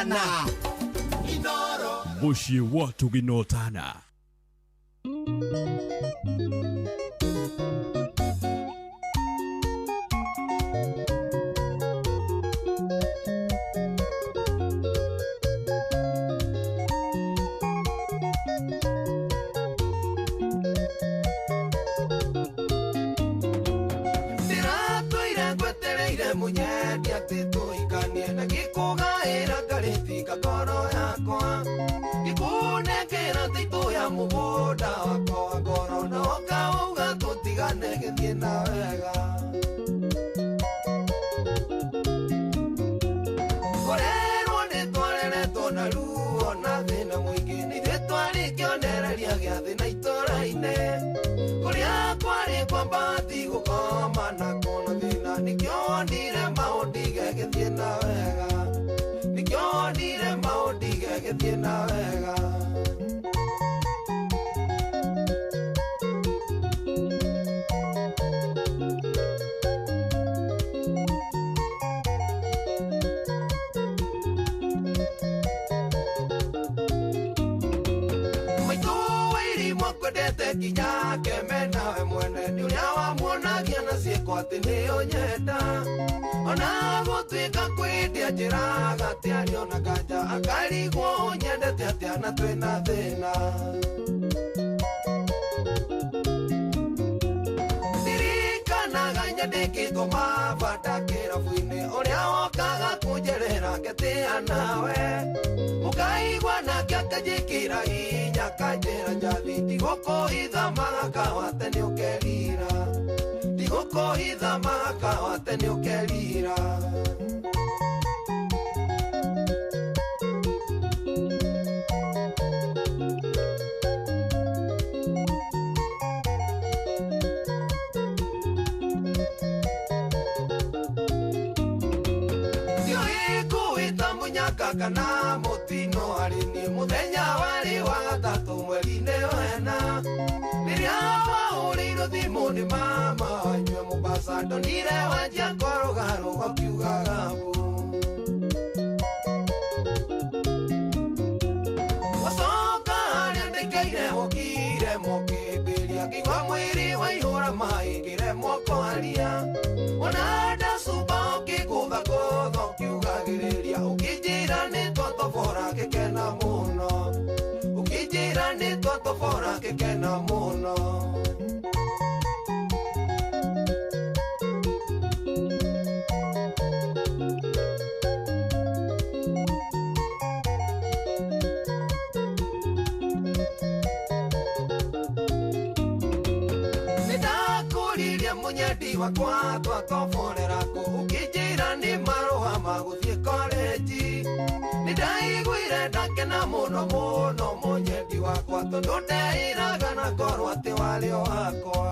ginotana Inoro muciĩ watu ginotana. Munyedi atitu ikanie na gikugaira ngaritika ngoro yakwa gikunekera titu ya mugoda wakwa ngoro noka uga tutigane githie na wega korerwo ni twareretwo na ruo na thina muingi nithe twari kionereria gia thina itũra-inĩ kuria kwari kwa mbati gukoma na kuna thina nikionire maundige githie na wega nikionire maundige githie na wega kinya kemena we mwene ni uria wamuonagia na ciĩko atĩ nĩ ũnyenda ona gũtuĩka kwĩndia njĩraga atĩ ona kanja akarigwo nyendete atĩa na twĩna thĩna ndirikanaga nyandĩkĩtwo mabata kĩrabu-inĩ ũrĩa wokaga kũnjerera ngĩtĩa nawe mũkaigua nake akanjĩkĩra hinya kanjĩra njathi ndigũkũhitha magakawa atĩ nĩ ũkerira ndigũkũhitha magakawa atĩ nĩ ũkerira kana mutino arini muthenya wari wa gatatu mweri-inĩ wena rĩrĩa wahũrĩirwo thimũ nĩ mama wanyue Mombasa ndonire wanjia kũrũgarũ gakiugaga mbu wacoka harĩa ndĩkeire hũkire mũkĩmbĩria ngĩigua mwĩrĩ waihũra maĩ ngĩremwo kwaria ona ndacumba ũkĩgũthagũtha ũkiugagĩrĩria ũkĩnjĩra nĩ twatobora ngĩkena mũno ũkĩnjĩra nĩ twatobora ngĩkena mũno nĩndakũririe mũnyedi wakwa twatoborera kũ ũkĩnjĩra nĩ marũa ma gũthiĩ korenji nĩndaiguire ndakena mũno mũno mũnyedi wakwa tondũ ndeĩraga na ngoro atĩ warĩ o wakwa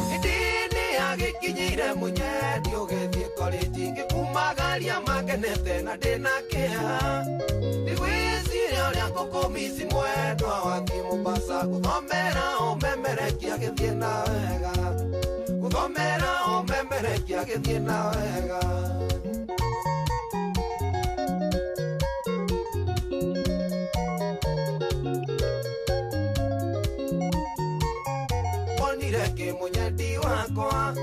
hĩndĩ yagĩkinyire mũnyedi ũgĩthiĩ korenji ngĩkumagaria makenete na ndĩna kĩeha nĩgwĩciria ũrĩa ngũkũmici mwendwa wathiĩ Mombasa gũthomera ũmemerekia gĩthiĩ na wega gũthomera ũmemerekia gĩthiĩ na wega onire kĩmũnyedi wakwa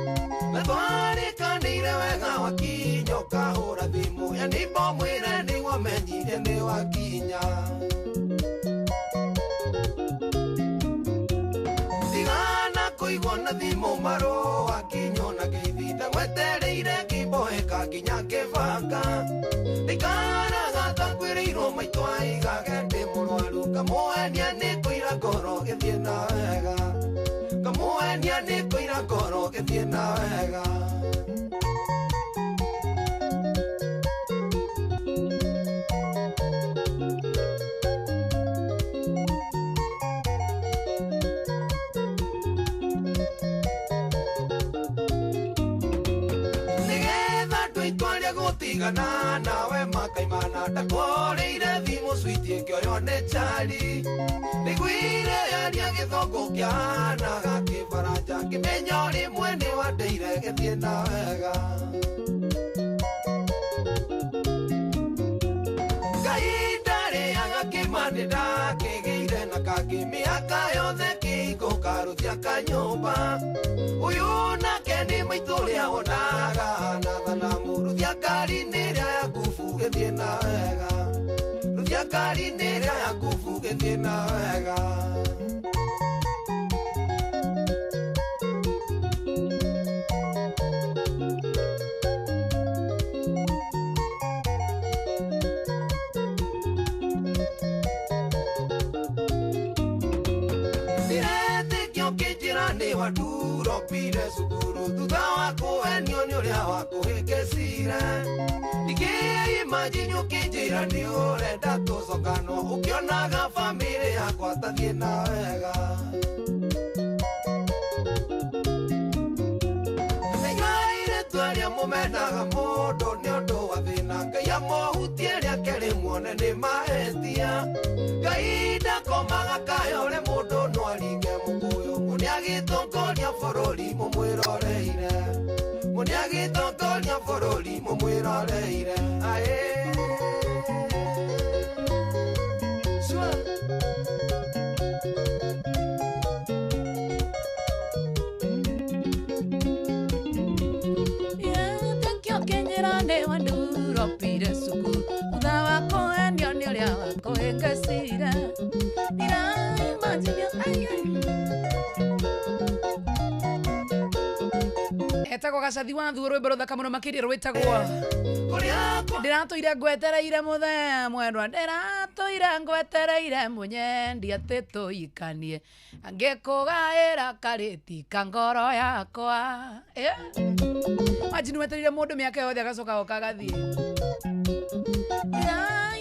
na twarĩkanĩire wega wakinya ũkahũra thimũ ya nĩmbo mwĩre nĩguo menyithie nĩ wakinya tigana kũigwo na thimũ marũa kinyo na gĩthinda gwetereire ngĩmboeka nginya ngĩbanga ndĩkaraga takwĩrĩirwo maitũ aigage ndĩ mũrwaru kamũhenia nĩ kũira ngoro gĩthiĩ na wega kamũhenia nĩ kũira ngoro gĩthiĩ na wega gũtigana nawe makaimana ndakũrĩire thimũ switi ĩkĩoywo nĩ chari nĩguire yaria gĩthongo kĩhanaga kĩbaranja ngĩmenya rĩmwe nĩ wandeire gĩthiĩ na wega gũgĩaka nyũmba ũyũ nake nĩ maitũ ũrĩa wonaga na thanamu rũthia ngari-inĩ ĩrĩa yaku bugĩthiĩ na wega rũthia ngari-inĩ ĩrĩa yaku bugĩthiĩ na wega Waduropire sukuru thutha wa kũhenio nĩ ũrĩa wakũhĩngĩcire ningĩ imagine ũkĩnjĩra nĩ ũrenda tũcokano ũkĩonaga bamĩrĩ yakwa tathiĩ na wega airĩtu arĩa mũmenaga mũndũ nĩ ũndũ wa thĩna Ngai amohutie rĩake rĩmuone nĩ mahĩtia Ngai ndakomaga kayore mũndũ no aringe mũkũyũ mũnĩagĩtongoria bũrũri mũmwĩroreire mũnĩagĩtongoria bũrũri mũmwĩroreire Waduropire sukuru thutha wa kũhenio nĩ ũrĩa wakũhĩngĩcire ndĩraimagine etagwo Gacathi wa Thuo rwĩmbo rũthaka mũno makĩria rwĩtagwo ndĩratũire ngwetereire mũthenya mwendwa ndĩratũire ngwetereire mũnyendi atĩ tũikanie angĩkũgaĩra karĩti ka ngoro yakwa imagine wetereire mũndũ mĩaka yothe agacoka oka agathiĩ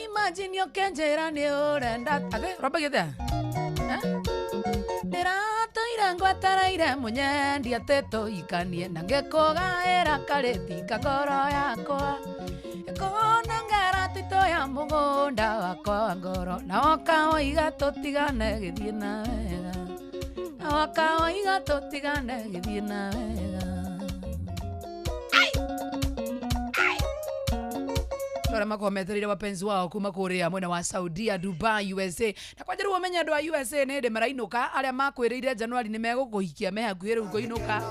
imagine ũkĩnjĩra nĩ ũrenda rwambagia thĩa ndĩratũire ngwetereire mũnyendi atĩ tũikanie na ngĩkũgaĩra karĩti ka ngoro yakwa ĩkũnengera titũ ya mũgũnda wakwa wa ngoro na woka woiga tũtigane gĩthiĩ na wega na woka woiga tũtigane gĩthiĩ na wega Tora makometereire wapenzi wao kuma Korea mwena wa Saudi, Dubai, USA. Na kwa njĩra ũmenye andũ a USA nĩ hĩndĩ marainũka arĩa makwĩrĩire Januari nĩ megũkũhikia me hakuhĩ rĩu kũinũka.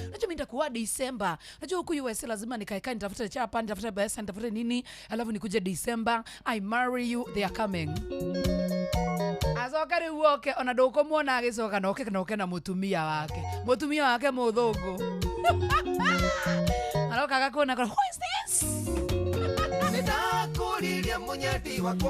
Unajua mimi nitakuwa December. Unajua huku USA lazima nikae nitafute chapa, nitafute pesa, nitafute nini, alafu nikuje December I marry you, they are coming. Azoka rĩu oke ona ndũkũmuona agĩcoka noke na mũtumia wake mũthũngũ. Aloka agakona who is this?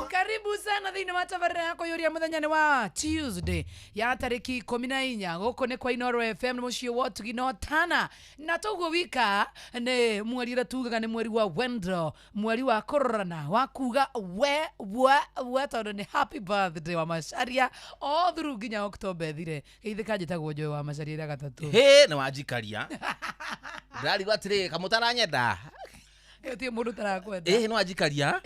Karibu sana thĩinĩ wa tabarĩra yako yũria mũthenya nĩ wa Tuesday ya tarĩki 14 gũkũ nĩ kwa Inooro FM nĩ mũciĩ wa Tuginotana na toguo wika nĩ mweri ũrĩa tugaga nĩ mweri wa wendo mweri wa korona wa kuga we tondũ nĩ happy birthday wa Macharia all through nginya October ethire gĩithĩ kanjĩtagwo Joy wa Macharia ĩrĩa gatatũ nĩ wanjikaria ndarigwo atĩrĩ kamũtaranyenda Eti mũndũ tarakwenda. No ajikaria.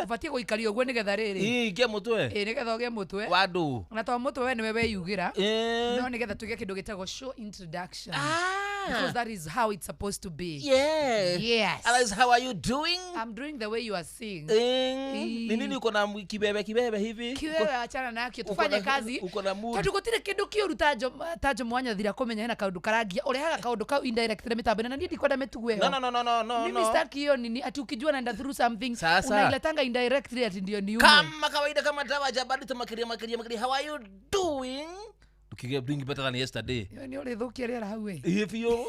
Ubatie gũikaria ũguo nĩgetha rĩrĩ. Ngie mũtwe. Nĩgetha ũgĩe mũtwe. Wandũ. Na to mũtwe we nĩwe weyugira. No nĩgetha tũgĩe kĩndũ gĩtagwo show introduction. Because that is how it's supposed to be. Yeah. Yes. Alice, how are you doing? I'm doing the way you are seeing. Ni nini uko na kibebe hivi? Kibebe achana nakio tufanye kazi. Uko na mood. Tondũ gũtirĩ kĩndũ kĩũru tajo mwanya thira kũmenya hena kaũndũ karagia. Ũrehaga kaũndũ kau indirect na mĩtambo na niĩ ndikwenda mĩtugo ĩyo. No. Mimi staki hiyo nini ati ukijua naenda through something unailetanga indirectly ati ndio niume. Kama kawaida kama dawa jabali tumakiria. How are you doing? Tukiga doing better than yesterday. Ni ulithukia rĩera hau we. If you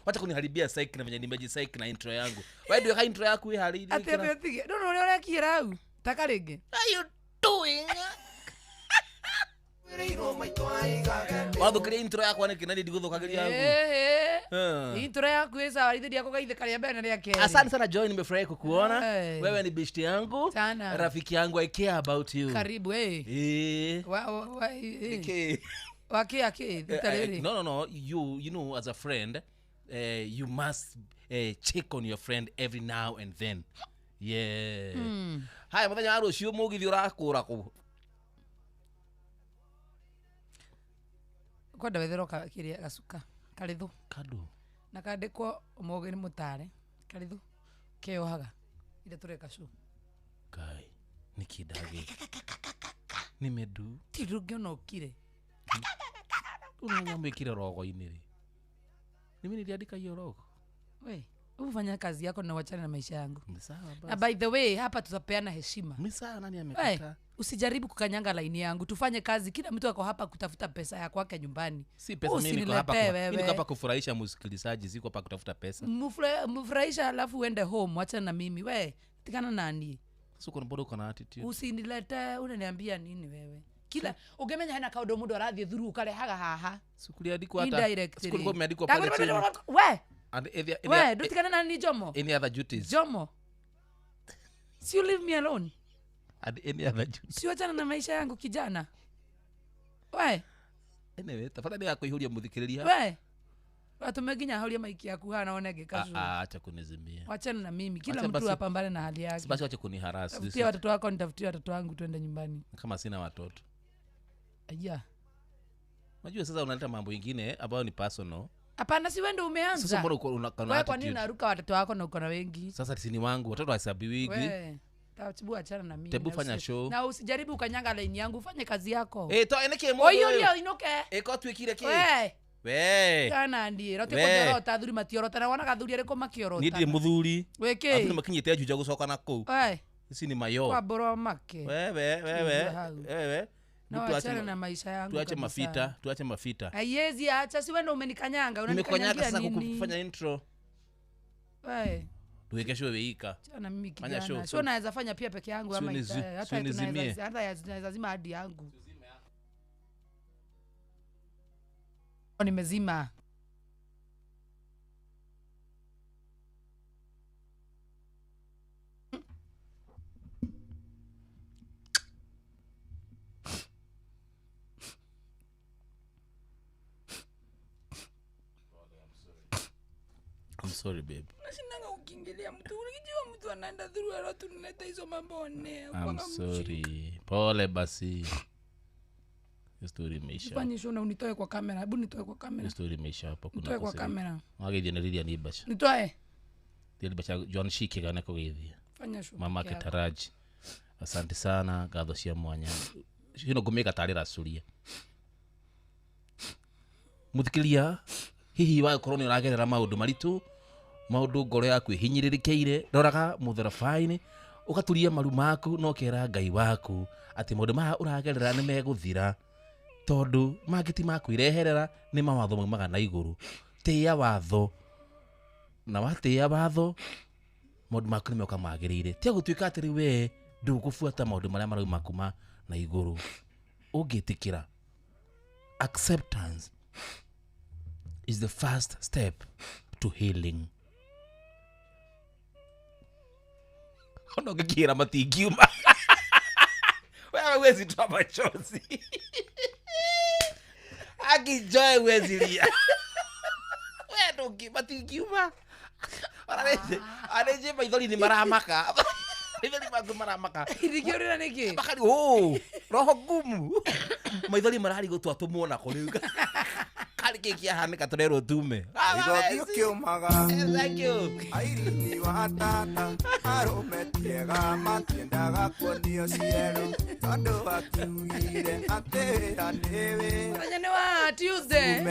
wacha kuniharibia psych na venye nimeji psych na intro yangu. Wewe ndio intro yako iharidi. Ati abetige. No urekiera hau. Taka rĩngĩ. How you doing? Wathukiria intro yako nĩ kinani ndiguthukagiria yangu. Intro yako ĩsa warithia yako gaithĩka rĩa mbere na rĩa kerĩ. Asante sana Joy, nimefurahi kukuona. Wewe ni beshte yangu. Rafiki yangu, I care about you. Karibu No. You know, as a friend, you must check on your friend every now and then. Yeah. Haya muthenya wa rũciũ mũgithi ũrakũra kũ? Kwenda wethero kiria gacuka karithu kadu na kandikwo ũmũgĩ nĩ mũtare karithu keohaga ire tureka show kai nikidage Nimedu. Tirugiono kire. Unanyamwekira rogo iniri. Mimi niliandika hiyo rogo. We, ufanya kazi yako na wachana na maisha yangu. Sawa basi. Na by the way, hapa tutapeana heshima. Sawa, nani amekataa? Usijaribu kukanyanga laini yangu. Tufanye kazi. Kila mtu ako hapa kutafuta pesa ya kwake nyumbani. Si pesa, mimi niko hapa kufurahisha msikilizaji, siko hapa kutafuta pesa. Mfurahisha alafu uende home, wachana na mimi. We, tikana nani? Sio kuna bodo kana attitude. Usinilete, unaniambia nini wewe? Kila ugemenya hana kaudo mudo arathie thuru kale haha. Sikuliandikwa hata. Sikuliandikwa imeandikwa pale chini. We, dutikana nani Jomo? Any other duties? Jomo. Si you leave me alone. And any other duties? Si wachana na maisha yangu kijana. We. Anyway, tafadhali yako ihuria muthikiriria. We. Watu meginya haulia maiki yaku hana onege kazu. Acha kunizimia. Wachana na mimi. Kila mtu apambane na hali yake. Basi acha kuniharasi. Pia watoto wako nitafutie watoto wangu tuende nyumbani. Kama sina watoto. Aya. Unajua sasa unaleta mambo mengine ambayo ni personal. Hapana, si wewe ndio umeanza. Sasa mbona uko wewe kwa nini unaruka watoto wako na uko na wengi? Sasa si ni wangu, watoto wahesabiwi. Wewe, tachibu achana na mimi. Tebu fanya show. Na usijaribu ukanyanga line yangu, fanye kazi yako. To eneke mo. Oyo inoke. Ko twikire ki? We. Kana ndi, rote ko rota thuri matiorota na wana gathuri ariko makiorota. Ni ndi muthuri. Weke. Afu makinyite ajuja gucoka na ku. Ici ni mayo. Kwa boro make. Wewe. Na achana na maisha yangu. Tuache mafita. Haiwezi acha, si wewe ndio umenikanyanga, unanikanyaga sasa kufanya intro. Wewe. Tuweke show weika. Chana mimi kijana. Sio naweza fanya pia peke yangu ama hata tunaweza zima hadi yangu. Nimezima. I'm sorry babe. Nashinanga ukiingilia mtu, unajua mtu anaenda through a lot unaleta hizo mambo nne. I'm sorry. Pole basi. Story imeisha. Fanye show na unitoe kwa kamera. Hebu nitoe kwa kamera. Story imeisha hapo kuna. Nitoe kwa kamera. Wage generally ni basha. Nitoe. Ndio basha John Shike gane ko githia. Fanya show. Mama Ketaraji. Asante sana gatho cia mwanya. Hino gumeka tarira suria. Muthikiria hihi wa koroni uragerera maundu maritu, maundu ngoro yaku ihinyiririkeire, roraga mutherafaini ukaturia maru maku no kera Ngai waku ati maundu ma uragerera ni meguthira tondu magiti maku ireherera ni mawatho maumaga na iguru. Tia watho na watia watho maundu maku ni meoka magirire. Tia gutuika atiri we ndugufuata maundu maria marauma kuma na iguru. Ungitikira acceptance is the first step to healing. Ono ngikira matingiuma. Wewe wezi toa machozi. Akijoy wezi lia. Wewe ndo matingiuma. Anaje maithori ni maramaka. Maithori maku maramaka. Irikiorera niki? Bakari roho gumu. Maithori marari gutwa tumuona kuri. Kia hanika turero tume. Thank you. Airi wa tata arometiega matiendaga kuonio ciero tondu akiugire atira niwe Ranya ni wa Tuesday.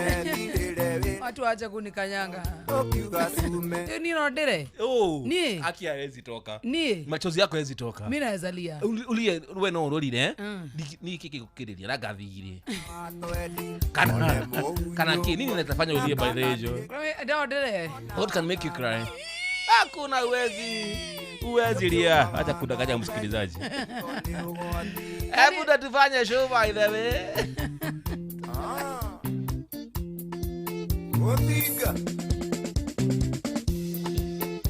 Watu waache kunikanyanga. Ukiuga sume. Ni nodere. Ni akia hezi toka. Ni machozi yako hezi toka. Mimi naweza lia. Ulie we no urorire ni kiki kukiriria ragathire. Kana nini natafanya ulie by the way. What can make you cry? Hakuna uwezi lia hata kudanganya msikilizaji. Hebu tutafanya show by the way. Otiga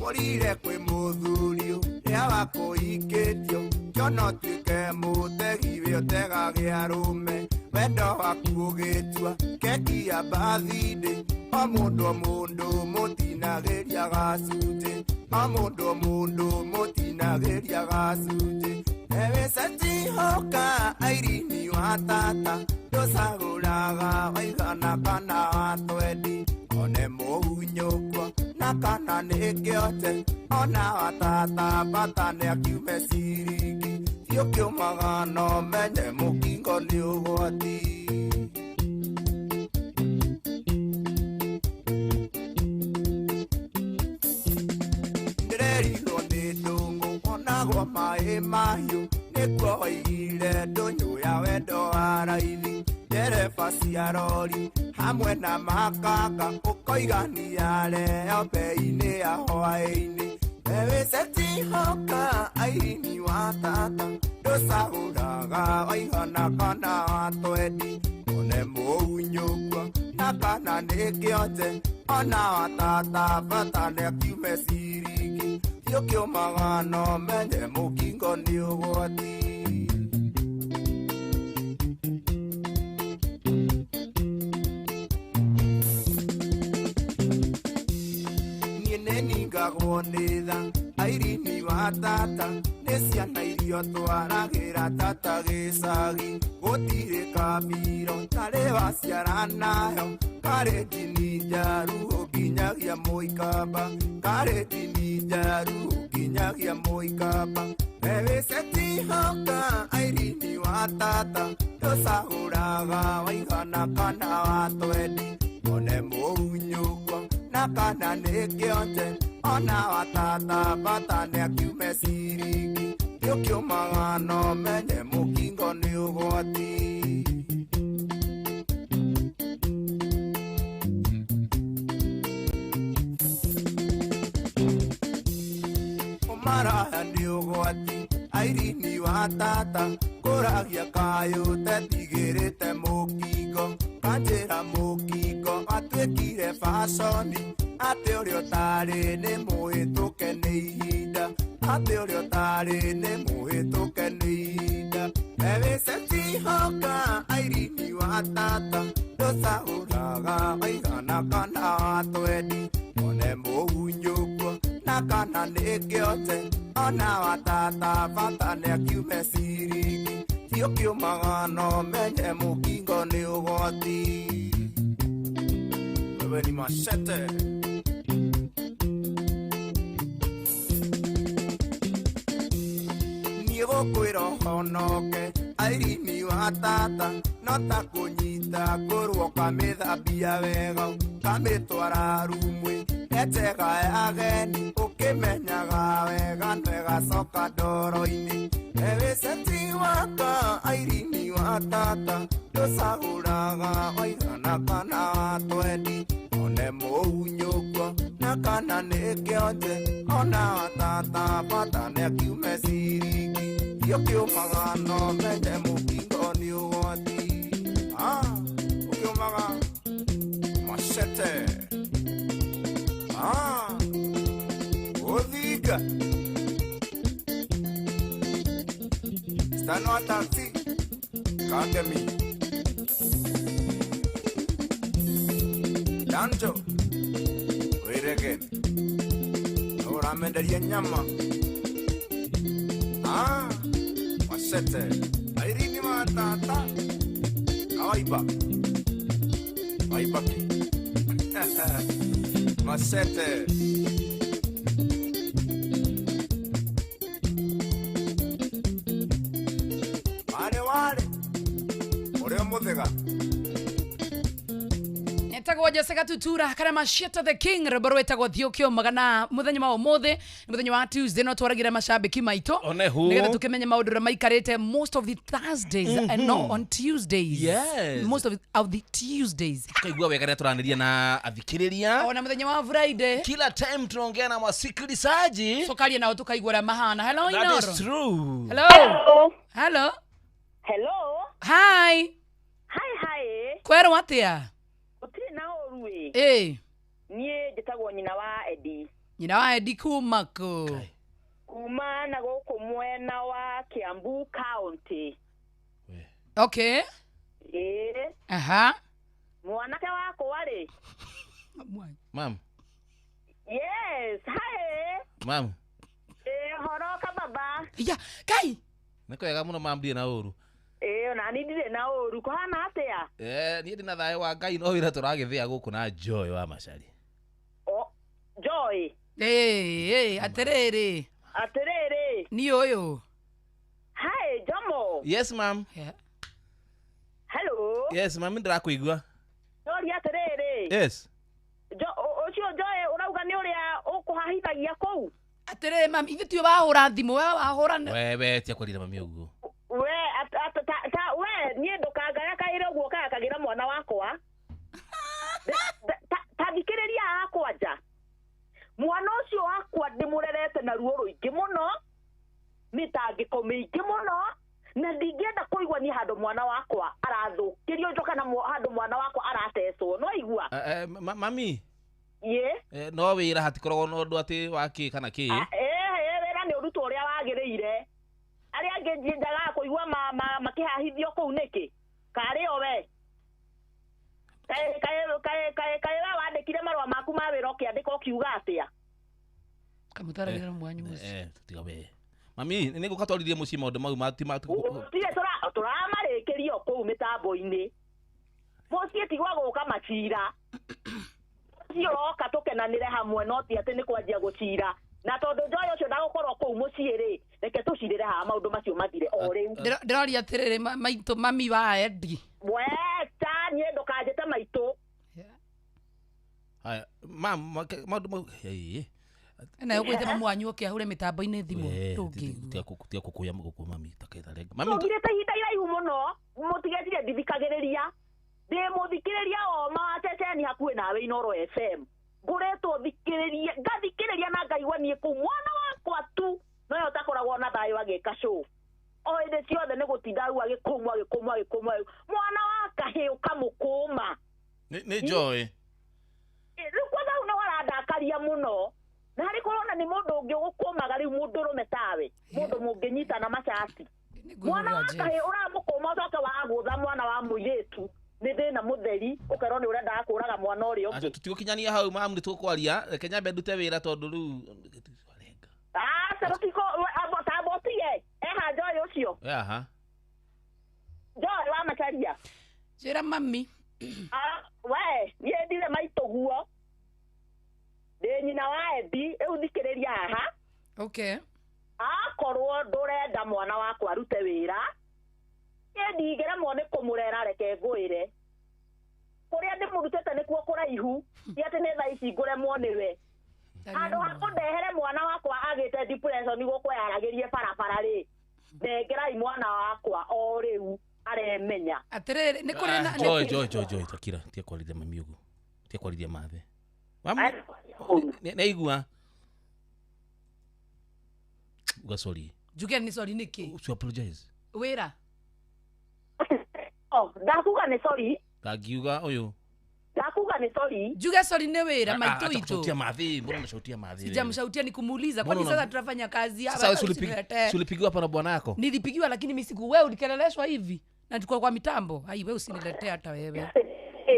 Morire kwe muthurio ria wako iketio kiono twike mutegi we otega giarume wendo waku ugitua keki ya bathide o mundu mutinageria gacunje o mundu mutinageria gacunje ewe sati hoka airini wa tata dosaguraga waigana kana watwendi one muhunyukwa na kana nikiote ona watata batane akiume siringi Yokyo magano menye mukingo ni ugwati. Ndereriro ni ndungu onagwa mai mahiu nikuo waigire ndunyu ya wendo wa raithi. Ndereba cia rori hamwe na makanga ukoigania reo bei-inĩ ya hwaĩ-inĩ. Ewĩcetihoka aini wa tata ndũcagũraga waigana kana wa twendi. One mũunyũkwo na kana nĩ kĩonje ona wa tata bata nĩ akiume ciringi. Thiũkĩũmaga no menye mũkingo nĩ ũgwati. Ningagwo nĩ tha airini wa tata nĩ ciana irio twaragira tata gĩcagi. Gũtirĩ kabiro tarĩ waciara nayo karĩtini njaru nginyagia mũikamba. Karĩtini njaru nginyagia mũikamba. Ewĩcetihoka airini wa tata ndũcagũraga waigana kana wa twendi. One mũunyũkwo na kana nĩ kĩonje ona wa tata bata nĩ akiume ciringi. Thiũkĩũmaga no menye mũkingo nĩ ũgwati. Ũmaraya nĩ ũgwati airini wa tata kũragia kayũ tetigĩrĩte mũkingo. Kanjĩra mũkingo atuĩkire fashoni atĩ ũrĩa ũtarĩ nĩ mũhĩtũke nĩ ihinda. Atĩ ũrĩa ũtarĩ nĩ mũhĩtũke nĩ ihinda. Ewĩcetihoka airini wa tata ndũcagũraga waigana kana wa twendi. One mũunyũkwo na kana nĩ kĩonje ona wa tata bata nĩ akiume ciringi. Thiũkĩũmaga no menye mũkingo nĩ ũgwati. Wewe ni Machete. Niĩ gũkwĩra ũhonoke airini wa tata no ta kũnyita ngũrwo kamĩthambia wega kamĩtwara rumwe njega ya ageni ũkĩmenyaga wega nwegacoka ndoro-inĩ. Ewĩcetihoka airini wa tata ndũcagũraga waigana kana wa twendi. One mũunyũkwo na kana nĩ kĩonje ona wa tata bata nĩ akiume ciringi. Thiũkĩũmaga no menye mũkingo nĩ ũgwati. Ũkĩũmaga Machete. Odhiga Stano a taxi Kagami Danjo Wait again Nora menderia nyama Machete Airini wa tata Kawaiba Waibaki Machete Etagwo Jessica Tutura kana Machete the King rwĩmbo rwĩtagwo Thiũkĩũmaga na mũthenya wa ũmũthĩ nĩ mũthenya wa Tuesday no twaragĩra macambĩki maitũ nĩgetha tũkĩmenye maũndũ ũrĩa maikarĩte most of the Thursdays and not on Tuesdays. Yes. Most of the Tuesdays. Kaigua wega rĩa tũranĩria na athikĩrĩria. Ona mũthenya wa Friday. Kila time tunaongea na wasikilizaji. Sokaria nao tukaigua ũrĩa mahana. Hello Inoro. That is true. Hello. Hello. Hello. Hi. Hi. Kwero atĩa? Ũtirĩ na ũru ĩ. Niĩ njĩtagwo nyina wa Edi. Nyina wa Edi kuma kũ? Kuma na gũkũ mwena wa Kiambu County. Okay. Aha. Mwanake wako warĩ? Ma'am. Yes. Hi. Ma'am. Horoka baba. Ya, Kai. Nĩkwega mũno ma'am ndirĩ na ũru. Na nĩ ndirĩ na ũru. Kũhana atĩa? Niĩ ndĩ na thayũ wa Ngai no wĩra tũragĩthĩa gũkũ na Joy wa Macari. Joy. Atĩrĩrĩ. Atĩrĩrĩ. Ni ũyũ. Hi, Yes, ma'am. Yeah. Hello. Yes, ma'am, ndirakuigua. Nori atiriri. Yes. Ucio Joe urauga ni uria ukuhahithagia kou. Atere mami ithu tio wahura thimu we wahura We tia kwalira mami uguo. We we nie ndukangaya kaire uguo kagira mwana wakwa. Thikiriria akwa nja. Mwana ucio wakwa ndimurerete na ruo ruingi muno. Mitangiko mingi muno. Na ndingenda kuigua ni handu mwana wakwa arathukirio njoka na handu mwana wakwa aratecwo no igua. Mami. Ye. No wira hatikoragwo no ndu ati waki kana ki. Wira ni uruto uria wagiriire. Aria angi njendaga kuigua makihahithio kou niki. Kari o we. Kai wandikire marwa maku ma wira ukiandika ukiuga atia. Kamutaragira mwanyu muci. Tutiga we. Mami, ni gukatwaririe muci maundu mau matima. Tire turamarikirio kou mitambo-ini. Muci tigwa guka macira. Cio roka tukenanire hamwe no ti ati ni kwanjia gucira. Na tondu Joy ucio ndagukorwo kou muci ri, reke tucirire ha maundu macio mathire o riu. Ndiroria atiriri maitu mami wa Eddie. We ta nie ndukanjite maitu. Haya, mam, maundu mau. Na ukwite mamu wanyu ukiahure mitambo-ini thimu tungi. Tia kukuya muguku mami taketha renga. Mami ngire ta ihinda iraihu muno, mutigethire ndithikagiriria. Ndi muthikiriria o maceceni hakuhi nawe Inoro FM. Nguretwo thikiriria, ngathikiriria na ngaigua nie ku mwana wakwa tu. No yo takoragwo na thayo agika show. O inde ciothe ni gutinda au agikumwa. Mwana wa kahii ukamukuma. Ni Joy. Riu kwanza una warandakaria muno. Na hari korona ni mundu ungi ugukumaga riu mundu rume tawe. Mundu munginyita na macati. Mwana wa kahii uramukuma ucoke wagutha mwana wa muiritu. Ni thina mutheri ukerwo ni urenda akuraga mwana urio. Acha tutigukinyania hau mamu ni tukwaria reke nyambe ndute wira tondu riu sarotiko abotie eha Joy ucio. Aha. Joy wa macharia. Jira mami. We nie ndire maitoguo. Ndi nyina wa Eddie thikiriria haha. Okay. Akorwo ndurenda mwana wakwa arute wira. Ndigera mone kumurera reke ngwire. Kuria ndimurutete nikuo kuraihu. Ti ati ni thaa ici nguremwo niwe. Andu hakundehere mwana wakwa agite depression guko yaragirie barabara ri. Ndengerai mwana wakwa o riu aremenya. Atiriri ni kuri na Joy takira tia kwalithia mami ugu. Tia kwalithia mathe. Mami. Neigua. Sorry. Juge ni sorry niki. You apologize. Wira. Ndakuga ni sorry. Ndakiuga uyu. Ndakuga ni sorry. Juge sorry ni wira maitu itu. Sautia madhi, mbona unashautia madhi? Sijamshautia ni kumuuliza. Kwani sasa tunafanya kazi hapa? Sasa ulipigiwa hapa na bwana yako? Nilipigiwa lakini mimi siku wewe ulikeleleshwa hivi. Na tulikuwa kwa mitambo. Hai wewe usiniletee hata wewe.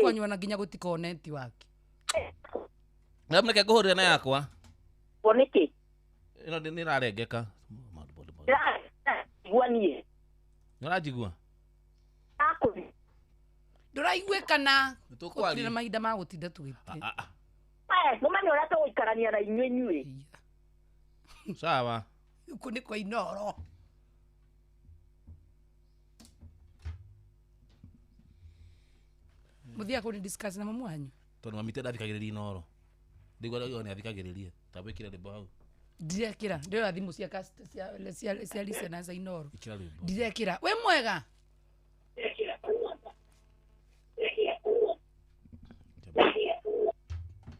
Kwa nyua na ginya gutika onenti wake. Labda nikagohorera na yakwa. Boniki. Ino nirarengeka. Guanie. Nirajigua. Akuri. Nduraigwe kana tukwari na mahinda ma gutinda tugite. Mumenye uria tuguikarania na inyuĩ. Sawa. Uku ni kwa Inoro. Muthia kuni discuss na mamu wanyu. Tondu mamite ndathikagiriria Inoro. Ndigwa yo ni athikagiriria. Tabwikira rimbo hau. Ndirekira ndio thimu cia listeners za Inoro. Ikira rimbo. Ndirekira we mwega.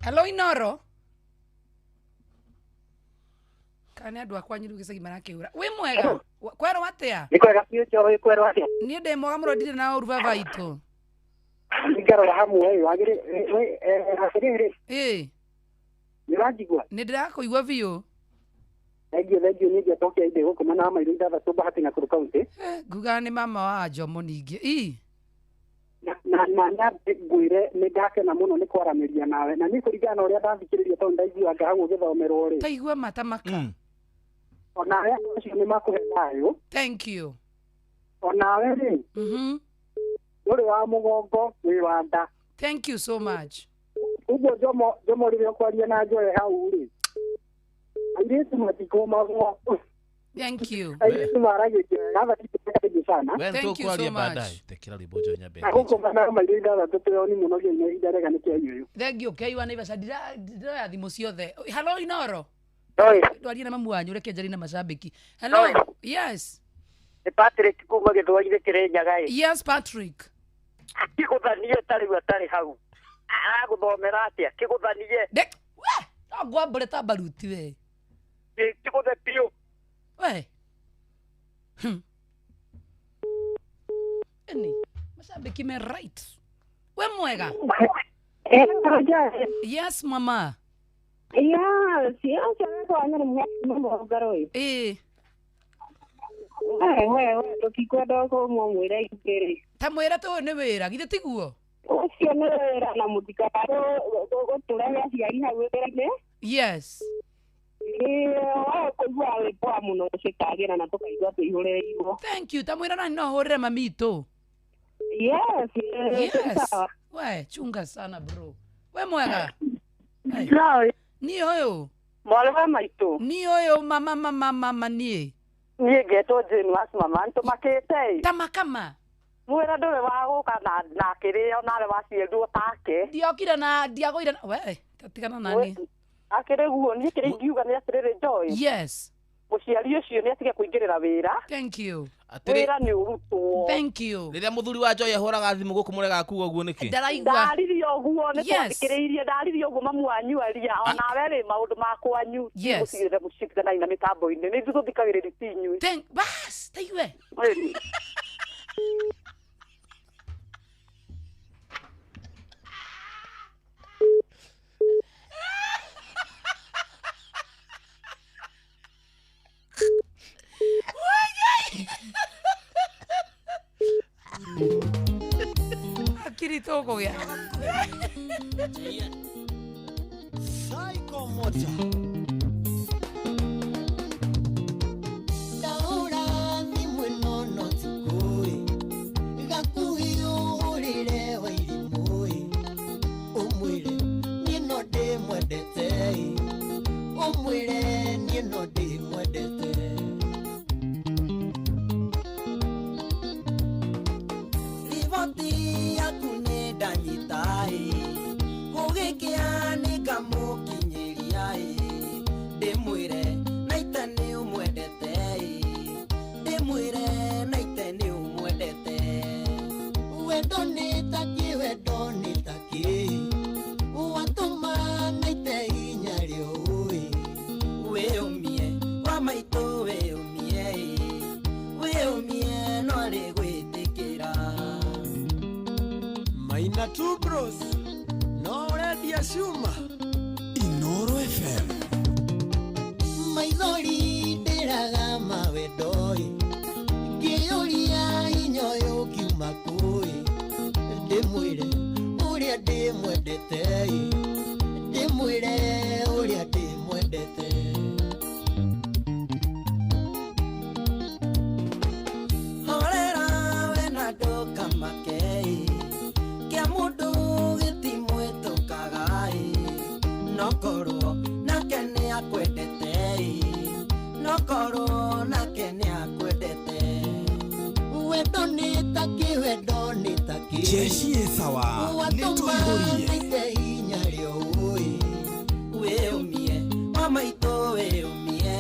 Hello Inoro. Kana andu akwa nyiru gicagi marakiura. We mwega. Kwero atia? Ni kwega biucho kwero atia? Ni ndi mwaga muno ndire na uruvava itu. Ngaro hamwe wagire Eh. Ni rajigwa. Ni ndirakuigua biu. Thengio ni ngetokia inde gukuma na mairu ithathatũ Bahati na Nakuru County. Nguga ni mama wa Jomo ningi. Na ngwire ni ndakena muno ni kwaramiria nawe na ni kuringana na uria ndathikiriria tondu ndaigua ngahagu githomero ri. Taigua matamaka. Onawe acio ni makuhe thayo. Thank you. Onawe ri. Uri wa mugongo wi wa nda. Thank you so much. Ugo Jomo rire kwaria na Joy hau ri. Airĩtu matikũmagwo Thank you. Tumaraje ngava kitu sana. Wewe Thank ndio you so kwalia much. baadaye. Tekira libojo nya bebe. Huko bana malinda na toto ni muno gene idarega ni kia yoyo. Thank you. Kei wana ibasa ndira thimo ciothe. Hello Inoro. Oi, Ndwari na mamu wanyu reke njari na macambiki. Hello. Oi. Yes. ni Patrick kuma githwaire Kirinyaga. Yes Patrick. Kiguthanie tari hau. Araguthomera atia kiguthanie. We. Agwambure ta baruti we. Kiguthe pio. We. Eni. Macambiki me right. We mwega. Yes mama. Ya, siasa watu wanana mambo garoi. Wewe tukikwenda ko mwire ikere. Tamwira to ni wira githe tiguo. Ucio ni wira na mutikaro gotura ciari ha wira-ini. Yes. Kugua we kwa muno cikagira na tukaigua tuihureirwo. Thank you. Tamwira nani no hurire mamito. Yes. We, chunga sana bro. We mwega. Hey. Ni oyo. Mwana wa maitu. Ni oyo mama nie. Niĩ ngetwo Jane Wasmama nĩtũmakĩte Tamakama. mwĩra ndũrĩ wa gũka na kĩrĩo nawe waciendwo take Ndiokire na ndiagũire we tatigana nani. Akĩrĩ guo niĩ kĩrĩa ingiuga nĩ atĩrĩrĩ Joy. Yes. Mũciari ũcio nĩ atige kũingĩrĩra wĩra. Thank you. Wĩra nĩ ũrutwo. Thank you. Rĩrĩa mũthuri wa Joy ahũraga thimũ gũkũ mũrega kuga ũguo nĩkĩ? Ndaraigua. Ndaririe ũguo nĩ twandĩkĩrĩirie ndaririe ũguo mamu wanyu aria onawe rĩ maũndũ ma kwanyu mũcigĩrĩre mũcikithanaĩ na mĩtambo-inĩ nĩ ithuĩ tũthikagĩrĩria ti inyuĩ. Bas, taiwe. Akili toko ya. Psycho moja. Daura ni mwenono tukui. Gakuhiyo urire wa ilimui. Umwire nino de mwedete. Umwire nino de mwedete. Rivoti yakune danyitai. Ugikia nikamukinyiriai. Ndimwire naite ni umwendete. Ndimwire naite ni umwendete. Wendo nitaki wendo nitaki. Watuma naite hinya rioi. Weumie wa maito weumie. Weumie no ari gwitikira. Maina tu bros. No redia shuma. Inoro FM. Maithori ndĩraga mawendoi. Ngĩyũria hinya ũyũ kiuma kũĩ. Ndĩmwĩre ũrĩa ndĩmwendete. Ndĩmwĩre ũrĩa ndĩmwendete. Horera we na ndũkamake. Kĩa mũndũ gĩtimwĩtũkaga. Nokorwo nake nĩ akwendete. Nokorwo nake nĩ akwendete. Wendo nĩtaki wendo nĩtaki. Jeshi sawa. Nĩtũihũrie. Naite hinya rĩoi. Wĩumie wa maitũ wĩumie.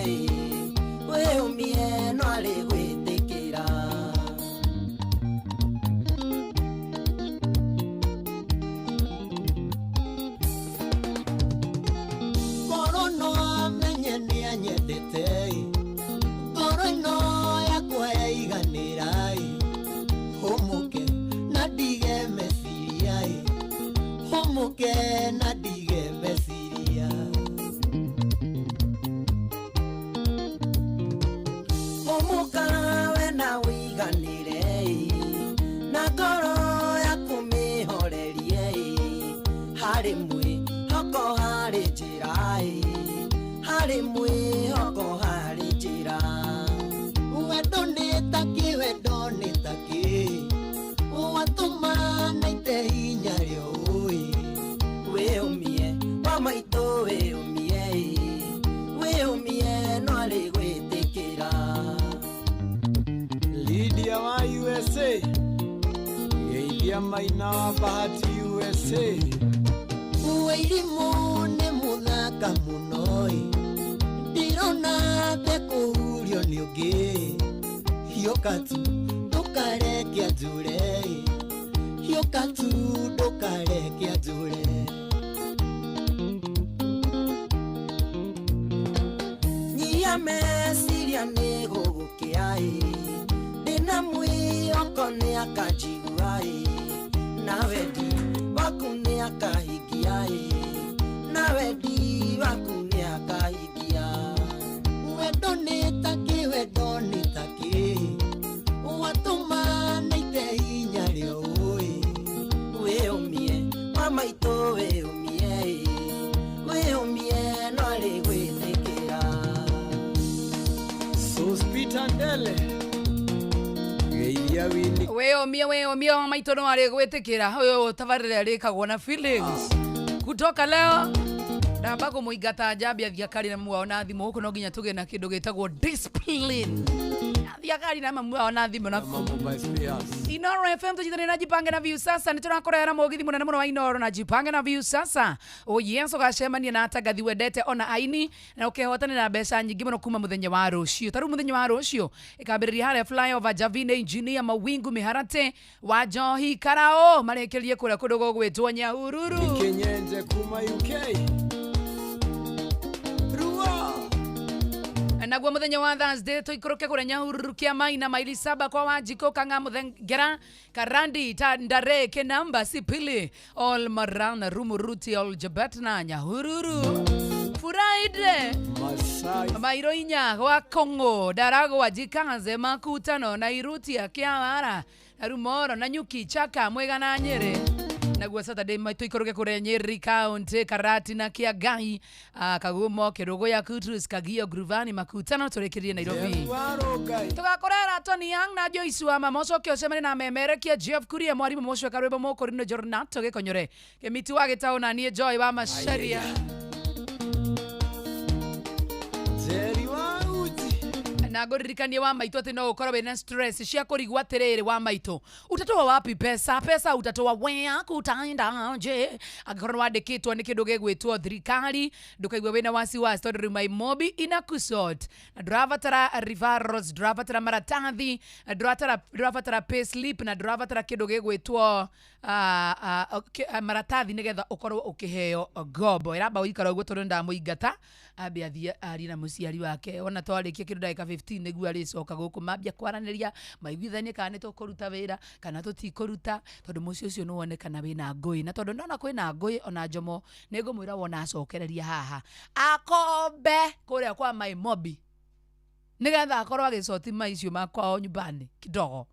Wĩumie no arĩ gwĩtĩkĩra. Ngoro no amenye nĩ anyendete. Ngoro ĩno yakwa yaiganĩra. Hũmũke na ndige meciria. Hũmũke na ndige meciria. Hũmũka we na ũiganĩre. Na ngoro yaku mĩhorerie. Harĩ mwĩhoko harĩ njĩra. Harĩ mwĩhoko harĩ njĩra. Wendo nĩtaki wendo nĩtaki. Watũma naite hinya rĩoi. Wĩumie wa maitũ wĩumie. Wĩumie no arĩ gwĩtĩkĩra. Kia Maina wa Bahati USA. Uwairimu nĩ mũthaka mũno ndirona thekũhurio nĩ ũngĩ hiũka tu ndũkareke njũre hiũka tu ndũkareke njũre nyia meciria nĩ gũgũkĩa ndĩna mwĩhoko nĩ akanjigua nawe ndi waku nĩ akahingia nawe ndi waku nĩ akahingia wendo nĩ takĩ wendo nĩ takĩ watũma naite hinya rĩo wĩyũmie mama itũ wĩyũmie wĩyũmie no rĩ gwĩthĩkĩra Sospita Ndele. Geithia wini. Wĩyũmie mama itũ no arĩ gwĩtĩkĩra ũyũ tabarĩra rĩkagwo na feelings kutoka leo ndamba kũmũingata njambia thiakari na muao na thimũ huko no nginya tũgĩe na kĩndũ gĩtagwo discipline thiakari na muao na thimũ na Inoro FM tujithane na jipange na view sasa nitũrakorera mũgithi mũnene mũno wa Inoro na jipange na view sasa yes ũgacemania na atagathi wendete ona aini na ũkĩhotanĩra mbeca nyingĩ mũno kuma mũthenya wa rũciũ tarũ mũthenya wa rũciũ ĩkambĩrĩria harĩa flyover Javine engineer Mawingu Miharate wa Njohi Karao marekerie kũrĩa kũndũ gũgwĩtwo Nyahururu Kenyenje kuma UK. Naguo muthenya wa Thursday tuikoroke kũrĩa Nyahururu kia Maina maili 7 kwa Wanjiko Kanga Muthengera Karandi Tandare Kenamba Sipili All Marana Rumuruti All Jabatna Nyahururu Friday Masai Mairo inya wa Kongo Darago wa Jikaze Makutano na Iruti ya Kiawara Rumoro na Nyuki Chaka Mwega na Nyeri naguo Saturday tuikoroke kũrĩa Nyeri County Karati na Kiagai Kagumo Kirogo ya Kutrus Kagio Gruvani Makutano tũrĩkĩrie Nairobi tugakorera Tony Young na Joyce wa Mamocoke ocemani na memerekia Jeff Kuria mwarimu Moshwe Karwebo Mokorino Jornato Gĩkonyore Kĩmiti wa Gĩtaũ na niĩ Joy wa Macharia Jerry wa Uti. na ngũririkanie wa maitũ atĩ no ũkorwo wĩna stress cia kũrigwo atĩrĩrĩ wa maitũ utatoa wapi pesa utatoa wea kutaenda nje angĩkorwo wandĩkĩtwo nĩ kĩndũ gĩgwĩtwo thirikari ndũkaigwe wĩna wasiwasi tondũ rĩu MyMobi inakusort na ndũrabatara referrals ndũrabatara maratathi ndũrabatara payslip na ndũrabatara kĩndũ gĩgwĩtwo maratathi nĩgetha ũkorwo ũkĩheo ngombo ĩramba ũikara ũguo tondũ ndamũingata ambe athiĩ ari na mũciari wake ona twarĩkia kĩndũ ndagĩka 15 nĩguo arĩcoka gũkũ mambia kwaranĩria maiguithanie kana nĩ tũkũruta wĩra kana tũtikũruta tondũ mũciĩ ũcio nĩ wonekana wĩna ngũĩ na tondũ ndona kwĩna ngũĩ ona njomo nĩ ngũmwĩra wona acokereria haha akombe kũrĩa kwa MyMobi nĩgetha akorwo agĩcoti maicio makwao nyumbani kidogo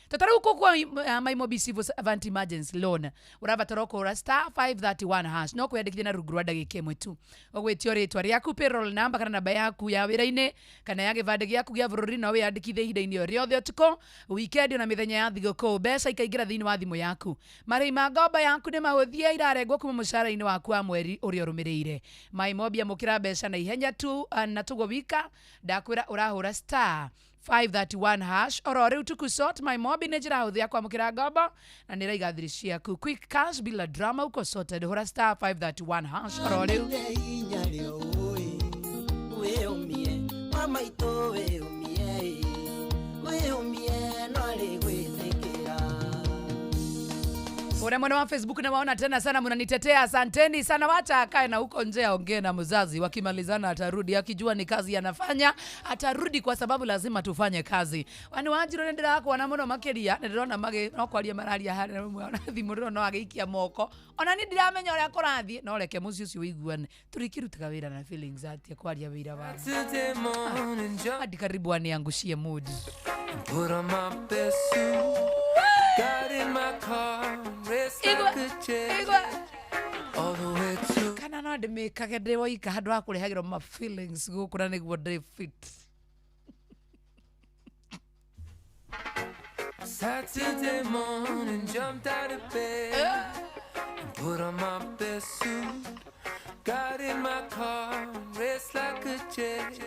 Tataru kwa MyMobi Civil Servant Emergency Loan urabatara kũra *531# no kwiyandĩkithia na rungu rwa ndagĩka ĩmwe tu ũgwĩtio rĩtwa rĩaku payroll number kana namba yaku ya wĩra-inĩ kana ya gĩbandĩ gĩaku gĩa bũrũri no wĩyandĩkithie ihinda-inĩ o rĩothe ũtukũ weekend na mĩthenya ya thigũkũ mbeca ikaingĩra thĩinĩ wa thimũ yaku marĩhi ma ngombo yaku nĩ mahũthie irarengwo kuma mũcara-inĩ waku wa mweri ũrĩa ũrũmĩrĩire MyMobi amũkĩra mbeca na ihenya tu na tũgwo wika ndakwĩra ũrahũra *531# oro rĩu tukusort MyMobi nĩ njĩra hũthũ ya kwamũkĩra ngombo na nĩ raiga thiri ciaku quick cash bila drama uko sorted hũra *531# oro rĩu wĩyũmie mama itũ wĩyũmie no rĩ gwĩthĩkĩra Ule mwene wa Facebook na waona tena sana mnanitetea asanteni sana wacha akae na huko nje aongee na mzazi wakimalizana atarudi akijua ni kazi anafanya atarudi kwa sababu lazima tufanye kazi wani wajiro nendera yako wana muno makeria ndirona mage no kwaria mararia hari na mwe ona thimu riro no ageikia moko ona ni ndiramenya uria kurathie no reke muci ucio wiguane turikirutaga wira na feelings ati kwaria wira wa hadi karibu aniangushie mood put on my best suit got in my car race like a jet all the way to kana no ndimikage ndiwoika handu wa kurehagirwo ma feelings gukura niguo ndi fit Saturday morning jumped out of bed and put on my best suit got in my car race like a jet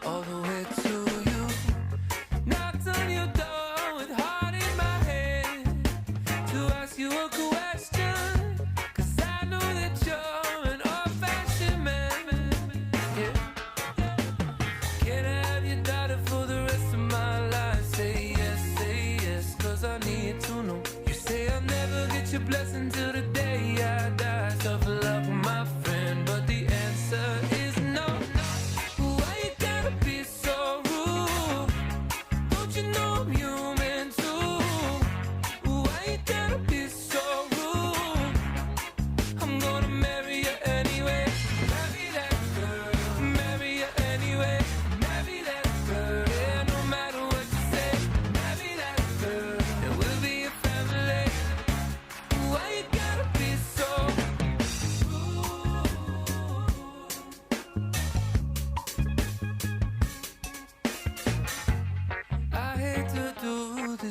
all the way to you knocked on your door with heart in my hand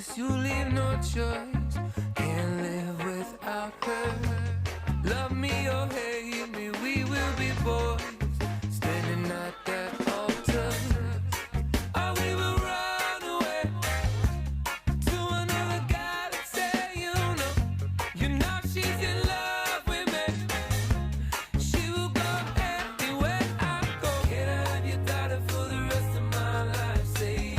'cause you leave no choice. Can't live without her. Love me or hate me, we will be boys. Standing at that altar. Or we will run away to another galaxy. You know she's in love with me. She will go anywhere I go. Can I have your daughter for the rest of my life? Say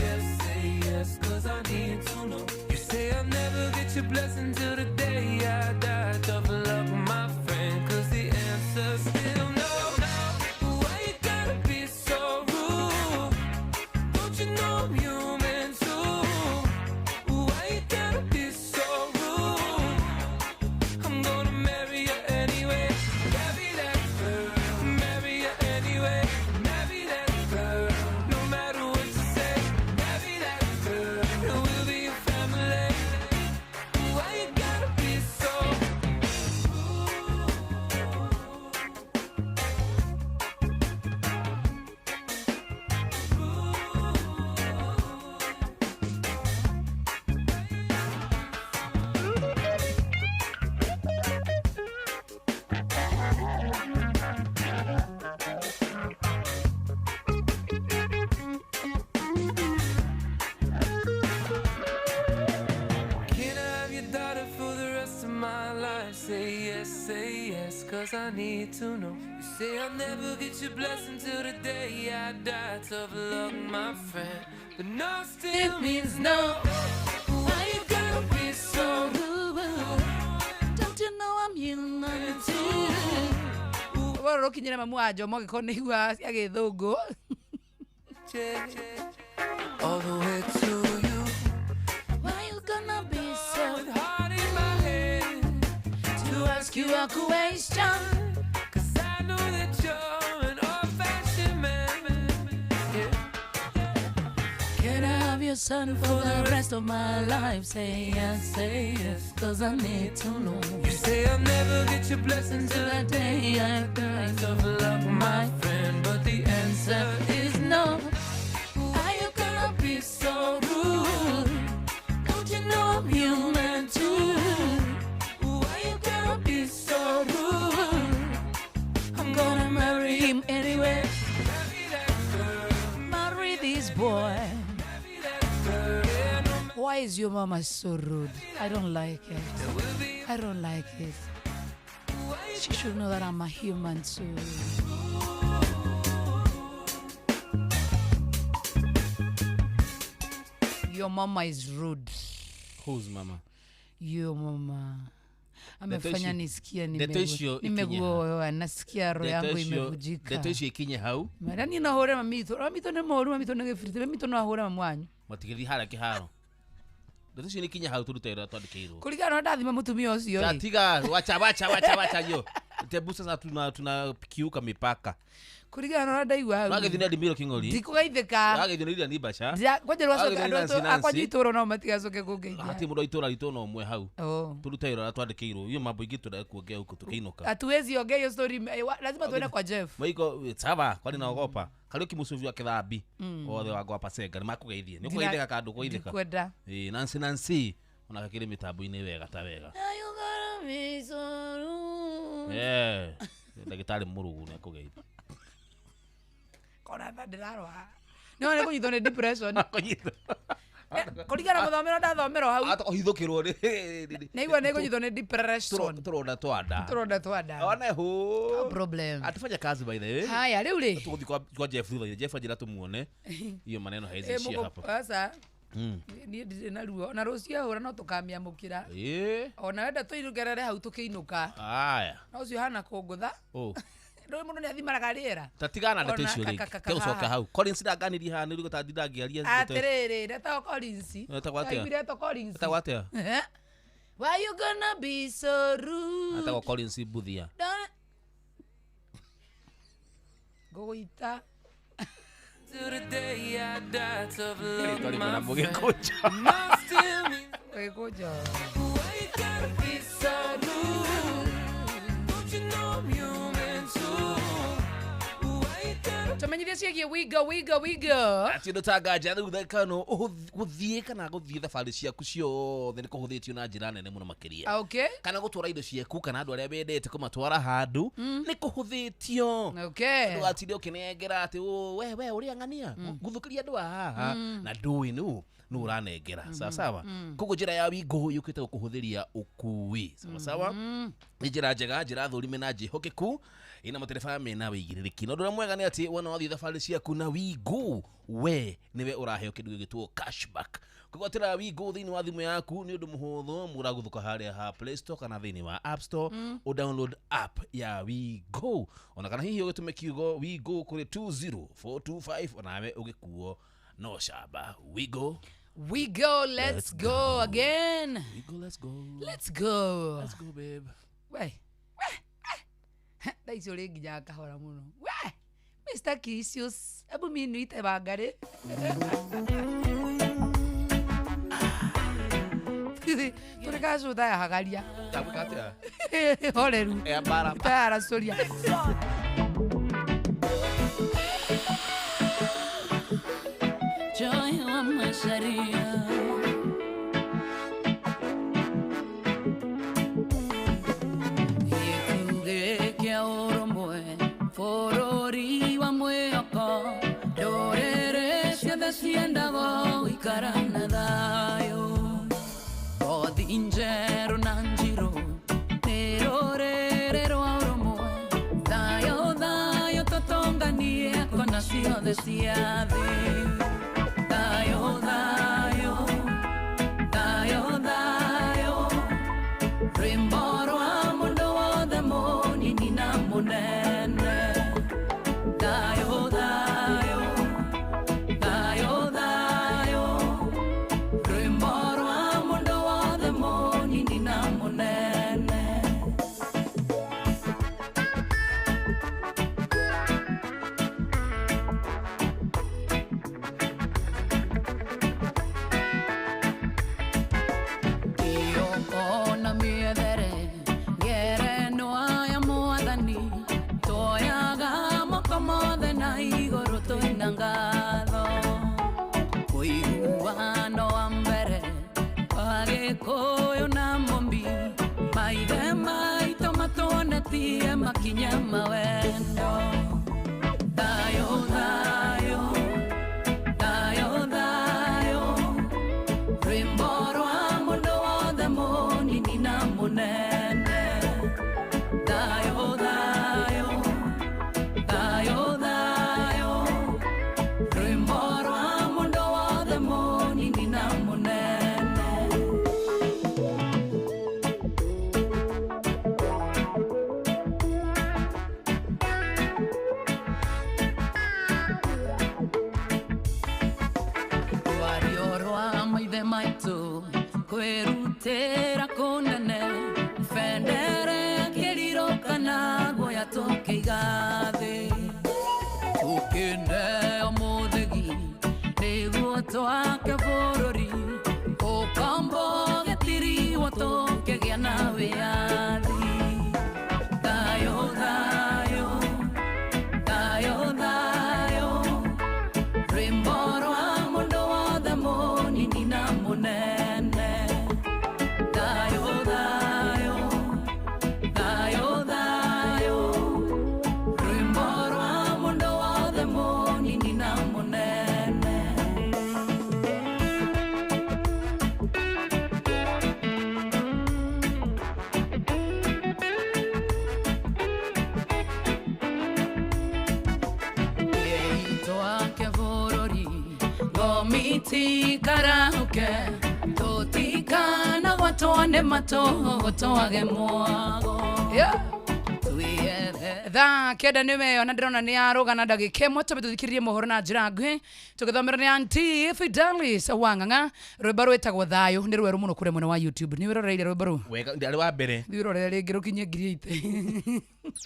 yes, 'cause I need to know. You say I'll never get your blessing till the day I die. Tough luck, my friend, 'cause the answer's still no. Why you gotta be so rude? Don't you know I'm human too? Why you gotta be so rude? I'm gonna marry you anyway. Marry that girl. Marry you anyway. Marry that girl. No matter what you say. Marry that girl. And we'll be a family. Why you gotta be so Can I have your daughter for the rest of my life? Say yes, 'cause I need to know. You say I'll never get your blessing till the day I die. Tough luck, my friend, but no still means no. Why you gotta be so rude? Don't you know I'm human too? Waro kinyira mamu ajo mo gikoni igua cia githungu. All the way to you. Why you gonna be so With heart in my head to ask you a question? 'Cause I know that you're an old-fashioned man. Yeah. Can I have your son for the rest of my life? Say yes, 'cause I need to know. You say I'll never get your blessing till Till the day I die, tough luck, my friend, but the answer is no. Are you gonna be so rude? Don't you know I'm human too? Why you gonna be so rude? I'm gonna marry him anyway. Marry this boy. Why is your mama so rude? I don't like it. I don't like it. She should know that I'm a human too. Your mama is rude. Who's mama? Your mama amefanya nisikia nimegua, nasikia roho yangu imevujika. Ndeto icio ikinye hau. Marani na hore mamito ni moru, mamito ni gefirite, mamito no ahora mamwanyu. Matigiri hara kiharo. Ndeto icio ikinye hau turutera twandikirwo. Kuligana na ndathima mutumia ucio. Tatiga wacha yo. Tebusa sana tunakiuka mipaka. Kuligana na ndaigwa hau. Wagethina ndimiro kingori. Ndikugeithika. Wagethina iria ni basha. Kwaje rwacoka andu akwanyitoro no matigacoke kungeithia. Hati mundu itora ritono umwe hau. Oh. Turutera twandikirwo. Iyo mambo ingi turakuongea huko tukiinuka. Hatuwezi ongea hiyo story, lazima tuende kwa Jeff. Maiko sawa, kwani naogopa. Kali kimusuvi wa kithambi. Othe wagwa pasega ni makugeithie. Ni kugeithika kandu kugeithika. Ndikwenda. Nancy ona kakire mitambo-ini wega ta wega. You gotta be so rude. Ndagitari murugu ni akugeithia. Kona ndirarwa. No ne kunyitwo ni depression. Kunyitwo. Kuligana muthomero ndathomero hau. Ata kuhithukirwo ni. Neigwa ne kunyitwo ni depression. Turonda twanda. Ona hu. No problem. Atufanya kazi by the way. Haya riu ri. Tuguthi kwa Jeff thutha. Jeff ajira tumuone. Hiyo maneno haiziishia hapo. Sasa. Ni ndina ruo na rucio hura no tukamia mukira. Ona wenda tuirugerere hau tukiinuka. Aya. No ucio hana kungutha. Ndo mundu ni athimaraga riera. Tatigana ndeto icio ri. Teucoka hau. Collins ndaganirie ha nirugo ta ndindangiaria. Atiriri ndeta Collins. Ndeta gwatia. Ndeta Collins. Ndeta gwatia. Why you gonna be so rude? Ndeta Collins buthia. Goita. To the day I die, tough love, my my friend. Must still mean Why you gotta be so rude? Don't you know I'm human too? Why you gotta tumenyithia ciagie wigo ati ndo tangaja riu thekano guthie kana guthie thabari ciaku ciothe ni kuhuthitio na njira nene muno makiria. Okay. Kana gutwara indo ciaku kana andu aria bendete kumatwara handu ni kuhuthitio. Okay. Ndu atinde ukinengera ati we uria ngania guthukiria andu haha na ndui nu uranengera sawa. Koguo njira ya wigo yukite gukuhuthiria ukui sawa. Ni njira njega, njira thurime na njihokeku ina matereba mena wigiriki. No ndura mwega ni ati wona wathi thabari ciaku na wigo we niwe uraheo kindu gigitwo cashback. Kugwatira wigo thini wa thimu yaku ni undu muhuthu muraguthuka haria ha Play Store kana thini wa App Store o download app ya wigo. Ona kana hihi ugitume kiugo wigo kuri 20425 onawe ugikuo no shaba. Wigo, let's go again. Wigo, let's go. Let's go, babe. We daicio ringi nginya kahora muno. We Mr. Kisius ebu minuite bangare. Tureka cuta ya hagaria Tabukatira horeru bara tara soria. Joy wa masharia Yekuge kia oromwe forori wa mweko dorere siada siendago ikarana dayo Odinjero nanjiro terorero oromwe dayo totonganie kona sio de siade Rimboro amundo wa demoni nina munene Dayo Rimboro amundo wa demoni nina munene Koyo na mombi maide mai tomatone tie makinya mawendo dayo rimboro amundo wa demoni nina munene dayo rimboro amundo wa demoni nina munene Kwerutera konene fendere keliro kana goya toke igade ukene omodegi nego toake forori o kambo getiri watoke gana weadi dayo rimboro amundo wa demoni nina munene rimboro amundo wa demoni nina munene toake vorori gomiti karaoke totikana watone mato toage mwago tha kenda niwe ona ndirona ni arugana ndagika imwe tube tuthikiririe mohoro na njira nguhi tugithomera ni Auntie Fidelis Wang'ang'a rwimbo rwitagwo thayo ni rweru muno kure mwena wa YouTube ni wiroreire rwimbo ru wega ndari wa mbere wirorere ringi rukinye ngiri 8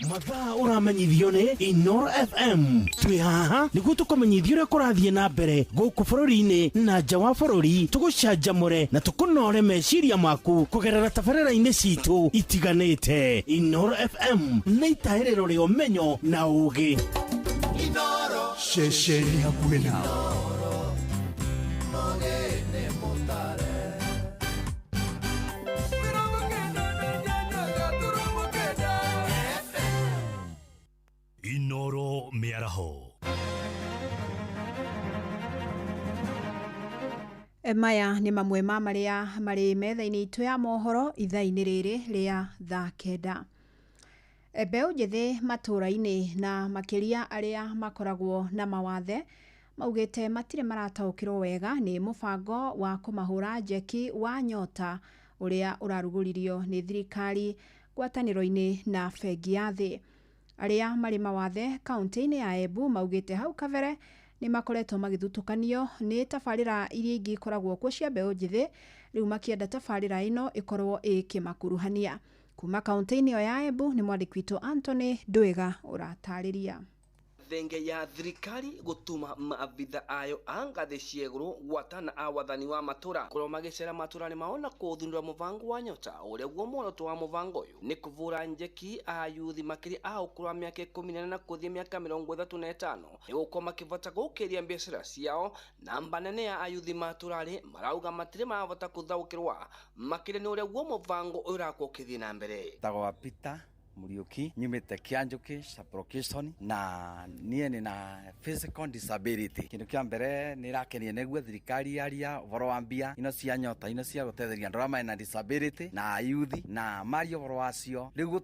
mathaa uramenyithio ni Inoro FM twi haha niguo tukumenyithio uria kurathie na mbere guku bururi-ini na nja wa bururi tugucanjamure na tukunore meciria maku kugerera tabarĩra-inĩ citu itiganĩte. Inoro FM nĩ itaĩrĩro rĩa ũmenyo na ũũgĩ. Inoro Shesheni hakuhe nao. Inoro Miaraho. Maya nĩ mamwe ma marĩa marĩ metha-inĩ itũ ya mohoro ithaa-inĩ rĩrĩ rĩa thaa kenda. Mbeũ njĩthĩ matũra-inĩ na makĩria arĩa makoragwo na mawathe maugĩte matirĩ marataũkĩrwo wega nĩ mũbango wa kũmahũra njeki wa Nyota ũrĩa ũrarugũririo nĩ thirikari ngwatanĩro-inĩ na bengi ya thĩ. Arĩa marĩ mawathe kaunti-inĩ ya Embu maugĩte hau kabere nĩ makoretwo magĩthutũkanio nĩ tabarĩra iria ingĩ ikoragwo kuo cia mbeũ njĩthĩ, rĩu makĩenda tabarĩra ĩno ĩkorwo ĩkĩmakuruhania. Kuma kaunti-inĩ ya Embu nĩ mwandĩki witũ Anthony Ndwĩga ũratarĩria. Thenge ya thirikari gutuma maabitha ayo angathĩ cia igũrũ gwatana awathani wa matura kũrĩa magĩcera matura-inĩ mao na kũthundũra mũbango wa Nyota ũrĩa guo muoroto wa mũbango ũyũ nĩ kũvũra njeki a yuthi makĩria a ũkũrũ wa mĩaka 14 na kũthia mĩaka 35 nĩgũkorwo makĩvota gũkĩria biacara ciao. Namba nene ya ayuthi maturarĩ marauga matirĩ mavota kũthaũkĩrwa makĩria nĩ ũrĩa guo mũbango ũyũ ũrakorwo ũkĩthiĩ na mbere. Tagwa Peter Muriuki nyumite Kianjuki sublocation na niĩ nĩ na physical disability. Kĩndũ kĩa mbere nĩ rakenia nĩguo thirikari yaria ũhoro wa mbia ino cia Nyota ino cia gũteithĩrĩria andũ arĩa marĩ na disability na youth na mario ũhoro wacio rĩu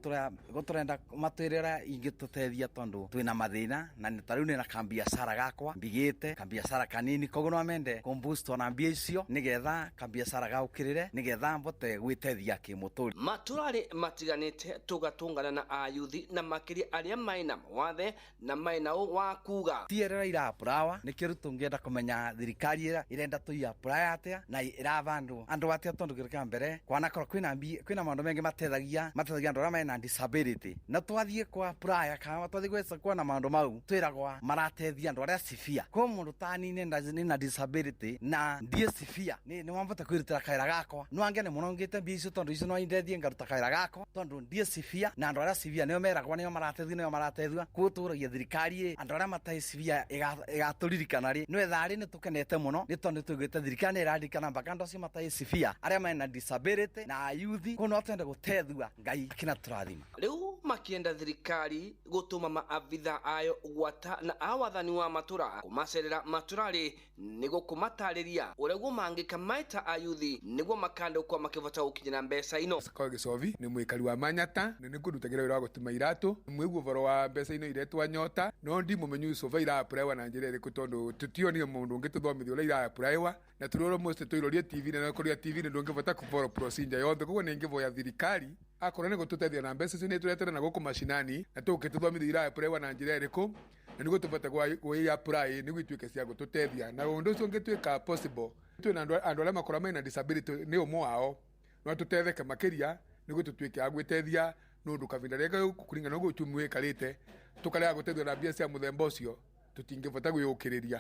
gũtũrenda matwĩrĩra ingĩtũteithia tondũ twĩna mathĩna na tarĩu nĩ na kambiacara gakwa mbigĩte kambiacara kanini koguo no mende kumboost na mbia icio nĩgetha kambiacara gaũkĩrĩre nĩgetha mbote gwĩteithia kĩmũtũrĩ. Maturarĩ matiganĩte tũgatũnga na ayuthi na makĩria arĩa maina mawathe na maina wa kuga tierera ira prawa nĩkĩo tũngĩenda kũmenya thirikari irenda tũia prawa atĩa na iravandu andũ atĩa tondũ kĩrĩa mbere kwanakorwo kwĩna maũndũ mengĩ mateithagia andũ arĩa mena disability na twathiĩ kwa prawa kana twathiĩ gwetha kuona maũndũ mau twĩragwa marateithia andũ arĩa sifia kwa mũndũ tani na disability na ndiye sifia nĩ wambota kwĩrutĩra kaĩra gakwa no angene mũno ngĩte mbia icio tondũ icio no indeithie ngaruta kaĩra gakwa tondũ ndiye sifia na andũ arĩa sivia nĩo meragwa nĩo marateithua kũtũragia thirikari andũ arĩa matarĩ sivia ĩgatũririkana rĩ no tharĩ nĩ tũkenete mũno nĩ tondũ tũgĩte thirikari ĩraririkana mpaka andũ acio matarĩ sivia arĩa mena disability na youth kũu no twende gũteithua Ngai akĩna tũrathima. Rĩu makĩenda thirikari gũtũma maabitha ayo gwata na awathani wa matura kũmacerera maturarĩ nĩguo kũmatarĩria ũrĩa guo mangĩka maita ayuthi nĩguo makanda kwa makĩvota gũkinyĩra mbeca ino. Sakwa Gĩcovi nĩ mũikari wa Manyata na nĩ kũrutagĩra wĩra wa gũtuma iratũ mwĩguo ũhoro wa mbeca ino iretwa Nyota no ndimũmenyu sova iraapuraiwa na njĩra ĩrĩkũ tondũ tũtionire mũndũ ũngĩ tũthomithio ũrĩa iraapuraiwa na tũrora mũciĩ tũirorie TV na kũrĩa TV nĩ ndũngĩvota kũfollow procedure yothe koguo nĩ ngĩvoya thirikari akorwo nĩ gũtũteithia na mbeca icio nĩ tũretere na gũkũ mashinani na tũgĩtũthomithio iraapuraiwa na njĩra ĩrĩkũ na nĩguo tũvote gwĩapply nĩguo ituĩke cia gũtũteithia na ũndũ ũcio ũngĩtuĩka possible twĩna andũ arĩa makoragwo mena disability nĩ ũmwe wao no tũteithĩke makĩria nĩguo tũtuĩke a gwĩteithia nũndũ kavinda rĩega kũringana ũguo uchumi wĩkarĩte tũkarega gũteithio na mbia cia mũthemba ũcio tũtingĩvota gwĩũkĩrĩria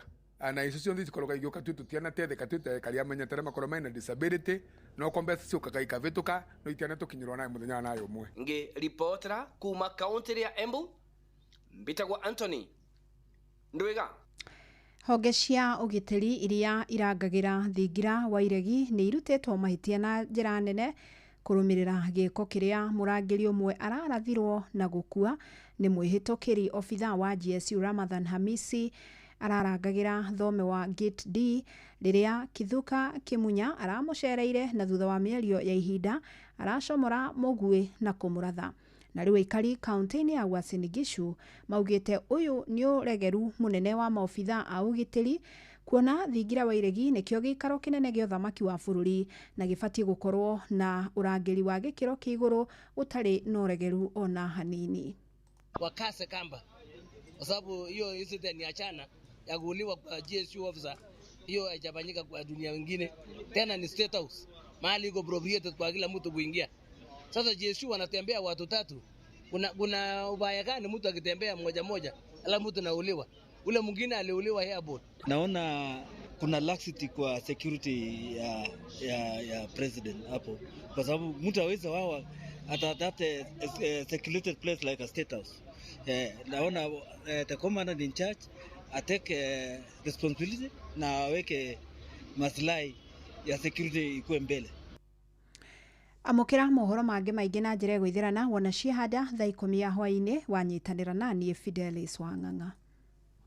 na icio cionthe cikoragwo igĩũka tu tũtianateithĩka twĩteekaria Manyata arĩa makoragwo mena disability no kwa mbeca ciũkaga ikavĩtũka no itianatũkinyĩrwo nayo mũthenya wa nayo ũmwe. Ngĩripotera kuma kaunti ya Embu mbitagwo Anthony Ndwĩga. Honge cia ũgitĩri iria irangagĩra thingira wa iregi nĩ irutĩtwo mahĩtia na njĩra nene kũrũmĩrĩra gĩko kĩrĩa mũrangĩri ũmwe ararathirwo na gũkua nĩ mwĩhĩtũkĩri obitha wa GSU Ramadhan Hamisi ararangagĩra thome wa Gate D rĩrĩa Kithuka Kimunya aramũcereire na thutha wa mĩario ya ihinda aracomora mũguĩ na kũmũratha. Na rĩu aikari kaunti-inĩ ya Uasin Gishu maugĩte ũyũ nĩ ũregeru mũnene wa maobitha a ũgitĩri kuona thingira wa iregi nĩkĩo gĩikaro kĩnene gĩa ũthamaki wa bũrũri na gĩbatiĩ gũkorwo na ũrangĩri wa gĩkĩro kĩa igũrũ ũtarĩ na ũregeru ona hanini. Wakase kamba kwa sababu hiyo incident ya chana ya kuuliwa kwa GSU officer hiyo haijafanyika kwa dunia wengine, tena ni state house mahali iko appropriated kwa kila mtu kuingia. Sasa GSU wanatembea watu tatu, kuna ubaya gani mtu akitembea moja ala mtu nauliwa? Ule mwingine aliuliwa airport. Naona kuna laxity kwa security ya president hapo, kwa sababu mtu hawezi wawa at a secluded place like a state house. naona the commandant in charge atake responsibility na aweke maslahi ya security ikuwe mbele. Amukira mohoro mange maingi na njira gwithirana wona ciehanda thaa 10 ya hwaini wanyitanira na nie Fidelis Wang'ang'a.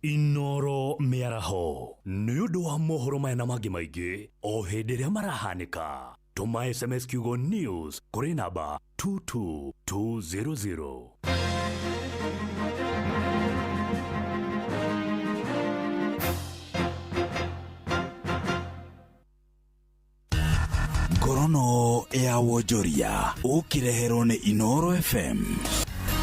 Inoro miaraho nĩ ũndũ wa mohoro maya na mangĩ maingĩ o hĩndĩ ĩrĩa marahanĩka. Tũma SMS kiugo news kũrĩ namba 22200. Ngorono ya wonjoria ũkĩreherwo nĩ Inoro FM.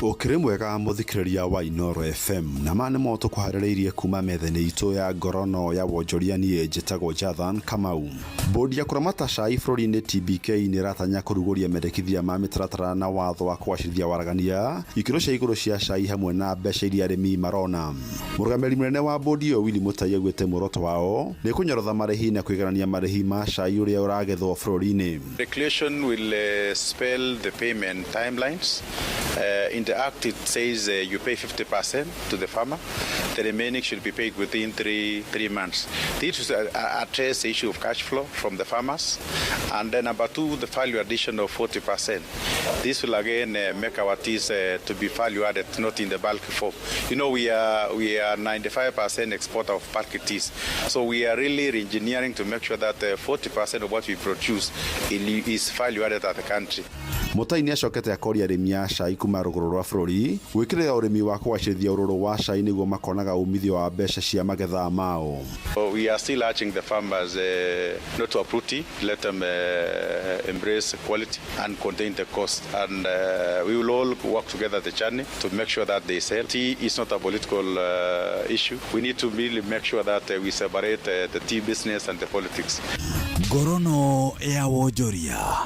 Ukiri mwega muthikiriria wa Inoro FM na mane moto kuharĩrĩirie kuma methene itu ya ngorono ya wonjoria nie njĩtagwo Jathan Kamau. Bodi ya kuramata cai bũrũri-inĩ TBK nĩ ratanya kũrugũria mendekithia ma mĩtaratara na watho wa kũgacĩrithia waragania ikĩro cia igũrũ cia cai hamwe na mbeca iria arĩmi marona. Mũrũgamĩrĩri mũnene wa bodi iyo Willy Mutai augĩte muoroto wao nĩ kũnyorotha marĩhi na kũiganania marĩhi ma cai ũrĩa ũragethwo bũrũri-inĩ. Regulation will spell the payment timelines. In the Act, it says you pay 50% to the farmer. The remaining should be paid within three months. This address the issue of cash flow from the farmers. And then number two, the value addition of 40%. This will again make our teas to be value added, not in the bulk form. You know, we are 95% exporter of bulk teas. So we are really engineering to make sure that 40% of what we produce is value added at the country. Mutai nĩ acokete akoria arĩmi a cai kuma rũgũrũ rwa bũrũri gwĩkĩrĩra ũrĩmi wa kũgacĩrithia ũrũrũ wa cai nĩguo makonaga umithio wa mbeca cia magetha mao. We are still urging the farmers not to uproot tea, let them embrace quality and contain the cost. And we will all work together the journey to make sure that they sell. Tea is not a political issue. We need to really make sure that we separate the tea business and the politics. Ngorono ya wonjoria.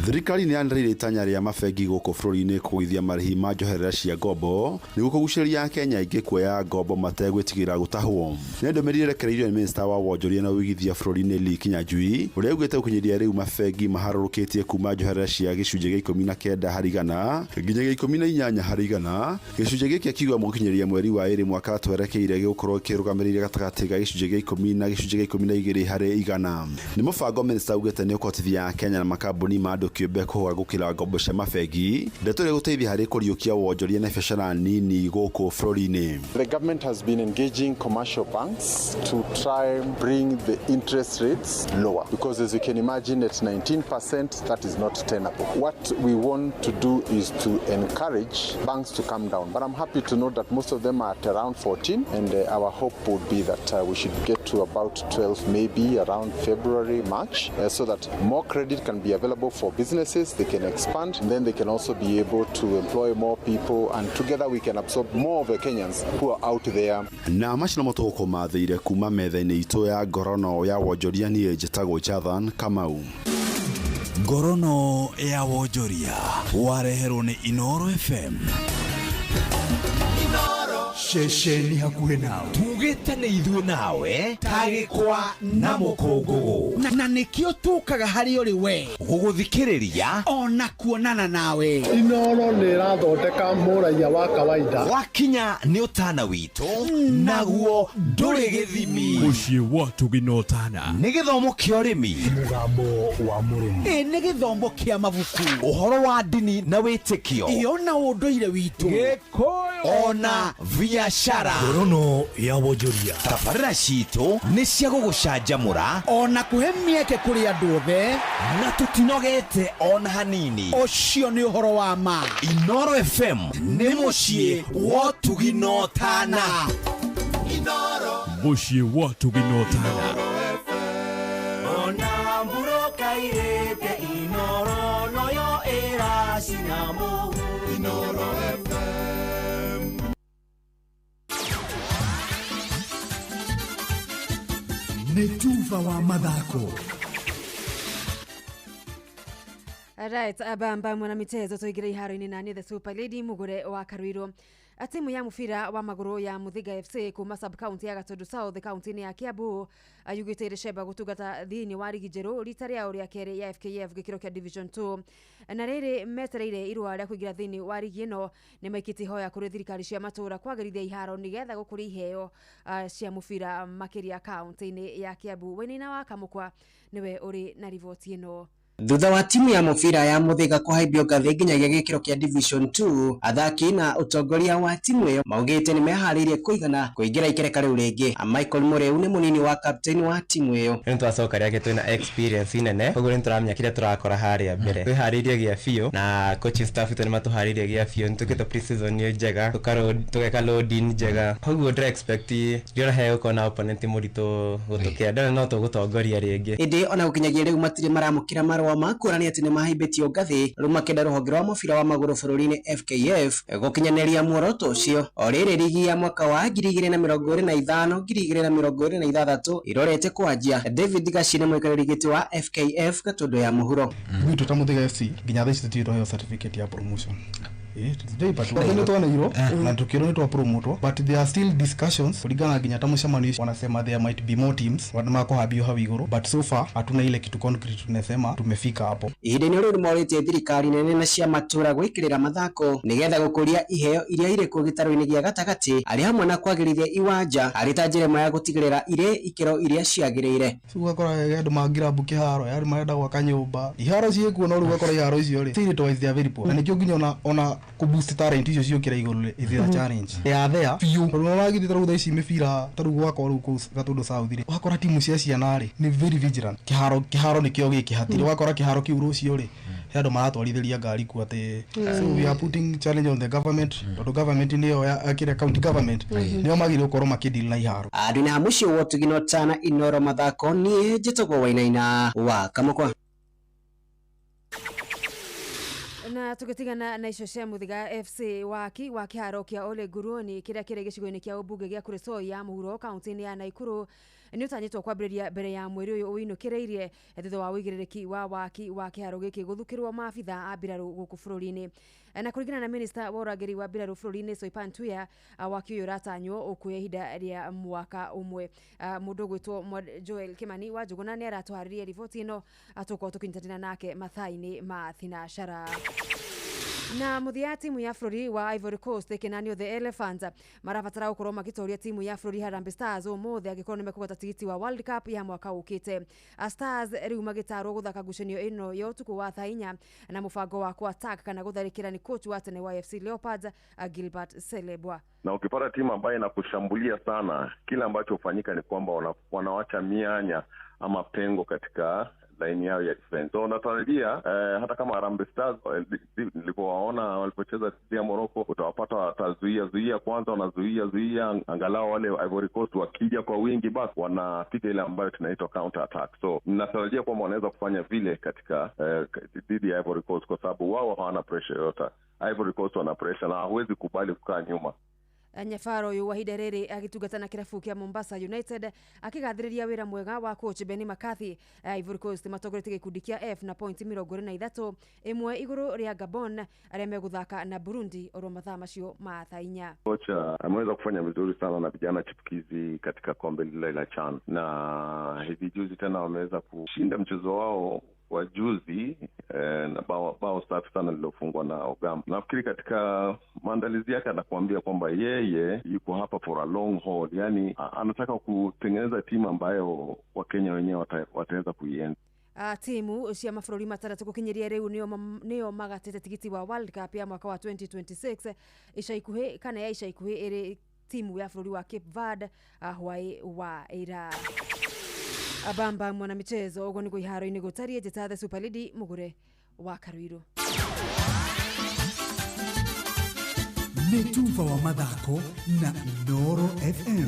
Thirikari nĩ yanĩrĩire itanya rĩa mabengi gũkũ bũrũri-inĩ kũgũithia marĩhi ma njoherera cia ngombo nĩguo kũgucĩrĩria Akenya aingĩ kuoya ngombo mategwĩtigĩra gũtahwo. Nĩ ndũmĩrĩri ĩrekereirio nĩ Minista wa wonjoria na ũigithia bũrũri-inĩ Lee Kinyanjui ũrĩa augĩte gũkinyĩria rĩu mabengi maharũrũkĩtie kuma njoherera cia gĩcunjĩ gĩa 19 harĩ igana nginya gĩa 18 harĩ igana. Gĩcunjĩ gĩkĩ akiuga mũkinyĩria mweri wa 2 mwaka twerekeire gĩgũkorwo kĩrũgamĩrĩire gatagatĩ ga gĩcunjĩ gĩa 10 na gĩcunjĩ gĩa 12 harĩ igana. Nĩ mũbango Minista augĩte nĩ ũkũhotithia Akenya na makambuni ma andũ kĩũmbe kũgũkĩra ngombo cia mabengi ndeto ĩrĩa gũteithia harĩ kũriũkia wonjoria na biacara nini gũkũ bũrũri-inĩ. The government has been engaging commercial banks to try and bring the interest rates lower because as you can imagine at 19% that is not tenable. What we want to do is to encourage banks to come down, but I'm happy to note that most of them are at around 14 and our hope would be that we should get to about 12 maybe around February, March so that more credit can be available for businesses, they can expand, and then they can also be able to employ more people, and together we can absorb more of the Kenyans who are out there. Na macina motoko mathire kuma metha-inĩ itũ ya ngorono ya wonjoria niĩ njĩtagwo Jathan Kamau. Ngorono ya wonjoria wareherwo nĩ Inoro FM. Shesheni hakuhĩ nawe tugĩte nĩ ithuĩ nawe tagĩkwa na mũkũngũgũ na nĩkĩo tũkaga harĩ ũrĩ we gũgũthikĩrĩria ona kuonana nawe. Inoro nĩ ĩrathondeka mũraiya wa kawaida wakinya nĩ ũtana witũ naguo ndũrĩ gĩthimi. Mũciĩ wa Tũginotana nĩ gĩthomo kĩa ũrĩmi, mũgambo wa mũrĩmi, nĩ gĩthomo kĩa mabuku, ũhoro wa ndini na wĩtĩkio, ona ũndũire witũ, Gĩkũyũ ona biashara. Ngorono ya wonjoria tabarĩra citũ nĩ cia gũgũcanjamũra ona kũhe mĩeke kũrĩ andũ othe na tũtinogete ona hanini. Ũcio nĩ ũhoro wa ma. Inoro FM nĩ mũciĩ wa Tũginotana. Inoro mũciĩ wa Tũginotana. Ona mburoka irĩte Inoro noyo ĩracina mũhu. Inoro FM. Netuva wa mathako. Right, abamba mwana mitezo toigire iharo-inĩ na the Super Lady mugure wa Karwiro. Timu ya mufira wa maguru ya Muthiga FC kuma sub-county ya Gatundu South county ya Kiambu yugite iresheba gutugata thini wa ligi jeru rita ria uria kere ya FKF gikiro kia Division 2 na riri metereire irua ria kuigira thini wa ligi ino ni maikiti hoya kuri thirikari cia matura kwagirithia iharo nigetha gukuri iheo cia mufira makiria county ya Kiambu. Wenina wa Kamukwa niwe uri na rivoti ino. Thutha wa timu ya mufira ya Muthiga kuhaibio ngathi nginyagia gikiro kia Division 2, athaki na utongoria wa timu iyo maugite ni meharirie kuigana kuingira ikereka riu ringi. Michael Mureu ni munini wa captain wa timu iyo. Ni twacoka ria twina experience nene koguo ni turamenya kire turakora haria mbere twiharirie gia fio na coaching staff tu ni matuharirie gia fio ntukite pre-season ni njega tukeka loading njega koguo ndire expect ndiona heo kona opponent murito gutukia ndana no tugutongoria ringi indi ona gukinyagia riu matire maramukira marwa makurani ati ni mahaibetio ngathi rumakenda ruhonge rwa mufira wa maguru bururi-ini FKF gukinyaneria muoroto ucio oriri ligi ya mwaka wa 2025 2026 irorete kwanjia. David Gashine mwikariri giti wa FKF Gatundu ya muhuro gwitu ta Muthiga FC nginya thaici tutiro certificate ya promotion today but when to na na tukiro ni to promote but there are still discussions kuligana nginya ta mucemani wanasema there might be more teams wanamako habio hawiguru but so far hatuna ile kitu concrete tunasema tumefika hapo. Ihinde ni morite thirikari nene na cia matura gwikirira mathako nigetha gukuria iheo iria ire ku gitaro-ini gia gatagati ari hamwe na kwagirithia iwanja ari ta njira ya gutigirira ire ikero iria ciagirire. Ugakora andu mangira buki haro yari marenda gwaka nyumba iharo ciekuo no rugakora iharo icio ri tiri twice they are very poor na nikio nginya ona kuboost talent icio ciokira iguru is a challenge ya there fiu no wagithira thutha ici mibira taru gwakwa ru ku Gatundu South ri wakora timu cia ciana ri ni very vigilant kiharo nikio gikihatire wakora kiharo kiu rucio ri andu maratwarithiria ngari ku ati so we are putting challenge on the government to government niyo ya kire county government niyo magire ukorwo makidil na iharo andu na mucio wotugino tana Inoro mathako ni njitogwo Wainaina wa Kamukwa. Na tukitigana na icio cia Muthiga FC wa kiharo kia Ole Guruni kiria kire gicigo-ini kia ubunge gia Kuresoi ya muhuro kaunti-ini ya Naikuru ni utanyitwo kwambiriria mbere ya mweri uyu uinukireirie thutha wa wigiririki wa kiharo giki guthukirwo maabitha a mbiraru guku bururi-ini. Na kuringana na minister wa uragiri wa mbiraru bururi-ini Soipan Tuya waki uyu ratanywo ukuya ihinda ria mwaka umwe. Mundu gwitwo Joel Kimani wa Njuguna ni aratwaririe riboti ino atuko tukinyitanira nake mathaini ma thinashara. Na muthia timu ya bururi wa Ivory Coast Kenanio the Elephants marabatara gukorwo magitoria timu ya bururi Harambee Stars umuthe agikorwo ni mekugota tigiti wa World Cup ya mwaka ukite. Stars riu magitarwo guthaka ngucanio ino ya utuku wa thainya na mubango wa attack kana gutharikira ni coach wa tene wa FC Leopards Gilbert Selebwa. Na ukipata timu ambayo inakushambulia sana, kila ambacho hufanyika ni kwamba wanawacha mianya ama pengo katika line yao ya defense. So natarajia hata kama Harambee Stars nilipowaona walipocheza dhidi ya Morocco, utawapata watazuia kwanza, wanazuia angalau wale Ivory Coast wakija kwa wingi basi wanapiga ile ambayo tunaitwa counter attack. So natarajia kwamba wanaweza kufanya vile katika dhidi ya Ivory Coast kwa sababu wao hawana pressure yote. Ivory Coast wana pressure na hawezi kubali kukaa nyuma. Nyafaro uyu wa hiderere agitugata na kirabu kia Mombasa United akigathiriria wira mwega wa coach Benny McCarthy. Ivory Coast matogorete gikundi kia F na point 23 imwe iguru ria Gabon aria meguthaka na Burundi oro mathaa macio ma thainya. Kocha ameweza kufanya vizuri sana na vijana chipukizi katika kombe lile la CHAN, na hivi juzi tena wameweza kushinda mchezo wao wa juzi na bao safi sana lilofungwa na Ogam. Nafikiri katika maandalizi yake anakuambia kwamba yeye yuko hapa for a long haul, yani anataka kutengeneza timu ambayo Wakenya wenyewe wataweza kuienzi. Timu cia mabũrũri mataratu gukinyiria riu nio magatete tigiti wa World Cup ya mwaka wa 2026 icaikuhi kana ya icaikuhi iri timu ya bũrũri wa Cape Verde Hawaii wa ira. Abamba mwana michezo ugo niko iharo-ini gutarie Jetathe Super League mugure wa Karuiru. Netuva wa mathako na Inoro FM.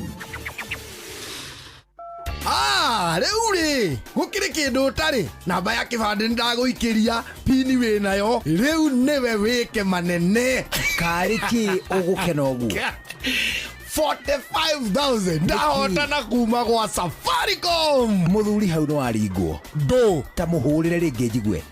Reuri gukiri kindu utari namba ya kibande ndaguikiria pini we nayo riu niwe wike manene kariki ugukena ugu 45,000 ndahota na kuma gwa Safaricom. Muthuri hau no aringwo ndo ta muhurire ringi njigwe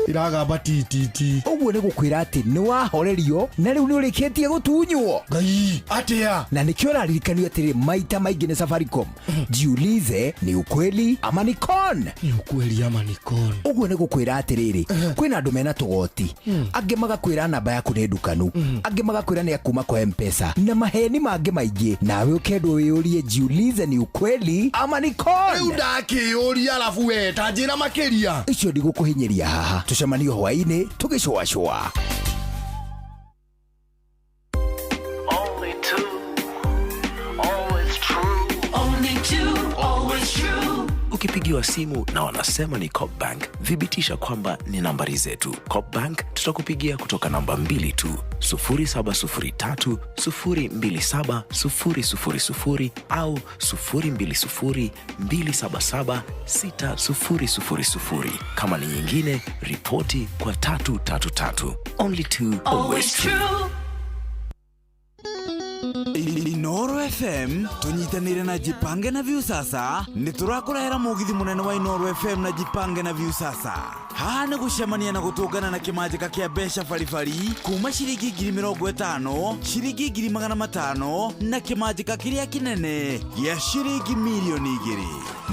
iragamba tititi. Ũguo nĩ gũkwĩra atĩ nĩ wahorerio na rĩu nĩ ũrĩkĩtie gũtunywo. Ngai, atĩa? Na nĩkĩo ũraririkanio atĩrĩ maita maingĩ nĩ Safaricom. Jiulize ni ukweli ama ni con. Ni ukweli ama ni con. Ũguo nĩ gũkwĩra atĩrĩrĩ, kwĩna andũ mena tũgoti. Angĩ magakwĩra namba yaku nĩ ndukanu. Angĩ magakwĩra nĩ akuma kwa M-Pesa. Na maheni mangĩ maingĩ. Nawe ũkendwo wĩyũrie jiulize ni ukweli ama ni con. Rĩu ndakĩyũria alafu we ta njĩra makĩria. Icio ndigũkũhinyĩria haha. Tũcemanio hwaĩ-inĩ tũgĩcũacũa. Ukipigiwa simu na wanasema ni Copbank, thibitisha kwamba ni nambari zetu. Copbank tutakupigia kutoka namba 2 tu, 0703 027 000 au 020 277 6000. Kama ni nyingine, ripoti kwa 333. Only two, always true. Inoro FM tunyitanire na Jipange na Viusasa niturakurehera mugithi munene wa Inoro FM na Jipange na Viusasa. Haha nĩ gũcemania na gũtũngana na kĩmanjĩka kĩa mbeca baribari kuma ciringi 50,000, ciringi 500,000 na kĩmanjĩka kĩrĩa kĩnene gĩa ciringi milioni 2.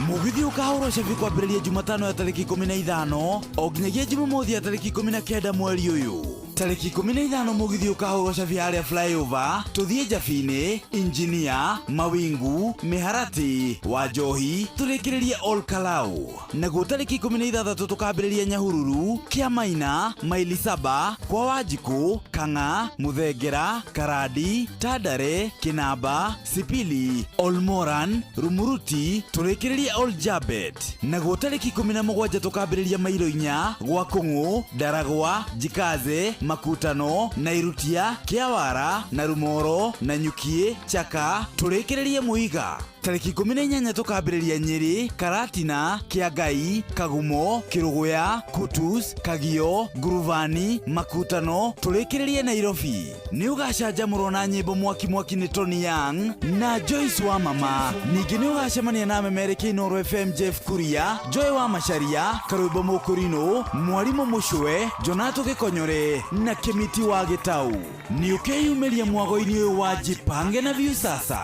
Mugithi ũkahũrwo cabi kwambĩrĩria Jumatano ya tarĩki 15 o nginyagia Jumamothi ya tarĩki 19 mweri ũyũ. Tarĩki 15 mugithi ũkahũrwo cabi harĩa flyover tũthiĩ Njabine, Injinia, Mawingu, Miharati, Wanjohi tũrĩkĩrĩrie Ol Kalou. Naguo tarĩki 16 tũkambĩrĩria Nyahururu, Kiamaina, Maili Saba, kwa Wanjiku, Kanga, Muthengera, Karadi, Tandare, Kinamba, Sipili, Olmoran, Rumuruti tũrĩkĩrĩrie Ol Jabet. Naguo tarĩki 17 tũkambĩrĩria Mairoinya, gwa Kung'u, Daragwa, Jikaze, Makutano, Nairutia, Kiawara, na Rumoro, na Nyukie, Chaka tũrĩkĩrĩrie Muiga. Tarĩki 18 tũkambĩrĩria Nyeri, Karatina, Kiagai, Kagumo, Kiruguya, Kutus, Kagio, Nguruvani, Makutano tũrĩkĩrĩrie Nairobi. Nĩ ũgacanjamũrwo na nyĩmbo mwaki nĩ Tony Young na Joyce wa Mama. Ningĩ nĩ ũgacemania na memereki Inoro FM Jeff Kuria, Joy wa Macharia, Karũimbo Mũkũrinũ, Mwarimũ Mũcwe, Jonato Gĩkonyore na Kĩmiti wa Gĩtau. Nĩ ũkeyumĩria mwago-inĩ ũyũ wa Jipange na Viusasa.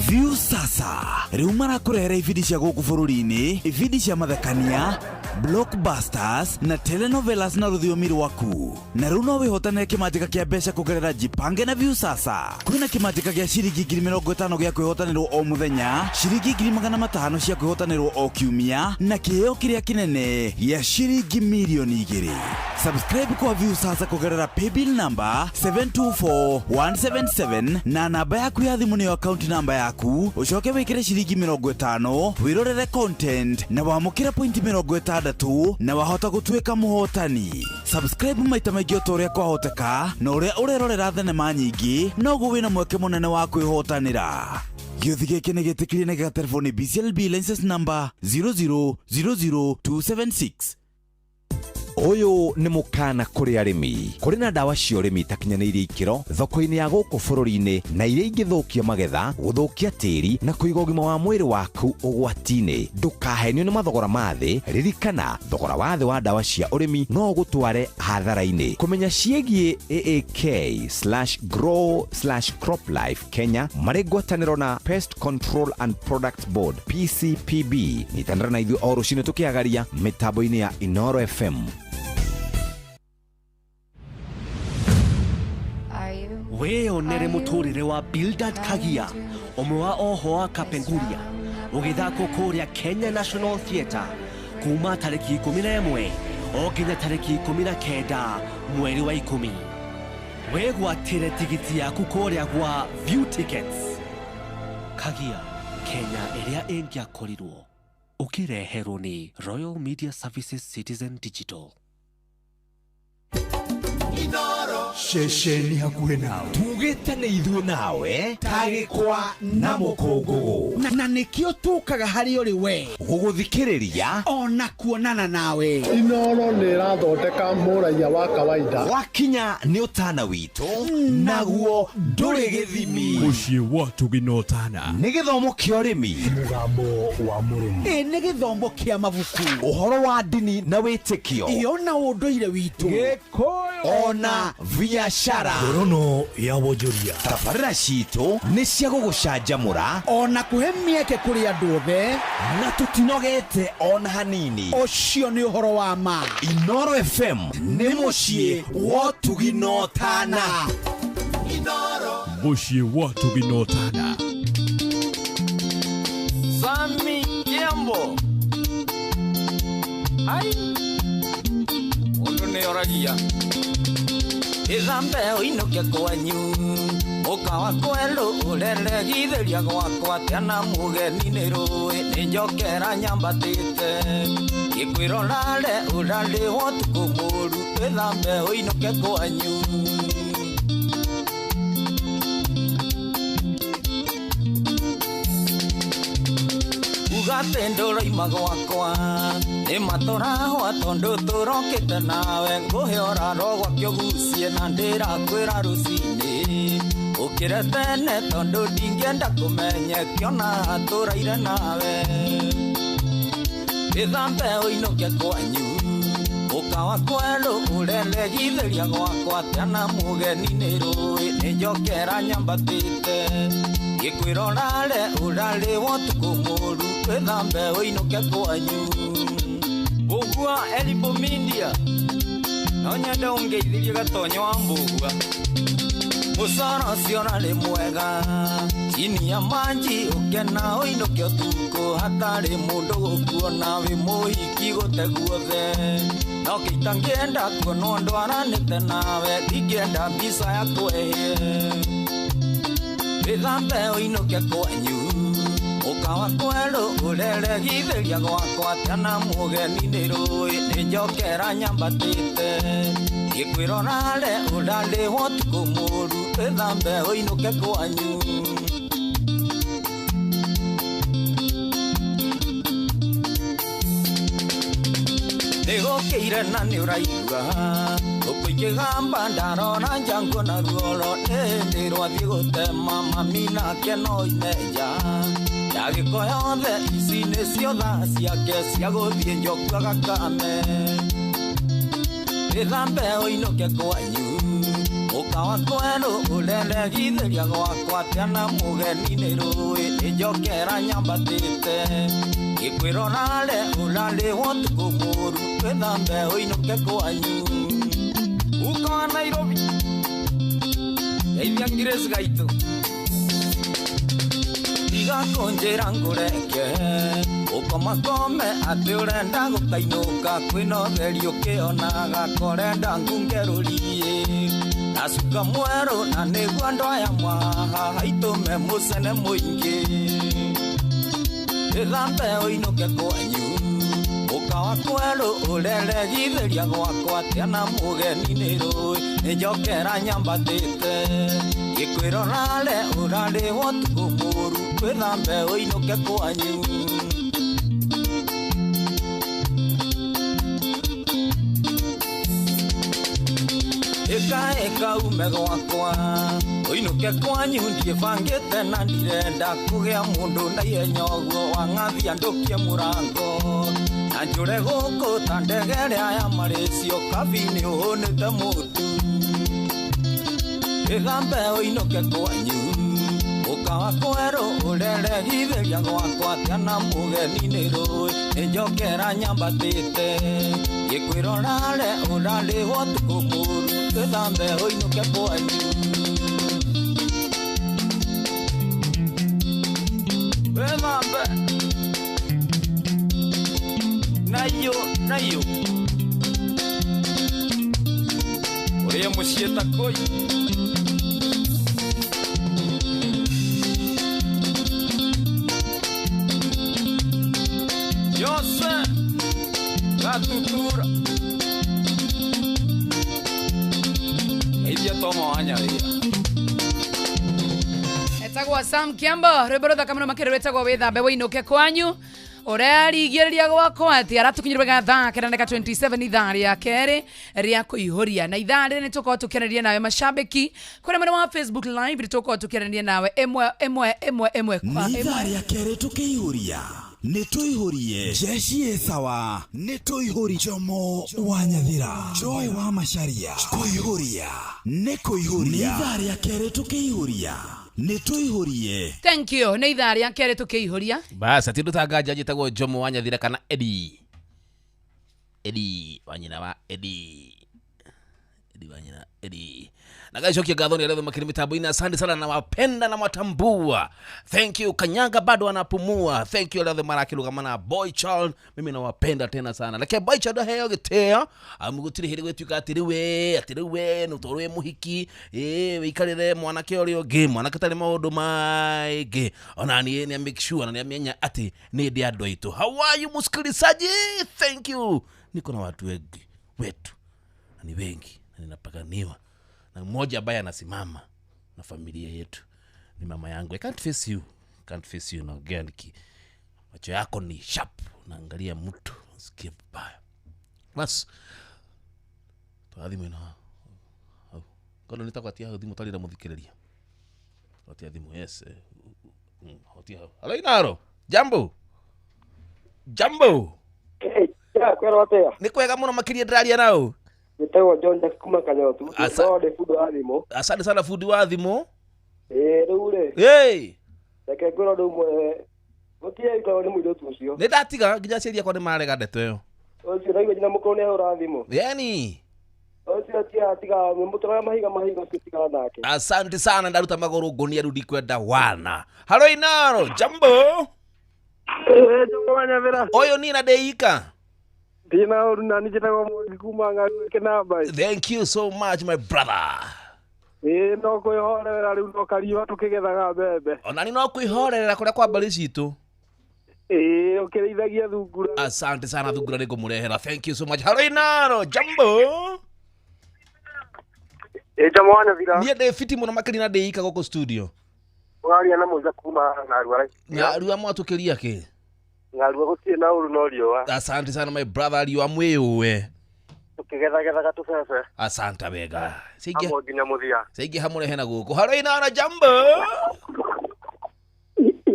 Viusasa rĩu marakurehera ibindi cia gũkũ bũrũri-inĩ, ibindi cia mathekania, blockbusters na telenovelas na rũthiomi rwaku. Na rĩu no wĩhotanĩre kĩmanjĩka kĩa mbeca kũgerera Jipange na Viusasa. Kwĩna kĩmanjĩka gĩa ciringi 50,000 gĩa kwĩhotanĩrwo o mũthenya, ciringi 500,000 cia kwĩhotanĩrwo o kiumia na kĩheo kĩrĩa kĩnene gĩa ciringi milioni 2. Subscribe kwa Viusasa kũgerera paybill number 724177 na namba yaku ya thimũ nĩyo account number yaku, ucoke wĩkĩre ciringi 50 wirorere content na wamũkĩre point 60 na wahota gũtuĩka mũhotani. Subscribe maita maingĩ o ũrĩa kwahoteka, na ũrĩa ũrerorera thenema nyingĩ noguo wĩna mweke mũnene wa kwĩhotanĩra. Gĩothi gĩkĩ nĩ gĩtĩkĩrie na gĩa telefoni BCLB license number 0000276. Ũyũ nĩ mũkana kũrĩ arĩmi. Kũrĩ na ndawa cia ũrĩmi itakinyanĩirie ikĩro thoko-inĩ ya gũkũ bũrũri-inĩ na iria ingĩthũkia magetha, gũthũkia tĩri na kũiga ũgima wa mwĩrĩ waku ũgwati-inĩ. Ndũkahenio nĩ mathogora ma thĩ. Ririkana, thogora wa thĩ wa ndawa cia ũrĩmi no ũgũtware hathara-inĩ. Kũmenya ciĩgiĩ AAK/Grow/CropLife Kenya marĩ ngwatanĩro na Pest Control and Products Board PCPB. Nyitanĩra na ithuĩ o rũciinĩ tũkĩagaria mĩtambo-inĩ ya Inoro FM. Wĩyonere mũtũrĩre wa Bildad Kagia, ũmwe wa oho wa Kapenguria, ũgĩthakwo kũrĩa Kenya National Theatre kuma tarĩki 11 o nginya tarĩki 19 mweri wa 10. Wĩgwatĩre tigiti yaku kũrĩa gwa View Tickets. Kagia, Kenya ĩrĩa ĩngĩakorirwo. Ũkĩreherwo nĩ Royal Media Services Citizen Digital. Inoro. ceceni hakuhĩ nawe tugĩte nĩ ithuĩ nawe tagĩkwa na mũkũngũgũ na nĩkĩo tũkaga harĩ ũrĩ we gũgũthikĩrĩria ona kuonana nawe. Inooro nĩ ĩrathondeka mũraiya wa kawaida. Wakinya nĩ ũtana witũ naguo ndũrĩ gĩthimi. Mũciĩ wa Tũginotana nĩ gĩthomo kĩa ũrĩmi, mũgambo wa mũrĩmi, nĩ gĩthomo kĩa mabuku, ũhoro wa ndini na wĩtĩkio, ona ũndũire witũ, Gĩkũyũ ona biacara, ngorono ya wonjoria. Tabarĩra citũ nĩ cia gũgũcanjamũra ona kũhe mĩeke kũrĩ andũ othe, na tũtinogete ona hanini. Ũcio nĩ ũhoro wa ma. Inooro FM nĩ mũciĩ wa Tũginotana. Inooro mũciĩ wa Tũginotana. Sami Kiambo. Ai. Mundu nĩ oragia. Ithambe ũinũke kwanyu. Ũkawa kwelu ũreregithĩria gwakwa tena mũgeni nĩ rũĩ nĩ njokera nyambatĩte. Gĩkwĩrorare ũrarĩ wotukũ mũru. Ithambe ũinũke kwanyu. Ugatendora imagwakwa nĩ matorahwa tondũ tũrokĩte nawe ngũhĩora rogwa kĩogucie na ndĩrakwĩra rũcinĩ ũkĩre tene tondũ ndingĩenda kũmenye kĩona tũraire nawe wĩthambe ũinũke kwanyu ũkawa kwelu ũreregithĩria gwakwa tena mũgeni nĩ rũĩ nĩ njokera nyambatĩte Gĩkwĩrorare ũrarĩ wotukũ mũru wĩthambe ũinũke kwanyu. Mbũgua Elibo Media no nyende ũngeithĩrie gatonyo wa mbũgua. Mũcara ũcio ũrarĩ mwega chini ya manji ũkena ũinũke ũtukũ hatarĩ mũndũ gũkuona wĩ mũhiki gũte guothe. No kĩitangĩenda kuonwo ndwaranĩte nawe ndingĩenda mbica ya kwehie. Wĩthambe ũinũke kwanyu ũkawa kwelu ũreregithĩria gwakwa tena mũgeni nĩ rũĩ nĩ njokera nyambatĩte. Gĩkwĩrorare ũrarĩ wotukũ mũru wĩthambe ũinũke kwanyu. Nĩgũkĩire na nĩ ũraigua ũkĩigamba ndarora njango na ruoro nĩ rwathiĩ gũtema mami nake no imenja yagĩko yothe ici nĩcio thaa ciake cia gũthiĩ njoku agakame. Wĩthambe ũinũke kwanyu ũkawa kwelu ũreregithĩria gwakwa tena mũgeni nĩ rũĩ nĩ njokera nyambatĩte. Gĩkwĩrorare ũrarĩ wotukũ mũru wĩthambe ũinũke kwanyu. Uko wa Nairobi Geithia Grace gaitũ igakũnjĩra ngũreke ũkomakome atĩ ũrenda gũkainũka kwĩna ũtheri ũkĩonaga korenda ngungerũrie na cuka mwerũ na nĩguo andũ aya mwaha itũme mũcene mũingĩ. Wĩthambe ũinũke kwanyu ũkawa kwelu ũreregithĩria gwakwa tena mũgeni nĩ rũĩ nĩ njokera nyambatĩte. Gĩkwĩrorare ũrarĩ wotukũ mũru wĩthambe ũinũke kwanyu. Ĩka ume gwakwa ũinũke kwanyu ndiĩbangĩte na ndirenda kũgĩa mũndũ na ihenya ũguo wang'athia ndũkie mũrango na njũre gũkũ ta ndege ĩrĩa ya marĩcio kabini ũhũnĩte mũtu. Wĩthambe ũinũke kwanyu ũkawa kwelu ũreregithĩria gwakwa tena mũgeni nĩ rũĩ nĩ njokera nyambatĩte. Gĩkwĩrorare ũrarĩ wotukũ mũru wĩthambe ũinũke kwanyu. Wĩthambe nayo ũrĩa mũciĩ ta kũi Jose Gatutura tomo anyaria etagwa Sam Kiambo rwĩmbo kamano makĩrĩ wetagwo wĩthambe wĩinũke kwanyu ũrarigĩrĩria gwakwa ati aratukinyĩrwo gathaa kĩrandeka 27 ithaa rĩa kerĩ rĩa kũihũria na ithaa rĩrĩ nĩtũkorwo tũkĩaranĩria nawe mashabiki kũrĩa mwena wa Facebook live nĩtũkorwo tũkĩaranĩria nawe ĩmwe kwa ĩmwe ithaa rĩa kerĩ tũkĩihũria nĩtũihũrie jeshi sawa nĩtũihũri Jomo wa Nyathira Joy wa Macharia kũihũria nĩkũihũria ithaa rĩa kerĩ tũkĩihũria nĩtũihũrie. Thank you. Nĩ ithaa rĩa kerĩ tũkĩihũria. Bas ati ndutanga njĩtagwo Jomo wa Nyathira kana Eddie wanyina wa Eddie wanyina Eddie. Na gaishokia gathoni leo makini mitambo-ini. Asante sana na wapenda na watambua. Thank you. Kanyaga bado anapumua. Thank you leo maraki lugamana Boy Child. Mimi na wapenda tena sana. Lakini Boy Child heyo getea. Amugutiri hiri wetu atiriwe nutorwe muhiki. Wikarire mwanake olio game. Mwanake tali maodo maige. Onani ni make sure na amenya ati ni ndi andũ aitũ. How are you musikilizaji? Thank you. Niko na watu wengi wetu. Ni wengi. Na ninapaganiwa. Na mmoja ambaye anasimama na familia yetu ni mama yangu. I can't face you na ganki. Macho yako ni sharp, unaangalia mtu usikie vibaya. Bas. Tuadhimu ina. Kono nitakuatia adhimu tali na muthikiriria. Tuatia adhimu yes. Hotia. Halo Inaro. Jambo. Ya kwera watea. Ni kwega muno makiria ndaria nao. Nitawa John Jack kuma kanyotu. Ode fudu adhimo. Asante sana fudu wa adhimo. Rure. Hey. Sake kwera ndo gotia ikawa ni mwido tucio. Ne datiga ginya seria kwa ne marega ndeto yo. Ocio raiwe jina mukone hora adhimo. Yani. Ocio atiga mbutora mahiga tika nake. Asante sana ndaruta magoro gonia rudi kwenda wana. Halo Inaro, jambo. Jambo Wanyavira. Oyo nina deika. Dina uruna nijitawa mwikuma kenaba. Thank you so much my brother. No kwihorera riu no kariwa tukigethaga bebe. Onani no kwihorera kuria kwa mbali citu. Ukirithagia thungura. Asante sana thungura niko murehera. Thank you so much. Halo Inaro, jambo. Jambo Wanyavira. Niye de fiti muno makali na deika goko studio. Wari ana muza kuma Ngarua. Ngarua mwatukiria ke. Ngarua gutie na uru no riwa. Asante sana my brother aliwa mwewe. Tukigethagetha gatufefe. Asante bega. Amo ginya muthia. Sigi hamure hena guko. Halo Inaro, jambo.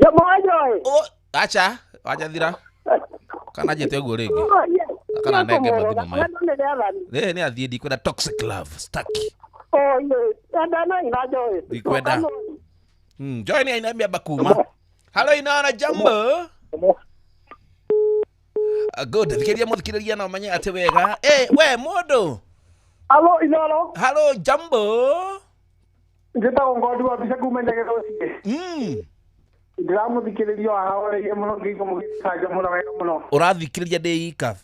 Jambo Joy. Acha, Wanyathira. Kana jete guo rigi. Kana ndenge mathimu maya. Ni athie ndi kwenda toxic love, stucky. Ndana ina Joy. Ndikwenda. Joy ni aina bakuma. Halo Inaro, jambo. Good. Thikiria muthikiriria na manya ate wega. We modo. Halo Inaro. Halo jambo. Ngeta ngodu wa bisa kumenya gethosike. Ndiramu thikiriria hawa ye muno ngiko mugikaja muno wega muno. Urathikiriria deika.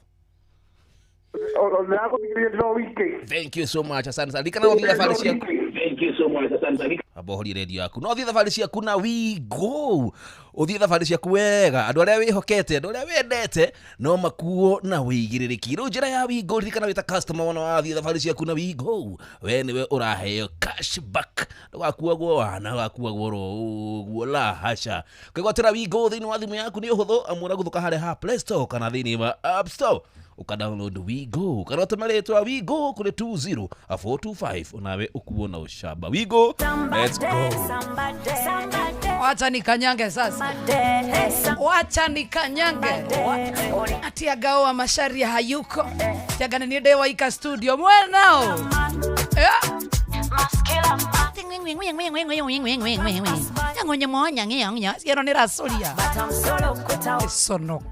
Ndiramu thikiriria ndo wiki. Thank you so much. Asante sana. Dikana uthia thabari ciaku. Thank you so much. Asante sana. Abohori radio yaku. No uthia thabari ciaku na we go. Uthia thabari ciaku wega. Andu aria wihokete, andu aria wendete no makuo na wigiriki. Ru njira ya we go dikana wita customer wana wathia thabari ciaku na we go. We niwe uraheo cashback. Ndwakuagwo wana wakuagwo ro la hasha. Kwigwatira we go thini wa thimu yaku ni uhuthu amura guthuka hare ha Play Store kana thini wa App Store. Ukadownload WeGo. Karota maletwa WeGo kule 20425. Unawe ukuona ushaba. WeGo. Let's go. Wacha nikanyange sasa. Wacha nikanyange. Ati agao wa Macharia hayuko. Tiagana ni dewa ika studio. Mwenao. Yangonye monya ngiyangya. Siero ni rasulia. Sonok.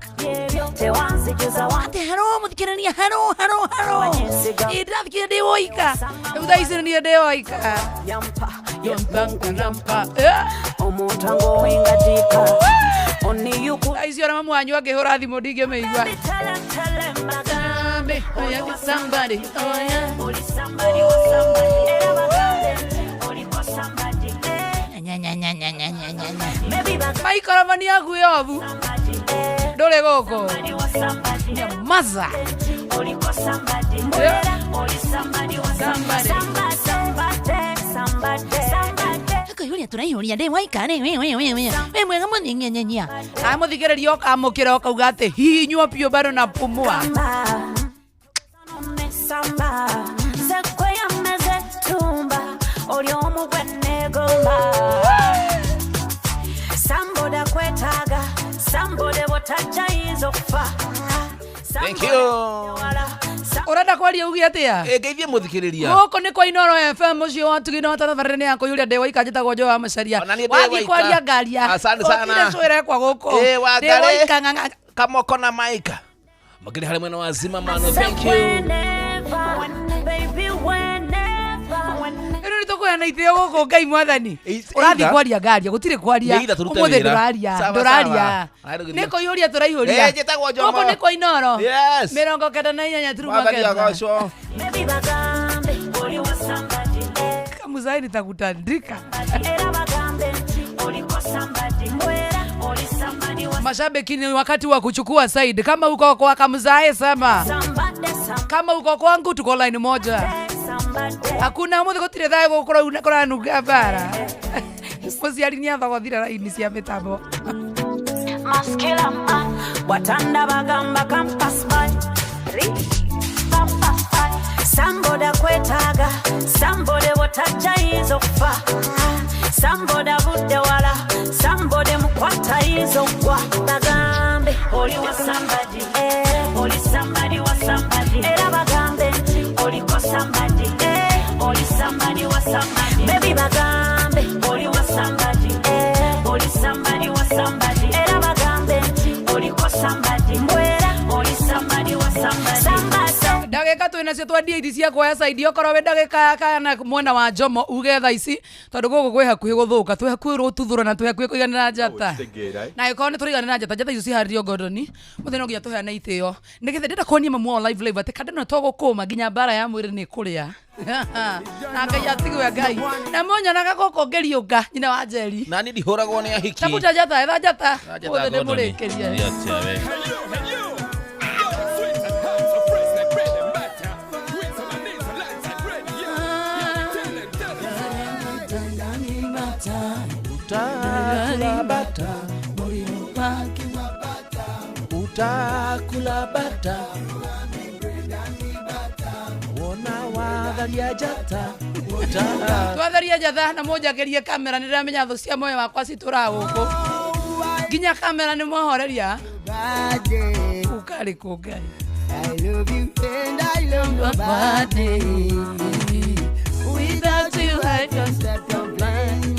Ate haro muthikirania haro. Irathikira dewa ika. Udaisira ni dewa ika. Yampa. Omutango wengatika. Oni yuku. Aisio na mamu anyu akihora thimo ndige meigwa. Somebody. Oh yeah. Somebody. Maikora mani yaku yobu. Dole goko. Maza. turaihuria ndi waikare we mwega muninyenyenya amuthigereria okamukira okauga ati hinywa pio bado na pumua Thank you. Urenda kwaria ugi atia? Geithie muthikiriria. Goko ni kwa Inoro FM ucio watugina watabarene yako yuria ndewa ikaje gojo wa macaria. Wathi kwaria ngaria. Asante sana. Ile swere kwa goko. Dewa ikanganga kamoko na maika. Magiri hali mwena wazima mano. Thank you. Ero nitoko ya naithio goko ngai mwathani. Urathi kwaria ngaria gutire kwaria. Umuthe nduraria. Niko yuria turaihuria. Goko ni kwa Inoro. Yes. 94 turuma kenda. Baby bagambe oli wa somebody. Kama zaidi takutandika. Era bagambe oli kwa somebody. Mwera oli somebody. Mashabiki ni wakati wa kuchukua side. Kama uko kwa Kamzae sema. Kama uko kwangu tuko line moja. Hakuna muthe gutire thae gukora unakora nuga bara. Musiari ni atha gothira line cia mitambo. Maskila man watanda bagamba campus man. Somebody kwetaga, somebody watacha hizo fa. Somebody bude wala, somebody mkwata hizo kwa. Bagambe, oli wa somebody, oli somebody wa somebody. Era bagambe, oli kwa somebody, oli somebody wa somebody. Baby bagambe, oli wa somebody, oli somebody wa somebody. Era bagambe, oli kwa somebody, mwera, oli somebody wa somebody. Ndageka twinacio twadia ithi cia kwa side okoro we ndageka kana mwena wa Jomo ugetha ici tondu gugu kwi hakuhi guthuka twi hakuhi rututhura na twi hakuhi kuiganira njata na ikone turiganira njata icio ciharirio Gordoni mutheno ngia tuheana ithio nigethe ndenda kuonia mamu live ati kadeno togukuma nginya bara ya mwiri ni kuria na ngai atigwe ngai na monya na gakoko ngeriunga nyina wa Njeri na ni ndihuragwo ni ahiki tabuta njata etha njata muthe ndimurikirie utakula bata wona watharia jata twatharia jatha na moja gerie kamera niramenya thu cia moyo wakwa citura guku ginya kamera ni mohoreria ukari kugai I love you and I love your body. Without you I just have to blind.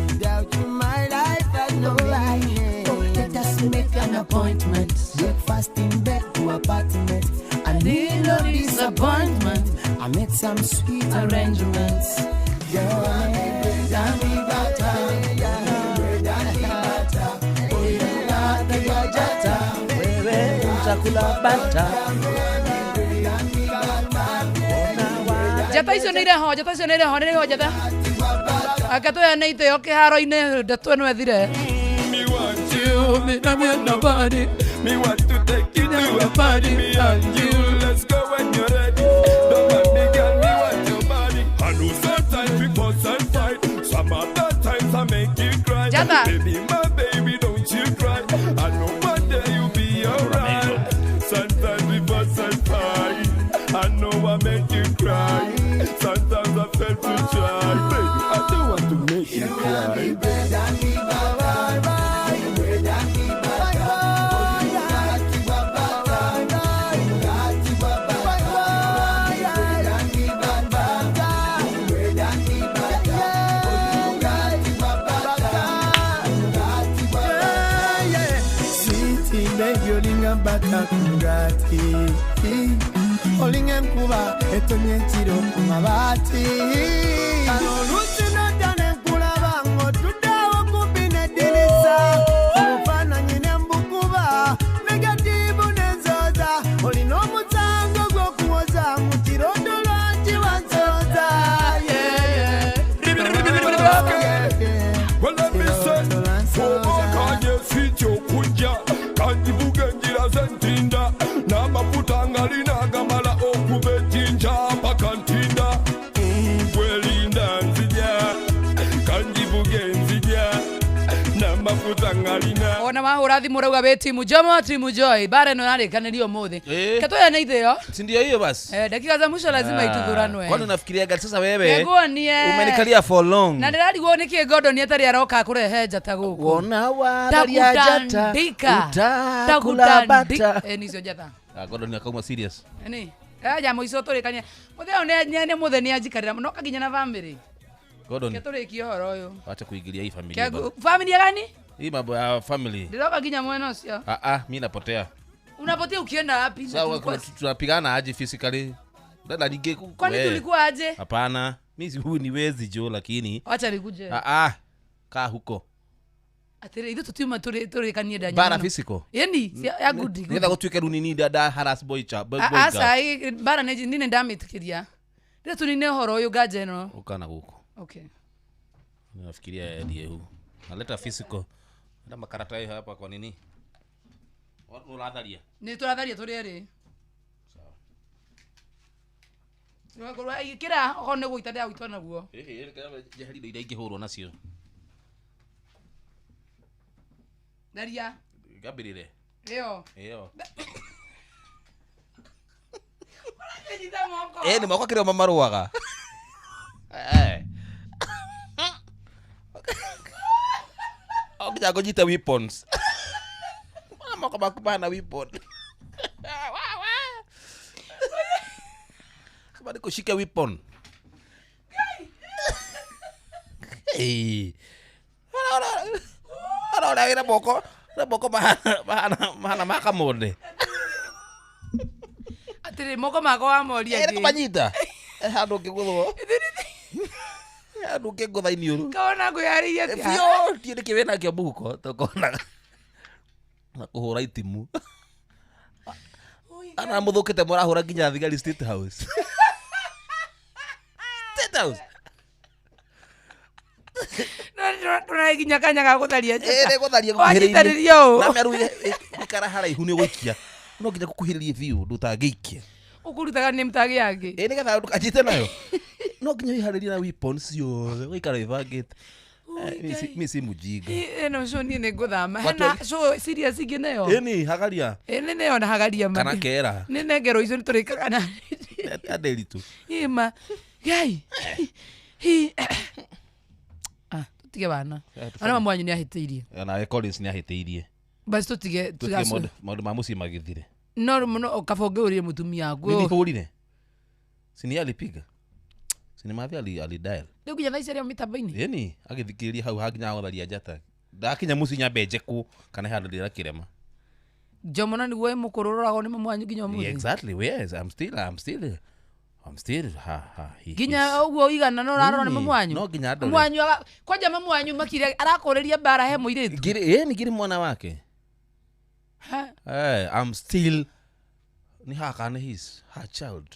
Without you my life has no life. Oh, let us make an appointment. Breakfast in bed to apartment. I need no disappointment. I made some sweet arrangements. Jata icio nire ho jata akatoya neite yoke haro-ine ndatweno ethire me want you me nobody me want to take you to a party me and you let's go when you're ready don't want me girl me want your body I know sometimes we fuss and fight some other times I make you cry Jata. Baby my baby don't you cry I know one day you'll be alright sometimes we fuss and fight I know I make you cry sometimes I felt to try baby I don't want to make you cry Olingen kuba etonye chiro kumabati Alusi no dane kula bango tudawo kupine dirisa Mufana nyine mbukuba Negativu nenzoza Olino mutango gwo kuoza Mutirodo lwanji wanzoza Well let me say Fomo kanye sityo kunja Kandi bugenjira zentinda Na mafuta ngalina gamala okubejinja pakantinda Kwelinda nzija kurathimo rauga be timu Jomo timu Joy bare no narikanirio muthi katoya na itheo si ndio hiyo basi dakika za mwisho lazima itudhuranwe kwani unafikiria gani sasa wewe umenikalia for long na ndirarigwo niki Gordon atari aroka kurehe njata guku wona wadaria njata utakula bata nicio njata Gordon akauma serious ni aja muico turikania mutheo ne mutheni ajikarira no kaginya na family Gordon keturiki horo uyu acha kuingilia hii familia familia gani hii mambo ya family ndiroka ginya mwena ucio mimi napotea unapotea ukienda wapi sawa tunapigana aje physically dada nige kwani tulikuwa aje hapana mimi huyu ni wezi jo lakini acha nikuje kaa huko atire ithu tutiuma turikanie ndanya bara physical yani ya good ngetha gutwike runini dada harass boy asa bara nine ndamitikiria ndio tunine horo uyu gaje no ukana guko okay nafikiria ndiye huu naleta physical nda makarata hii hapa kwa nini watu ulatharia ni turatharia turieri sawa ngorwa ikira okone guita ndia gwitwa naguo jeheri ndo iria ingihurwo nacio daria gabirire iyo ni moko kire mamaruaga Okija kujita weapons. Mama kama kubana weapon. Kama nikushika weapon. Ora ira boko mahana makamonde. Atire moko mako wa mori ati. Kubanyita. Handu kigutho. Handu kigutha iniuru. Kaona nguyariria ati. Fio tiene kiwena kio buko tokona. Na kuhura itimu. Ana muthukite murahura nginya thigari State House. State House. Tuna ginya kanya ga gutharia njata. Gutharia kuhiriria. Na meru ikara haraihu ni gwikia. No nginya kukuhiriria view ndutangeikia. Ukurutaga ni mtagi yake. Ni getha ndukajite nayo. No nginya ihariria na weapons ciothe. Wikara ivangite. Mimi si mujinga. No so ni nguthama. Hena so serious ingi nayo. Ni hagaria. Ni nayo na hagaria ma. Kana kera. Ni negero icio ni turikaga na. Adeli tu. Ima. Gai. Tutige bana. Ana mamwanyu ni ahitiirie. Na Collins ni ahitiirie. Basi tutige tugaso. Maundu ma muci magithire. No kabonge urie mutumia wangu. Nini hurire? Sini alipiga. Sini mathi ali dial. Ndio kuja thaicari ya mitambo-ini. Yeni agithikiriria hau haginya gutharia njata. Ndakinya muci nyambe njeku kana handu ndira kirema. Jomona ni we mukururago ni mamwanyu ginya muthi. Exactly. Yes, I'm still ginya uguo igana no rarora ni mamwanyu. No ginya ndore. Mamwanyu kwaja mamwanyu makire arakuriria bara he muiritu. Giri mwana wake. I'm still ni haka ni his her child.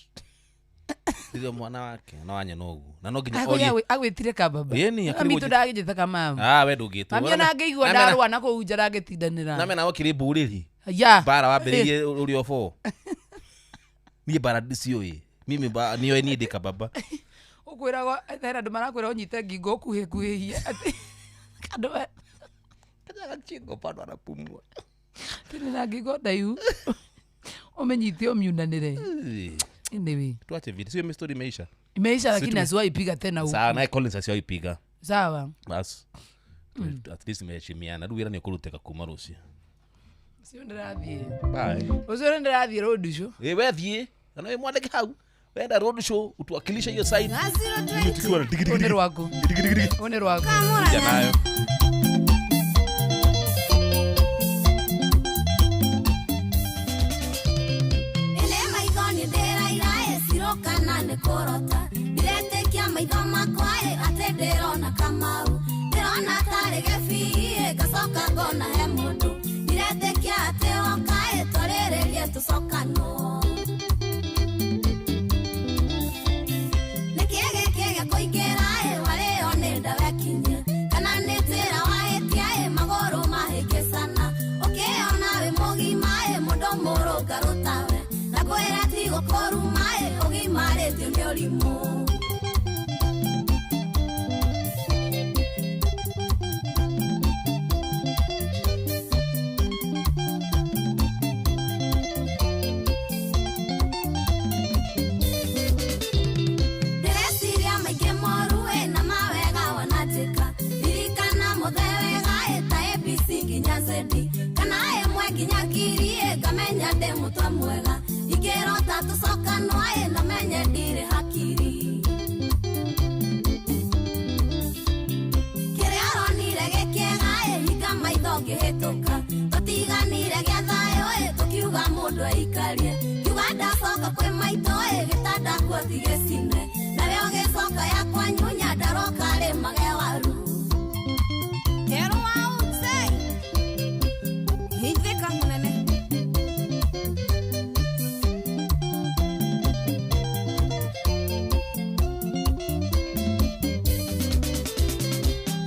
Ndio mwana wake no anya nogu na no ginya oye agwitire ka baba yeni akiri ndagijita ka mama we ndugitu mami na ngeigua ndarwa na ko ujara getindanira na mena okiri buriri ya bara wambiririe uri ofo ni bara disioi mimi niyo ni ndika baba ukwiragwa thera ndu marakwira unyite ngingo kuhihia kando kaja chingo pano anapumua tena na ngingo dayu umenyitio miunanire Anyway, tuache video. Sio story imeisha. Imeisha lakini asiwaipiga tena huko. Sawa, na Collins asiwaipiga. Sawa. Bas. At least imeheshimiana. Ndugu yana kuruteka kuma Russia. Sio ndirathie. Bye. Usio ndirathie road show. We thie. Ana we mwandike hau. Wenda road show utuwakilisha hiyo side. Tukiwa digiri. One rwako. Digiri. One rwako. Janayo. Kana ne korota direte kia maitho makwa atenderona kamau ndirona tare gefie gasoka ngona he mundu direte kia ateo kae torererie tusokano nekege koingera wale onenda wakinya kana netera waetia magoro mahekesana okeona we mogi mae mudomoro garotawe nagoera tigo korumae ogimare tionyolimo gĩcine nawe ũgĩcoka ya kwanyu nyandaroka rĩmage waru kerwo wautse hithĩka mũnene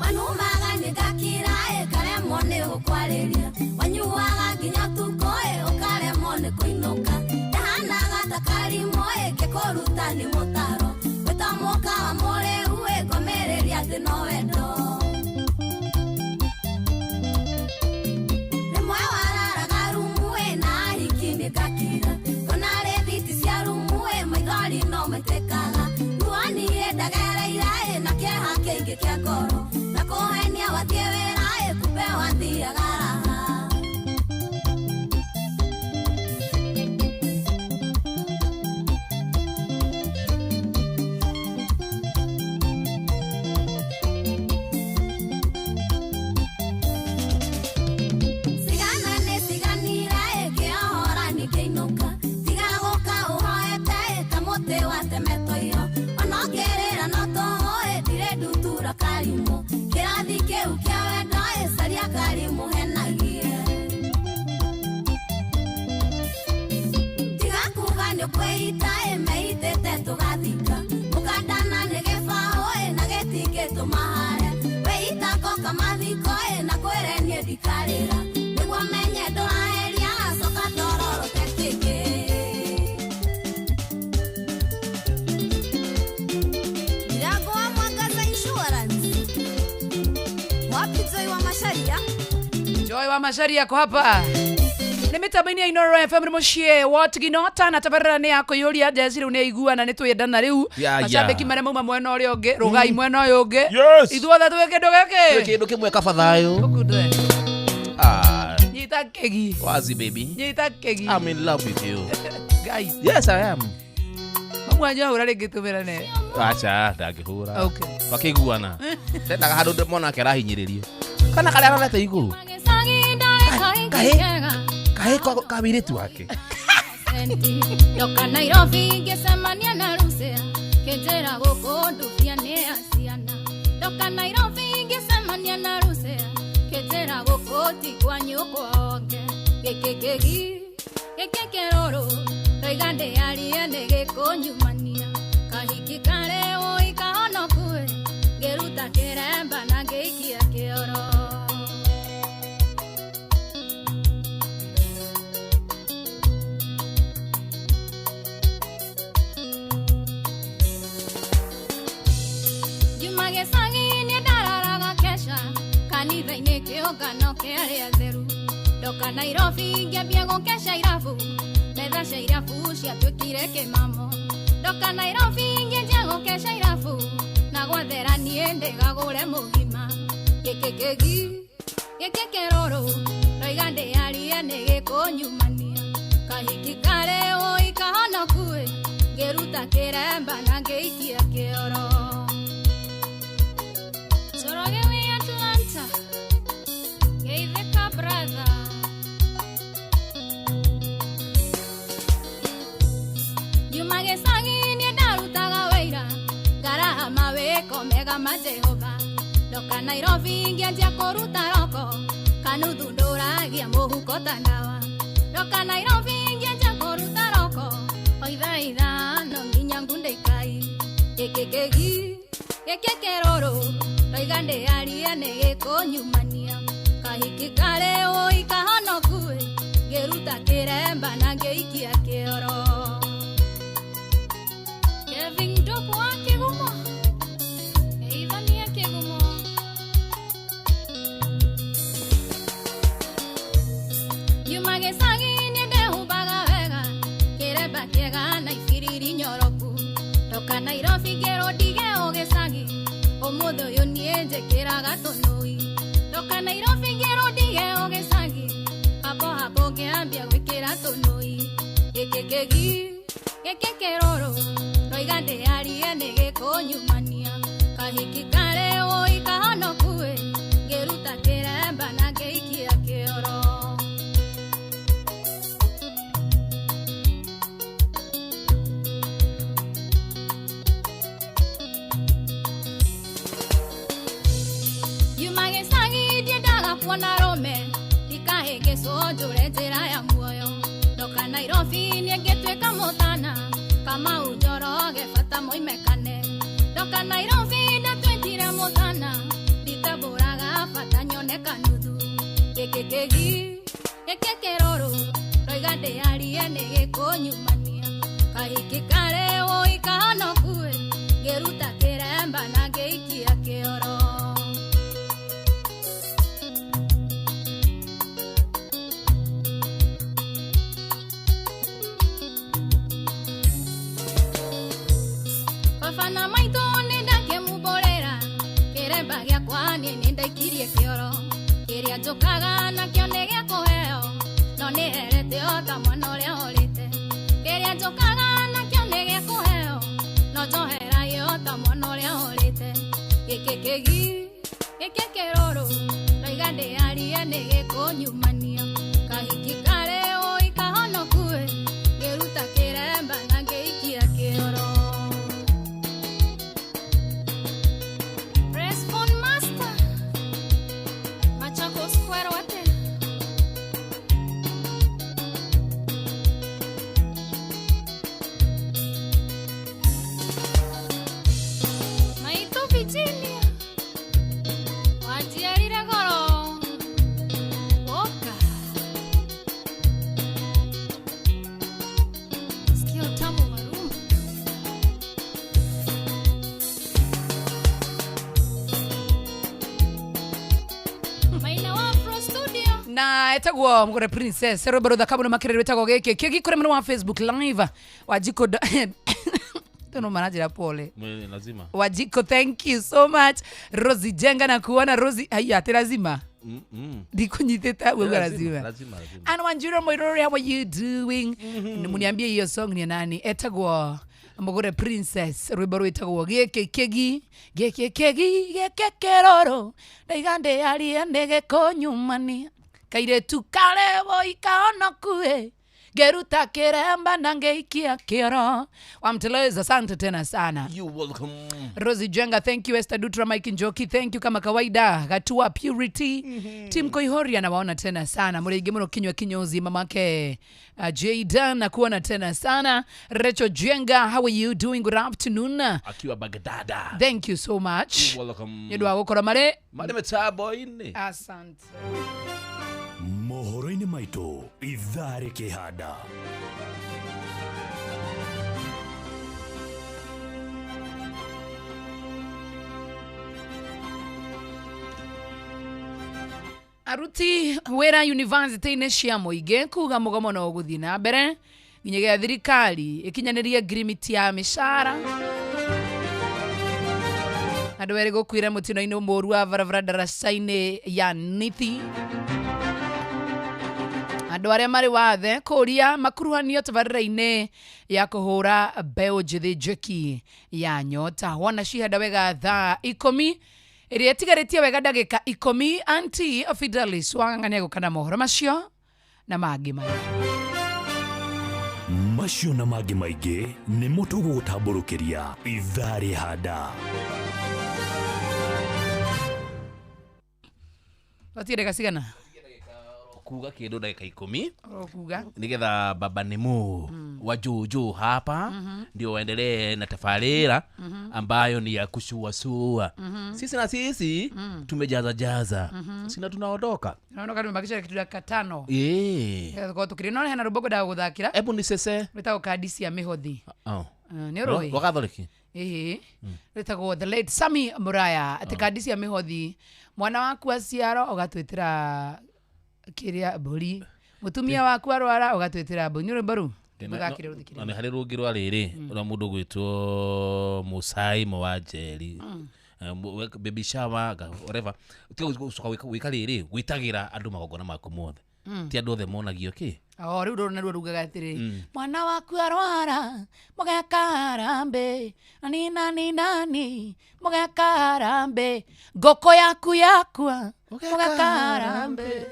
wanumaga nĩngakira karemwo nĩ gũkwarĩria wanyuaga nginya tukoe ũkaremwo nĩ kũinũka ndahanaga ta karimũ ngĩkũruta nĩ mũtaro wĩtamuka wa mũrĩu ngomerĩria thĩ no wendo rĩmwe wararaga rumu na hiki nĩngakira ona rĩthiti cia rumu maithori no maitĩkaga ruani ndagereire na kĩeha kĩingĩ kĩa ngoro na kũhenia wathiĩ wĩra kumbe wathiaga raha sigana nĩ siganira ngĩohora nĩngĩinũka tiga gũka ũhoete kamũtĩ watemetoio ona ngĩrĩra no tũhũĩ ndirĩ ndutura karimũ kĩrathi kĩu kĩa wendo caria karimũ henagie tiga kuga nĩ kwĩita meitĩte tũgathika mũkandana nĩ gĩbaũ na gĩtingĩtũma harĩa wĩita koka mathiko na kwĩrenie ndikarĩra nĩguo menye ndũraheria coka tororote kĩngĩ Mirago wa Mwangaza Insurance wapi Joy wa Masharia Joy wa Masharia ko hapa nĩ mĩtambo-inĩ ya Inoro FM nĩ mũciĩ wotiginota na tabarĩra nĩ ya kũiyũria jeci rĩu nĩ iguana nĩ twendana rĩu macambĩki marĩa mauma mwena ũrĩa ũngĩ rũgai mwena ũyũ ũngĩ ithuothe twĩ kĩndũ gĩkĩ kĩndũ kĩmwe kabathayo nyita kĩgi wazi baby nyita kĩgi I'm in love with you guys yes I am mamwanyo hũra rĩngĩ tũmĩrane acha ndangĩhũra okay bakĩiguana ndendaga handũ monake arahinyĩrĩrio kana karĩa arorete igũrũ kahe kabirĩtu wake Ndoka Nairobi ngĩcemania na Rusia kĩnjĩra gũkũ ndubia nĩ aciana Ndoka Nairobi ngĩcemania na Rusia kĩnjĩra gũkũ ti kwanyu kwonge gĩkĩ kĩrũrũ roiga ndĩarie nĩ gĩkũnyumania kahiki karĩ ũi kahonokue ngĩruta kĩremba na ngĩikia kĩoro Magĩcagi-inĩ ndararaga kesha kanitha-inĩ kĩũngano kĩarĩ atheru Ndoka Nairobi ngĩambia gũkesha irabu metha cia irabu ciatuĩkire kĩmamo Ndoka Nairobi ngĩambia gũkesha irabu na gwathera niĩ ndĩgagũre mũgima gĩkĩ kĩrũrũ roiga ndĩarie nĩ gĩkũnyumania kahiki karĩ ũi kahonokue ngĩruta kĩremba na ngĩikia kĩoro Soroge we Atlanta Geitheka brother Juma gĩcagi-inĩ ndarutaga wĩra ngaraha mawĩko mega ma Jehova Ndoka Nairobi ngĩanjia kũruta roko kanuthu ndũragia mũhuko ta ndawa Ndoka Nairobi ngĩanjia kũruta roko o ithaa no nginya ngundekai gĩkĩ kĩrũrũ roiga ndĩarie nĩ gĩkũnyumania kahiki karĩ ũi kahonokue ngĩruta kĩremba na ngĩikia kĩoro Kevin Dopo wa Kĩgumo Eithania Kĩgumo Juma gĩcagi-inĩ ndĩhumbaga wega kĩremba kĩega na ibiriri nyoroku Ndoka Nairobi ngĩrũndige ũgĩcagi ũmũthĩ ũyũ niĩ njĩkĩraga tũnũi Ndoka Nairobi ngĩrũndige ũgĩcagi hapo ngĩambia gwĩkĩra tũnũi gĩkĩ kĩrũrũ roiga ndĩarie nĩ gĩkũnyumania kahiki karĩ ũi kahonokue ngĩruta kĩremba na ngĩikia kĩoro mwanarome ndikahege njũre njĩra ya muoyo ndoka Nairobi nĩngĩtuĩka mũtana kama ũnjoroge bata moimekane ndoka Nairobi ndatwĩtire mũtana nditambũraga bata nyoneka nuthu gĩkĩ kĩrũrũ roiga ndĩarie nĩgĩkũnyumania kahiki kare woikahonokue ngĩruta kĩremba na ngĩikia kĩoro baba na maitũ nĩndakĩmumborera kĩremba gĩakwa niĩ nĩndaikirie kĩoro kĩrĩa njũkaga nakĩo nĩ gĩa kũheo no nĩherete o ta mwana ũrĩa ũrĩte kĩrĩa njũkaga nakĩo nĩ gĩa kũheo no njoheragio o ta mwana ũrĩa ũrĩte gĩkĩ kĩrũrũ roiga ndĩarie nĩ gĩkũnyumania kahiki kare ũikahonokue ngĩruta kĩremba na ngĩikia kĩoro na etagwo mugore princess Robert Thakamu makirero etagwo geke kigikore muri wa Facebook live wajiko tono manajira pole lazima wajiko thank you so much Rosie Jenga na kuona Rosie haya lazima dikunyiteta wewe lazima and Wanjiro Moirori how are you doing muniambie hiyo song ni nani etagwo mugore princess Robert etagwo geke keroro ndaigande ali ndege konyumania kaire tukale woikahonokue geruta kiremba na ngeikia kioro wamteleza asante tena sana. You welcome. Rosie Jenga thank you. Esther Dutra Mike Njoki thank you kama kawaida. Gatua Purity Team Koihoria na waona tena sana murege muno kinywa kinyozi mamake Jaydan na kuona tena sana. Recho Jenga how are you doing? Good afternoon akiwa Bagdada. Thank you so much. You welcome. Yedwa gukora mare metabo ine asante mohoro-inĩ maitũ ithaa rĩkĩhanda aruti wĩra university-inĩ cia mũingĩ kuga mũgomo no gũthiĩ na mbere nginyagia thirikari ĩkinyanĩrie agreement ya mĩcara andũ erĩ gũkuĩra mũtino-inĩ mũru wa barabara daraca-inĩ ya Nithi andũ arĩa marĩ wathe kũria makuruhanio tabarĩra-inĩ ya kũhũra mbeũ njĩthĩ njeki ya nyota wona cihanda wega thaa 10 ĩrĩa ĩtigarĩtie wega ndagĩka 10 anti Fidelis wang'ang'ania gũkana mohoro macio na mangĩ macio na mangĩ maingĩ nĩ mũtugo gũtambũrũkĩria ithaa rĩhanda watirega cigana kuga kindu dakika 10 kuga nigetha baba nemu wa Jojo hapa ndio waendelee na tafarira ambayo ni ya kusuasua sisi na sisi tumejaza sina tunaondoka tumebakisha kitu dakika 5 kwa tukirino hena rubogo da guthakira ebu ni sese witao kadisi ya mihothi ni roi wakathoriki witagwo the late Sami Muraya ati kadisi ya mihothi mwana waku aciaro ugatwitira kiria buri mutumia waku arwara ugatwitira mburi ni mbaru ndugakire ruthikire na hari rungi rwa riri ura mundu gwitwo Musai Mwajeri baby shower whatever utiga wika riri gwitagira andu magongona maku mothe ti andu othe monagio ki riu rona rugaga atiri mwana waku arwara mugakarambe nani mugakarambe ngoko yaku yakwa mugakarambe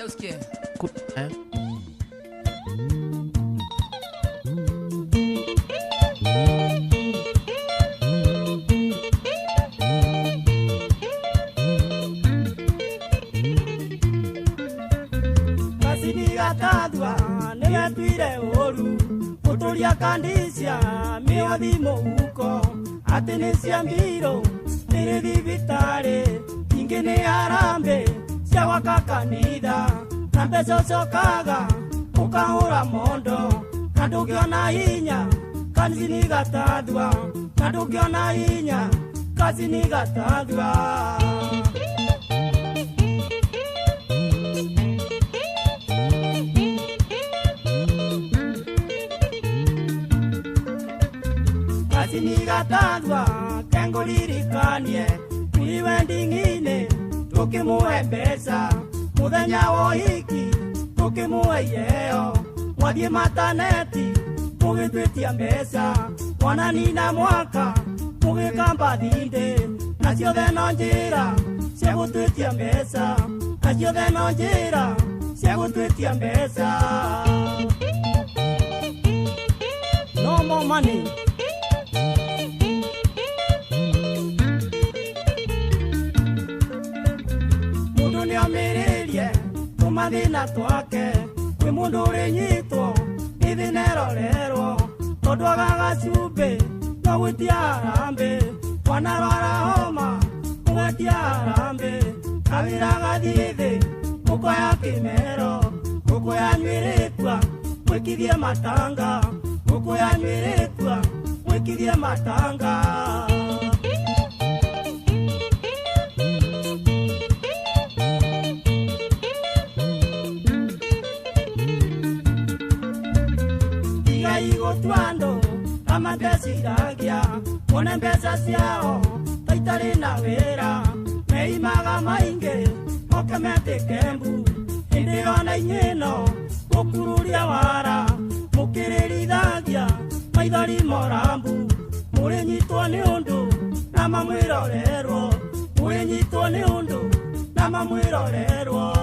usikie kandisia miwathi muhuko ati ni cia mbiro iri thibitari ingi ni arambe cia gwaka kanitha na mbeca cokaga ukahura mondo na ndungiona hinya kazi ni gatathwa na ndungiona hinya kazi ni gatathwa. Sinigatazwa kengo lirikanie niwendingine tukimuhe mbeca muthenya wa hiki tukimuhe yeo mwathie mataneti mugitwitia mbeca mwananina mwaka mugikamba thinde na ciothe no njira cia gutwitia mbeca na ciothe no njira cia gutwitia mbeca. No more money. Nĩomĩrĩrie tũmathĩna twake kwĩ mũndũ ũrĩnyitwo ithina ĩrorerwo tondũ agaga cumbĩ no gwĩtia harambĩ wanarwara homa ũgetia harambĩ kawĩra gathiĩ thĩ ngũkũ ya kĩmero ngũkũ yanyuĩrĩtua mwĩkithie matanga ngũkũ yanyuĩrĩtua mwĩkithie matanga. Twando amatesiragia one mbeca ciao taitari na wira meimaga maingi okemetikembu indi ona inyino mukururia wara mukiririthagia maithori morambu murinyitwo ni undu na mamwirorerwo murinyitwo ni undu na mamwirorerwo.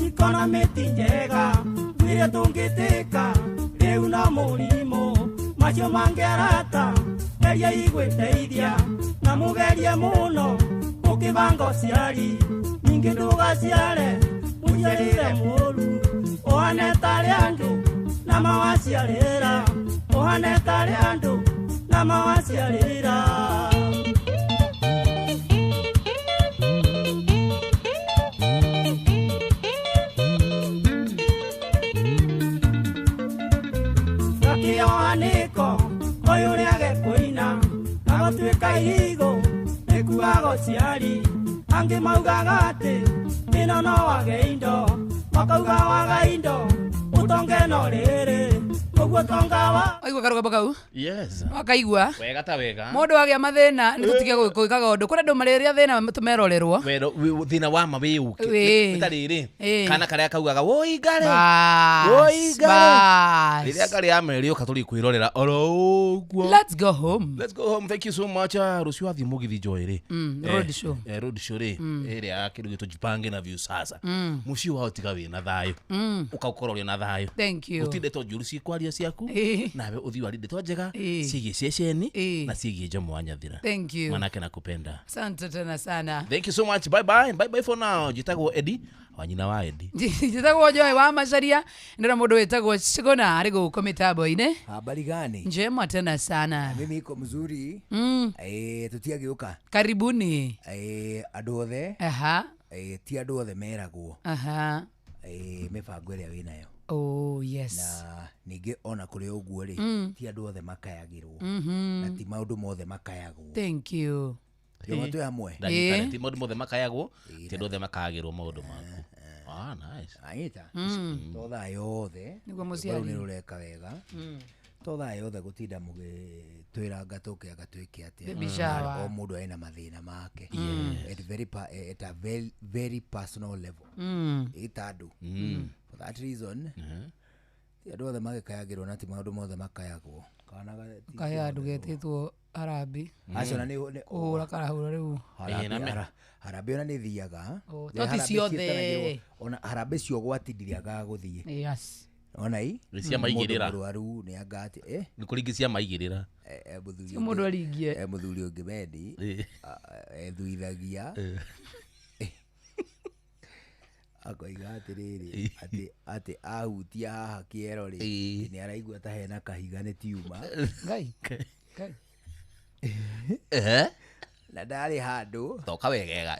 Economy njega wire tungiteka riu na murimo macio mangerata geria igwiteithia na mugerie muno ukibango ciari ningi ndugaciare muciarire muru ohane tari andu na mawaciarira ohane tari andu na mawaciarira. Aniko oyo riage kuina agotwika ihigo nikuago ciari angi maugaga ati ino no wage indo makauga waga indo utonge no riri uguo tongawa aigua karugamba kau yes akaigua wega ta wega mundu agia mathina ni tutige gwikaga undu kuri andu mariria thina tumerorerwo thina wa mabiu tariri kana karia kaugaga woi ngare woi ngare riria ngare amerio katuri kwirorera oro uguo. Let's go home. Thank you so much. Rucio athi mugithi joere road show ri iria kirugito jipange na view sasa muci wao tiga wina thayo ukaukororio na thayo. Thank you. Utinde to juru cikwaria ciaku nawe uthi wari ndeto njega cigie ceceni na cigie njomo anyathira. Thank you. Manake nakupenda. Asante tena sana. Thank you so much. Bye bye for now. Jitagwo Eddie wanyina wa Eddie. Jitagwo Joy wa Macharia ndira mundu wetagwo Chigona ari guko mitambo-ini. Habari gani? Njema tena sana. Mimi niko mzuri. Tutiageuka. Karibuni. Andu othe. Aha. Ti andu othe meragwo. Aha. Mibango iria winayo. Oh yes. Na ningi ona kuri uguo ri ti andu othe makayagirwo na ti maundu mothe makayagwo. Thank you. Yo matu hamwe. Ti maundu mothe makayagwo ti andu othe makayagirwo maundu maku. Ah nice. Aita. To thayo othe. Niguo muciari. Ni rureka wega. To thayo othe gutinda mugitwira ngatuke agatwike atia. O mundu ena mathina make. At a very personal level. Itandu. For that reason, andu othe magikayagirwo na ti maundu mothe makayagwo. Kaya andu getitwo Harambe. Acio na ni ura karahura riu. Harambe ona ni thiaga. Toti ciothe. Ona Harambe cio gwatindiriaga guthie. Yes. ona hii cia maigirira murwaru ni angati ni kuringisia maigirira muthuri mundu aringie muthuri ungimendi ethuithagia akoiga atiriri ati ahutia haha kiero ri ni araigua ta hena kahiga ni tiuma ngai na ndari handu toka wegega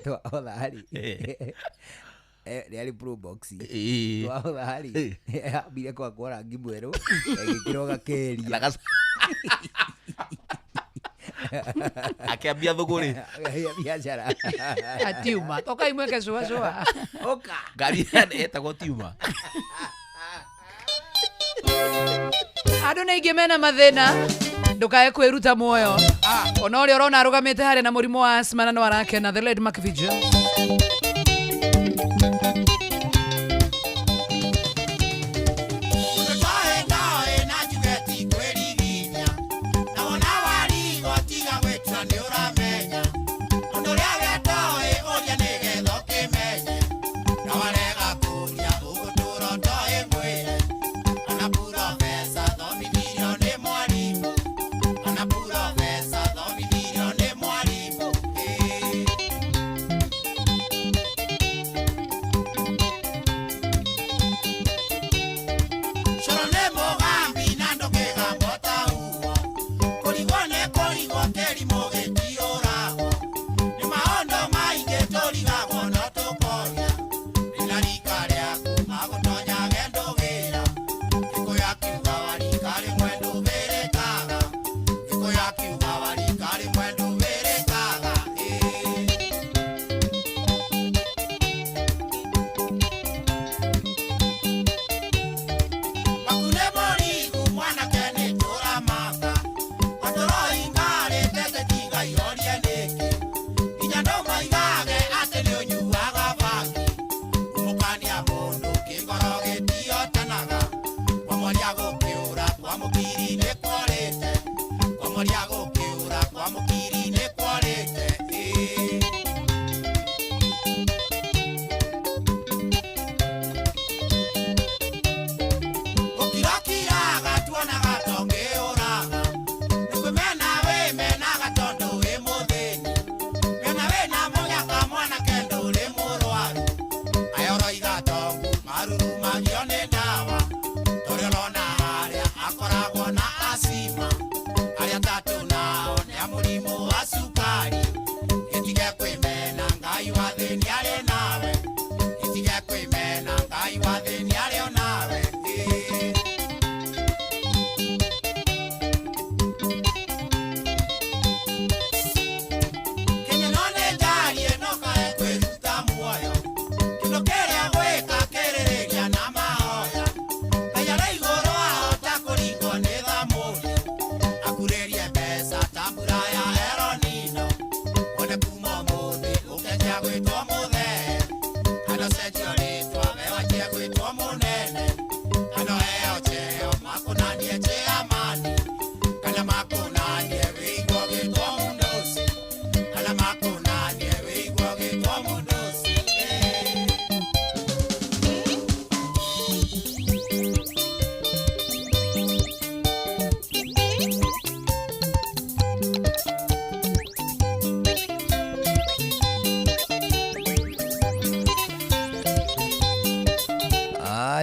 twahothari ni pro box twahothari ambire kwa rangi mweru egikiro gakeria akiambia thuguri biashara atiuma toka imweke shwa oka ngari etagwo tiuma andu na ingi mena mathina ndukae kwiruta muoyo ona uri urona arugamite hari na murimo wa asthma na no arakena the late McVision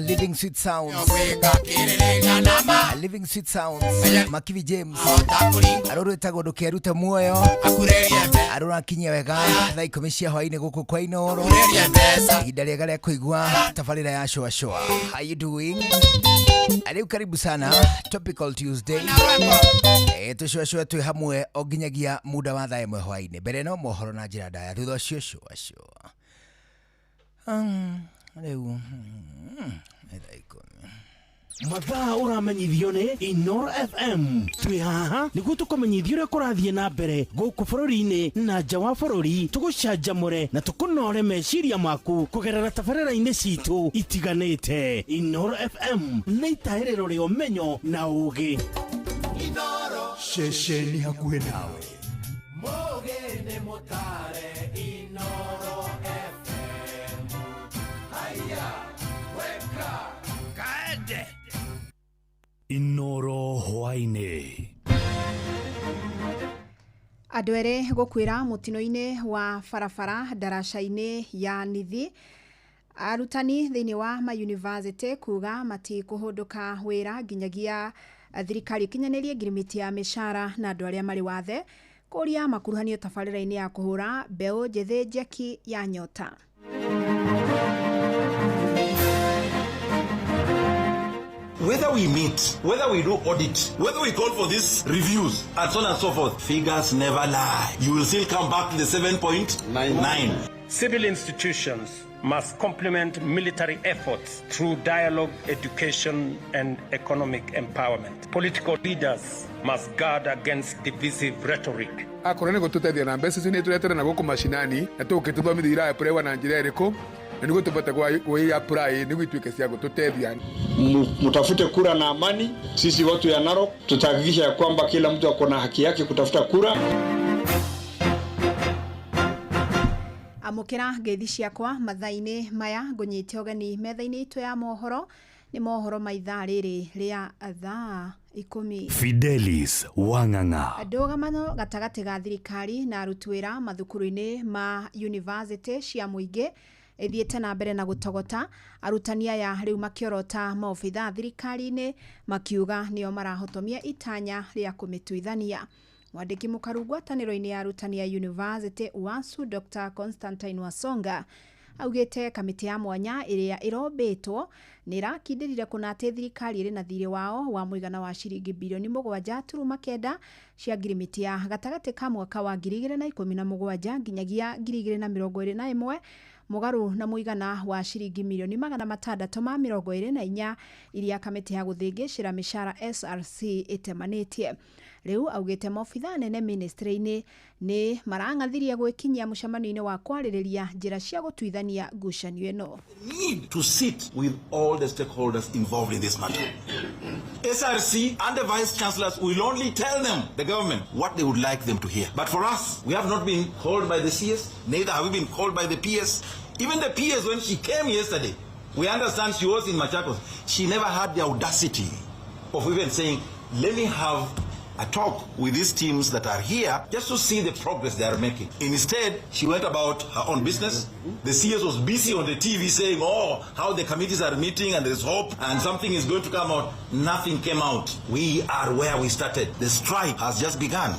Living Sweet Sounds Living Sweet Sounds Makivi James aroro etago ndukeruta muoyo arora kinya wega thaa 10 cia hwaini guku kwa Inoro ihinda riega ria kuigua tabarira ya shoa shoa. How you doing? Aliu karibu sana Topical Tuesday shoa shoa tu hamwe oginyagia muda wa thaa 1 hwaini mbere no mohoro na njira ndaya thutha cio shoa shoa Leu mathaa uramenyithio ni Inoro FM twi haha niguo tukumenyithio uria kurathie na mbere guku bururi-ini na nja wa bururi tugucanjamure na tukunore meciria maku kugerera tabarĩra-inĩ citu itiganĩte. Inoro FM nĩ itaĩrĩro rĩa ũmenyo na ũũgĩ. Inoro ceceni hakuhĩ nawe mũgĩ nĩ mũtare Inoro FM Inoro hwaine. Andũ erĩ gũkwĩra mũtino-inĩ wa barabara daraca-inĩ ya Nithi. Arutani thĩinĩ wa mayunivasĩtĩ kuga matikũhũndũka wĩra nginyagia thirikari kinyanĩrie ngirimiti ya mĩcara na andũ arĩa marĩ wathe kũria makuruhanio tabarĩra-inĩ ya kũhũra mbeũ njĩthĩ njeki ya nyota. Whether we meet, whether we do audit, whether we call for these reviews, and so on and so forth, figures never lie. You will still come back to the 7.99. Civil institutions must complement military efforts through dialogue, education, and economic empowerment. Political leaders must guard against divisive rhetoric. Akorwo nĩ gũtũteithia na mbeca ici nĩ tũretere na gũkũ mashinani na tũgĩtũthomithia ira apply na njĩra ĩrĩkũ nĩguo tupate kwa apply nĩguo ituĩke cia gũtũteithia. Mtafute kura na amani. Sisi watu ya Narok tutahakikisha kwamba kila mtu ako na haki yake kutafuta kura. Amukira ngeithi ciakwa mathaini maya ngunyite ogani methaini itu ya mohoro ni mohoro maitha riri ria thaa 10. Fidelis Wanganga. Ndugamano gatagati ga thirikari na arutwira mathukuru-ini ma university cia muingi ethiete na mbere na gutogota arutani aya riu makiorota maofitha thirikari-ini makiuga nio marahotomia itanya ria kumituithania. Mwandiki mũkaru ngwatanĩro-inĩ ya arutani ya university UASU Dr. Constantine Wasonga augĩte kamĩtĩ ya mwanya ĩrĩa ĩrombĩtwo nĩrakindĩrire kũna atĩ thirikari ĩrĩ na thirĩ wao wa mũigana wa ciringi bilioni 7.9 cia ngirimiti ya gatagatĩ ka mwaka wa 2017 nginyagia 2021 mugaru na muigana wa ciringi milioni 624 iria kamĩtĩ ya gũthĩngĩcĩra mĩcara SRC ĩtemanĩtie. Riu augite maofitha nene ministry-ini ni marang'athirie gwikinyia mucemanio-ini wa kwarĩrĩria njĩra cia gũtuithania ngucanio ĩno. Need to sit with all the stakeholders involved in this matter. SRC and the vice chancellors will only tell them, the government, what they would like them to hear. But for us, we have not been called by the CS, neither have we been called by the PS. Even the PS, when she came yesterday, we understand she was in Machakos. She never had the audacity of even saying, let me have a talk with these teams that are here just to see the progress they are making. Instead, she went about her own business. The CS was busy on the TV saying, oh, how the committees are meeting and there's hope and something is going to come out. Nothing came out. We are where we started. The strike has just begun.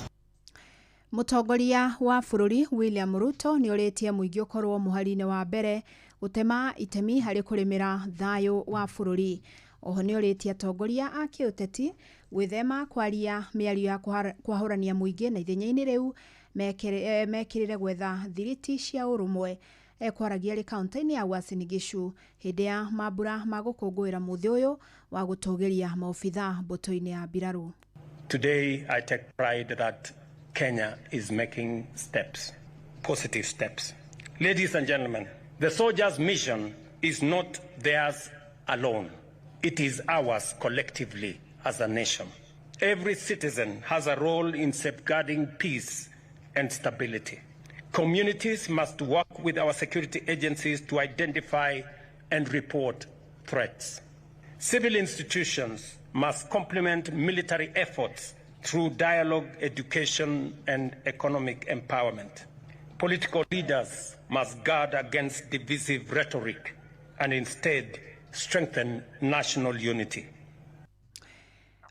Mutongoria wa bururi William Ruto ni oretie muingi ukorwo muhari-ini wa mbere gutema itemi hari kurimira thayo wa bururi. Oho ni oretie atongoria a kiuteti gwithema kwaria miario ya kwahorania muingi na ithenya-ini riu mekirire gwetha thiriti cia urumwe ekwaragia ri kaunti-ini ya Uasin Gishu hindi ya mambura magukungwira muthi uyu wa gutogeria maofitha mbuto-ini ya mbiraru. Today I take pride that Kenya is making steps, positive steps. Ladies and gentlemen, the soldiers' mission is not theirs alone. It is ours collectively as a nation. Every citizen has a role in safeguarding peace and stability. Communities must work with our security agencies to identify and report threats. Civil institutions must complement military efforts through dialogue, education, and economic empowerment. Political leaders must guard against divisive rhetoric and instead strengthen national unity.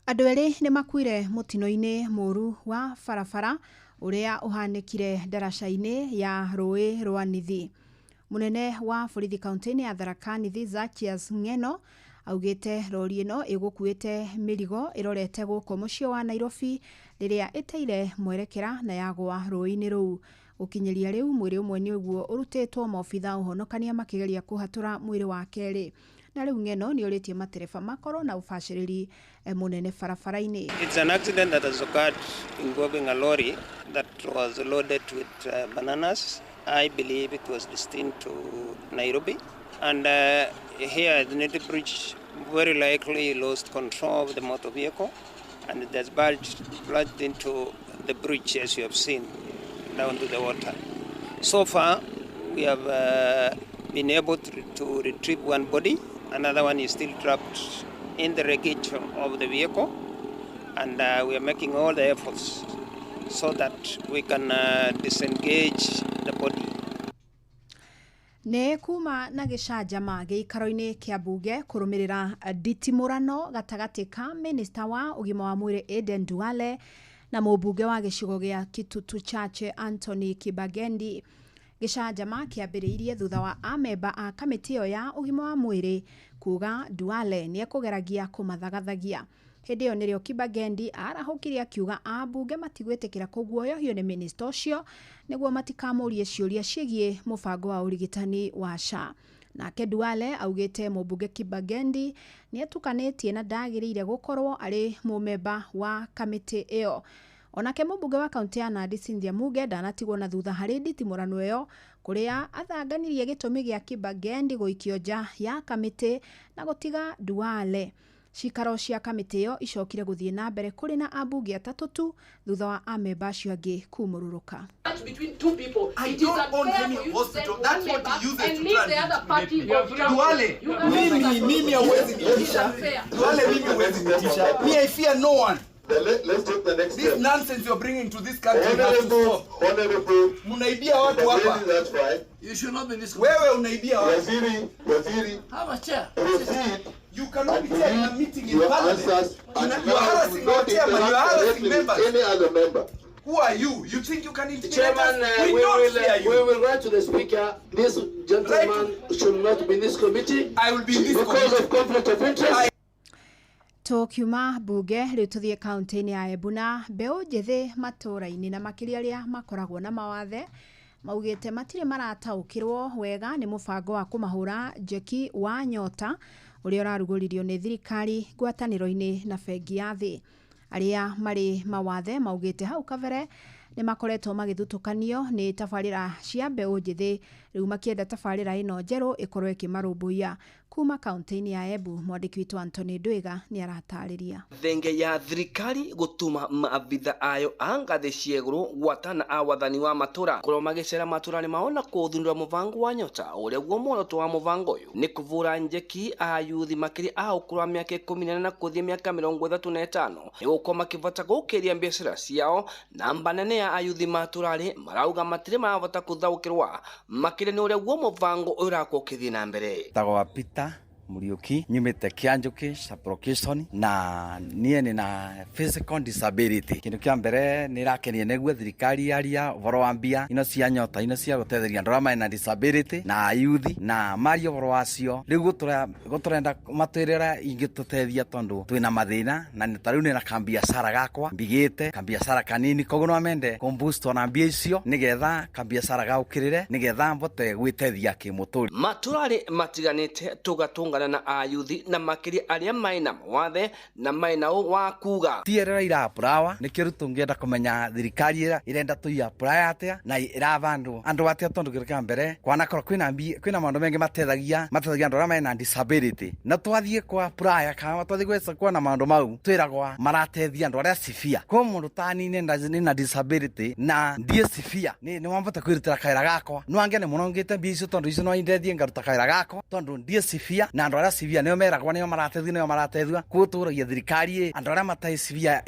Andũ erĩ nĩ makuire mutino-ini muru wa barabara uria uhanikire daraca-ini ya rũĩ rwa Nithi. Munene wa borithi kaunti-ini ya Tharaka Nithi Zacchaeus Ng'eno augite rori ino igukuite mirigo irorete guko mucio wa Nairobi riria iteire mwerekera na yagwa rũĩ-ini rũu. Ukinyeria riu mwiri umwe ni uguo urutitwo maofitha uhonokania makigeria kuhatura mwiri wa keri. Na riu Ng'eno ni oritie matereba makoro na ubashiriri munene barabara-ini. It's an accident that has occurred involving a lorry that was loaded with bananas. I believe it was destined to Nairobi. And here at the Nithi Bridge, very likely lost control of the motor vehicle and it has plunged into the bridge, as you have seen, down to the water. So far, we have been able to retrieve one body. Another one is still trapped in the wreckage of the vehicle, and we are making all the efforts so that we can disengage the body. Ne kuma na gĩcanjama gĩikaro-inĩ kĩa mbunge kũrũmĩrĩra nditimũrano gatagatĩ ka minista wa ũgima wa mwĩrĩ Aden Duale na mũmbunge wa gĩcigo gĩa Kitutu Chache Anthony Kibagendi. Gĩcanjama kĩambĩrĩirie thutha wa amemba a kamĩtĩ ĩyo ya ũgima wa mwĩrĩ kuga Duale nĩekũgeragia kũmathagathagia. Hĩndĩ ĩyo nĩrĩo Kibagendi arahũkirie akiuga ambunge matigwĩtĩkĩra kũguoyohio nĩ minista ũcio nĩguo matikamũrie ciũria ciĩgiĩ mũbango wa ũrigitani wa SHA. Nake Duale augĩte mũmbunge Kibagendi nĩetukanĩtie na ndagĩrĩire gũkorwo arĩ mũmemba wa kamĩtĩ ĩyo. Onake mũmbunge wa kaunti ya Nandi Cynthia Muge ndanatigwo na thutha harĩ nditimũrano ĩyo kũrĩa athanganirie gĩtũmi gĩa Kibagendi gũikio nja ya kamĩtĩ na gũtiga Duale. Cikaro cia kamĩtĩ ĩyo icokire gũthiĩ na mbere kũrĩ na ambunge atatũ tu thutha wa amemba acio angĩ kumũrũrũka. Between two people, I don't own any hospital. That's what he uses to try Duale, mimi hawezi nitisha. Duale, mimi hawezi nitisha. Me, I fear no one. Let's take the next step. This nonsense you're bringing to this country has to stop. Honorable. Munaibia watu hapa. That's right. You should not be this. Wewe unaibia watu. Waziri. Have a chair. You cannot be there in a meeting in parliament. You are harassing our chairman. You are harassing members. Any other member. Who are you? You think you can intimidate us? We will write to the speaker. This gentleman should not be in this committee. I will be in this committee because of conflict of interest. Tokiuma bunge rĩu tũthiĩ kaunti-inĩ ya Embu na mbeũ njĩthĩ matũũra-inĩ na makĩria arĩa makoragwo na mawathe maugĩte matirĩ marataũkĩrwo wega nĩ mũbango wa kũmahũra njeki wa nyota ũrĩa ũrarugũririo nĩ thirikari ngwatanĩro-inĩ na bengi ya thĩ. Arĩa marĩ mawathe maugĩte hau kabere nĩ makoretwo magĩthutũkanio nĩ tabarĩra cia mbeũ njĩthĩ rĩu makĩenda tabarĩra ĩno njerũ ĩkorwo ĩkĩmarũmbũiya. Kuma kaunti-inĩ ya Embu mwandĩki witũ Anthony Ndwiga nĩ aratarĩria. Thenge ya thirikari gũtũma maabitha ayo a ngathĩ cia igũrũ gwatana a wathani wa matũra kũrwo magĩcera matũra-inĩ mao na kũthundũra mũbango wa nyota ũrĩa guo muoroto wa mũbango ũyũ nĩ kũvũra njeki a yuthi makĩria a ũkũrũ wa mĩaka 14 na kũthiĩ mĩaka 35 nĩgũkorwo makĩvota gũkĩria biacara ciao. Namba nene ya ayuthi matũra-rĩ marauga matirĩ marahota kũthaũkĩrwa makĩria nĩ ũrĩa guo mũbango ũyũ ũrakorwo ũkĩthiĩ na mbere. Tagwa Peter Muriuki nyumite Kianjuki sublocation na niĩ nĩ na physical disability. Kĩndũ kĩa mbere nĩ rakenia nĩguo thirikari yaria ũhoro wa mbia ino cia nyota ino cia gũteithĩrĩria andũ arĩa marĩ na disability na yuthi na mario ũhoro wacio rĩu gũtũrenda matwĩrĩra ingĩtũteithia tondũ twĩna mathĩna na nĩ tarĩu nĩ na kambiacara gakwa mbigĩte kambiacara kanini koguo no mende kumboost na mbia icio nĩgetha kambiacara gaũkĩrĩre nĩgetha mbote gwĩteithia kĩmũtũri. Matũra-rĩ matiganĩte tũgatũngana na ayuthi na makĩria arĩa maina mawathe na maina wa kuga tierera ira prawa nĩkĩo tũngĩenda kũmenya thirikari irenda tũi apply atĩa na irava andũ atĩa tondũ kĩrĩa mbere kwanakorwo kwĩna maũndũ mengĩ mateithagia andũ arĩa mena disability na twathiĩ kwa apply kana twathiĩ gwetha kuona maũndũ mau twĩragwo marateithia andũ arĩa sifia kwa mũndũ tani na disability na ndie sifia nĩ wambata kwĩrutĩra kaĩra gakwa no angene mũno ngĩte mbia icio tondũ icio no indeithie ngaruta kaĩra gakwa tondũ ndie sifia na andũ arĩa sivia nĩo meragwo nĩo marateithua gũtũragia thirikari andũ arĩa matarĩ sivia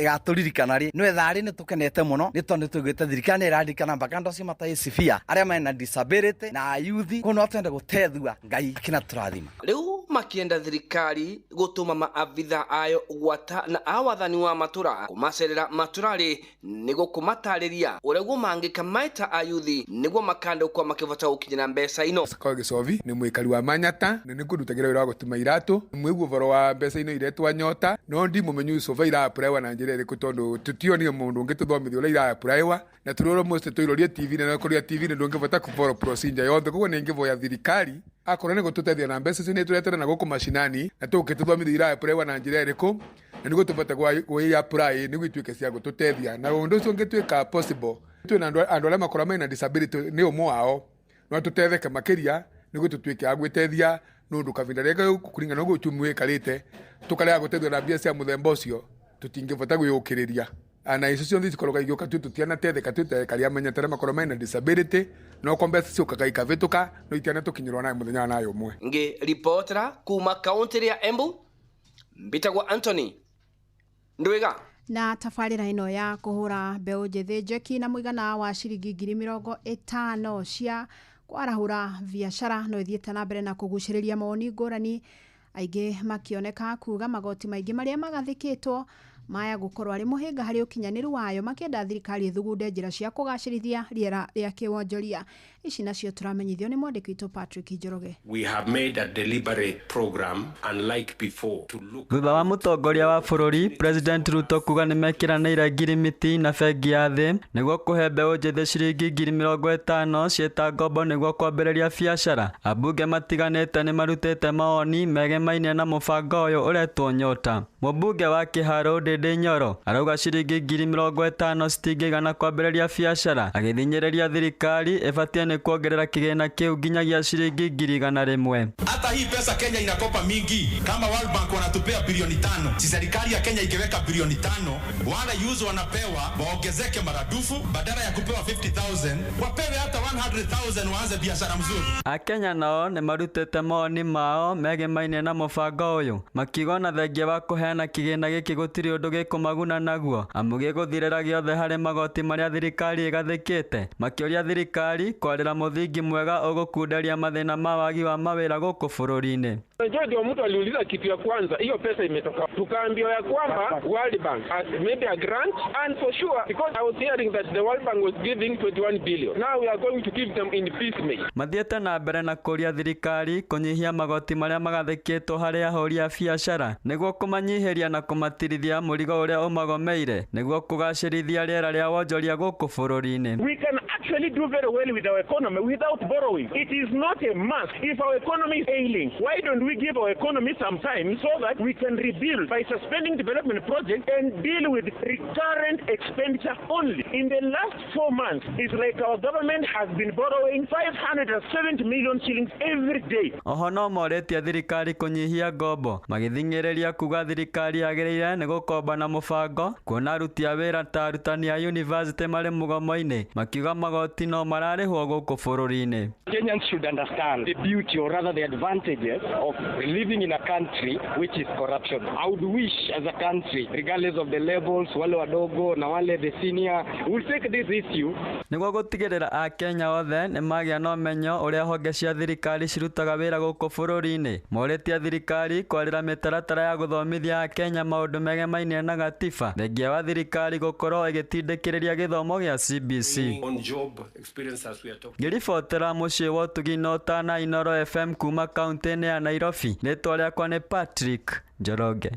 ĩgatũririkana-rĩ no etharĩ nĩ tũkenete mũno nĩ tondũ tũigĩte thirikari ĩraririkana mpaka andũ acio matarĩ sivia arĩa mena disability na yuthi koguo no twende gũteithua Ngai akĩna tũrathima. Rĩu makienda thirikari gũtũma maabitha ayo gwata na awathani wa matũra kũmacerera matũra-rĩ nĩguo kũmatarĩria ũrĩa guo mangĩka maita ayuthi nĩguo makande kwa makĩvota gũkinyĩra mbeca ino. Sakwa Gĩcovi nĩ mũikari wa Manyata nĩ kũrutagĩra wĩra wa gũtuma iratũ mwĩguo ũhoro wa mbeca ino iretwa nyota no ndimũmenyu cova iraapuraiwa na njĩra ĩrĩkũ tondũ tũtionire mũndũ ũngĩ tũthomithio ũrĩa iraapuraiwa na tũrora mũste tũirorie TV na kũrĩa TV nĩ ndũngĩvota kũfollow procedure yothe koguo nĩ ngĩvoya thirikari akorwo nĩ gũtũteithia na mbeca icio nĩ tũretera na gũkũ mashinani na tũgĩtũthomithia iraapuraiwa na njĩra ĩrĩkũ na nĩguo tũbata gwĩ-apply nĩguo ituĩke cia gũtũteithia na ũndũ ũcio ũngĩtuĩka possible twĩna andũ arĩa makorwo mena disability nĩ ũmwe wao no tũteitheke makĩria nĩguo tũtuĩke a gwĩteithia nũndũ kavinda rĩega kũringana na ũguo uchumi wĩkarĩte tũkarega gũteithio na mbia cia mũthemba ũcio tũtingĩvota gwĩyũkĩrĩria na icio ciothe cikoragwo igĩũka tutianatetheka twĩtekaria Manyata arĩa makorwo mena disability no kwa mbeca ciũkaga ikavĩtũka no itianatũkinyĩrwo nayo mũthenya wa nayo ũmwe. Ngĩripotera kuma kaunti ya Embu mbitagwa Anthony Ndwiga. Na tabarĩra ĩno ya kũhũra mbeũ njĩthĩ njeki na mũigana wa ciringi 50,000 cia kwarahũra biacara no ithiĩte na mbere na kũgucĩrĩria mawoni ngũrani, aingĩ makĩoneka kuga magoti maingĩ marĩa magathĩkĩtwo maya gũkorwo arĩ mũhĩnga harĩ ũkinyanĩru wayo, makĩenda thirikari ĩthugunde njĩra cia kũgacĩrithia rĩera rĩa kĩwonjoria. Ici nacio tũramenyithio nĩ mwandĩki witũ Patrick Njoroge. We have made a deliberate program unlike before to look. Thutha wa mũtongoria wa bũrũri President Ruto kuga nĩ mekiranĩire ngirimiti na bengi ya thĩ nĩguo kũhe mbeũ njĩthĩ ciringi 50,000 ciĩta ngombo nĩguo kwambĩrĩria biacara. Ambunge matiganĩte nĩ marutĩte mawoni megemaine na mũbango ũyũ ũretwo Nyota. Mũmbunge wa Kĩharũ Ndĩndĩ Nyoro arauga ciringi 50,000 citingĩigana kwambĩrĩria biacara, agĩthinyĩrĩria thirikari ĩbatiĩ nĩ kuongerera kĩgĩna kĩu nginyagia ciringi 100,000. Hata hii pesa Kenya inakopa mingi, kama World Bank wanatupea bilioni 5, si serikali ya Kenya ikiweka bilioni 5, wale user wanapewa waongezeke maradufu, badala ya kupewa 50,000 wapewe hata 100,000 waanze biashara mzuri. Akenya nao nĩ marutĩte mawoni mao megemaine na mũbango ũyũ, makiuga na thengia wa kũheana kĩgĩna gĩkĩ gũtirĩ ũndũ gĩkũmaguna naguo, amu gĩgũthirĩra gĩothe harĩ magoti marĩa thirikari ĩgathĩkĩte, makĩũria thirikari kwarĩra mũthingi mwega ũgũkunderia mathĩna ma wagi wa mawĩra gũkũ bũrũri-inĩ. Ndio mtu aliuliza kitu ya kwanza, hiyo pesa imetoka. Tukaambiwa ya kwamba World Bank has made a grant, and for sure because I was hearing that the World Bank was giving 21 billion. Now we are going to give them in piecemeal. Mathiĩte na mbere na kũria thirikari kũnyihia magoti marĩa magathĩkĩtwo harĩ ahũri a biacara nĩguo kũmanyihĩria na kũmatirithia mũrigo ũrĩa ũmagomeire nĩguo kũgacĩrithia rĩera rĩa wonjoria gũkũ bũrũri-inĩ. We can actually do very well with our economy without borrowing. It is not a must. If our economy is ailing, why don't we give our economy some time so that we can rebuild by suspending development projects and deal with recurrent expenditure only? In the last 4 months, it's like our government has been borrowing 570 million shillings every day. Oho no moretie thirikari kũnyihia ngombo, magĩthingĩrĩria kuga thirikari yagĩrĩire nĩ gũkomba na mũbango, kuona aruti a wĩra ta arutani a university marĩ mũgomo-inĩ, makiuga magoti no mararĩhwo gũkũ bũrũri-inĩ. Kenyans should understand the beauty or rather the advantages of living in a country which is corruption. I would wish as a country, regardless of the levels, wale wadogo na wale the senior, will take this issue. Nĩguo gũtigĩrĩra a Kenya othe nĩ magĩa na ũmenyo ũrĩa honge cia thirikari cirutaga wĩra gũkũ bũrũri-inĩ, morĩtie thirikari kwarĩra mĩtaratara ya gũthomithia a Kenya maũndũ megemaine na gatiba, thengia wa thirikari gũkorwo ĩgĩtindĩkĩrĩria gĩthomo gĩa CBC. Ngĩribotera mũciĩ wa ũtugi Nota na Inoro FM kuma kaunti-inĩ ya Nairobi, rĩtwa rĩakwa nĩ Patrick Njoroge.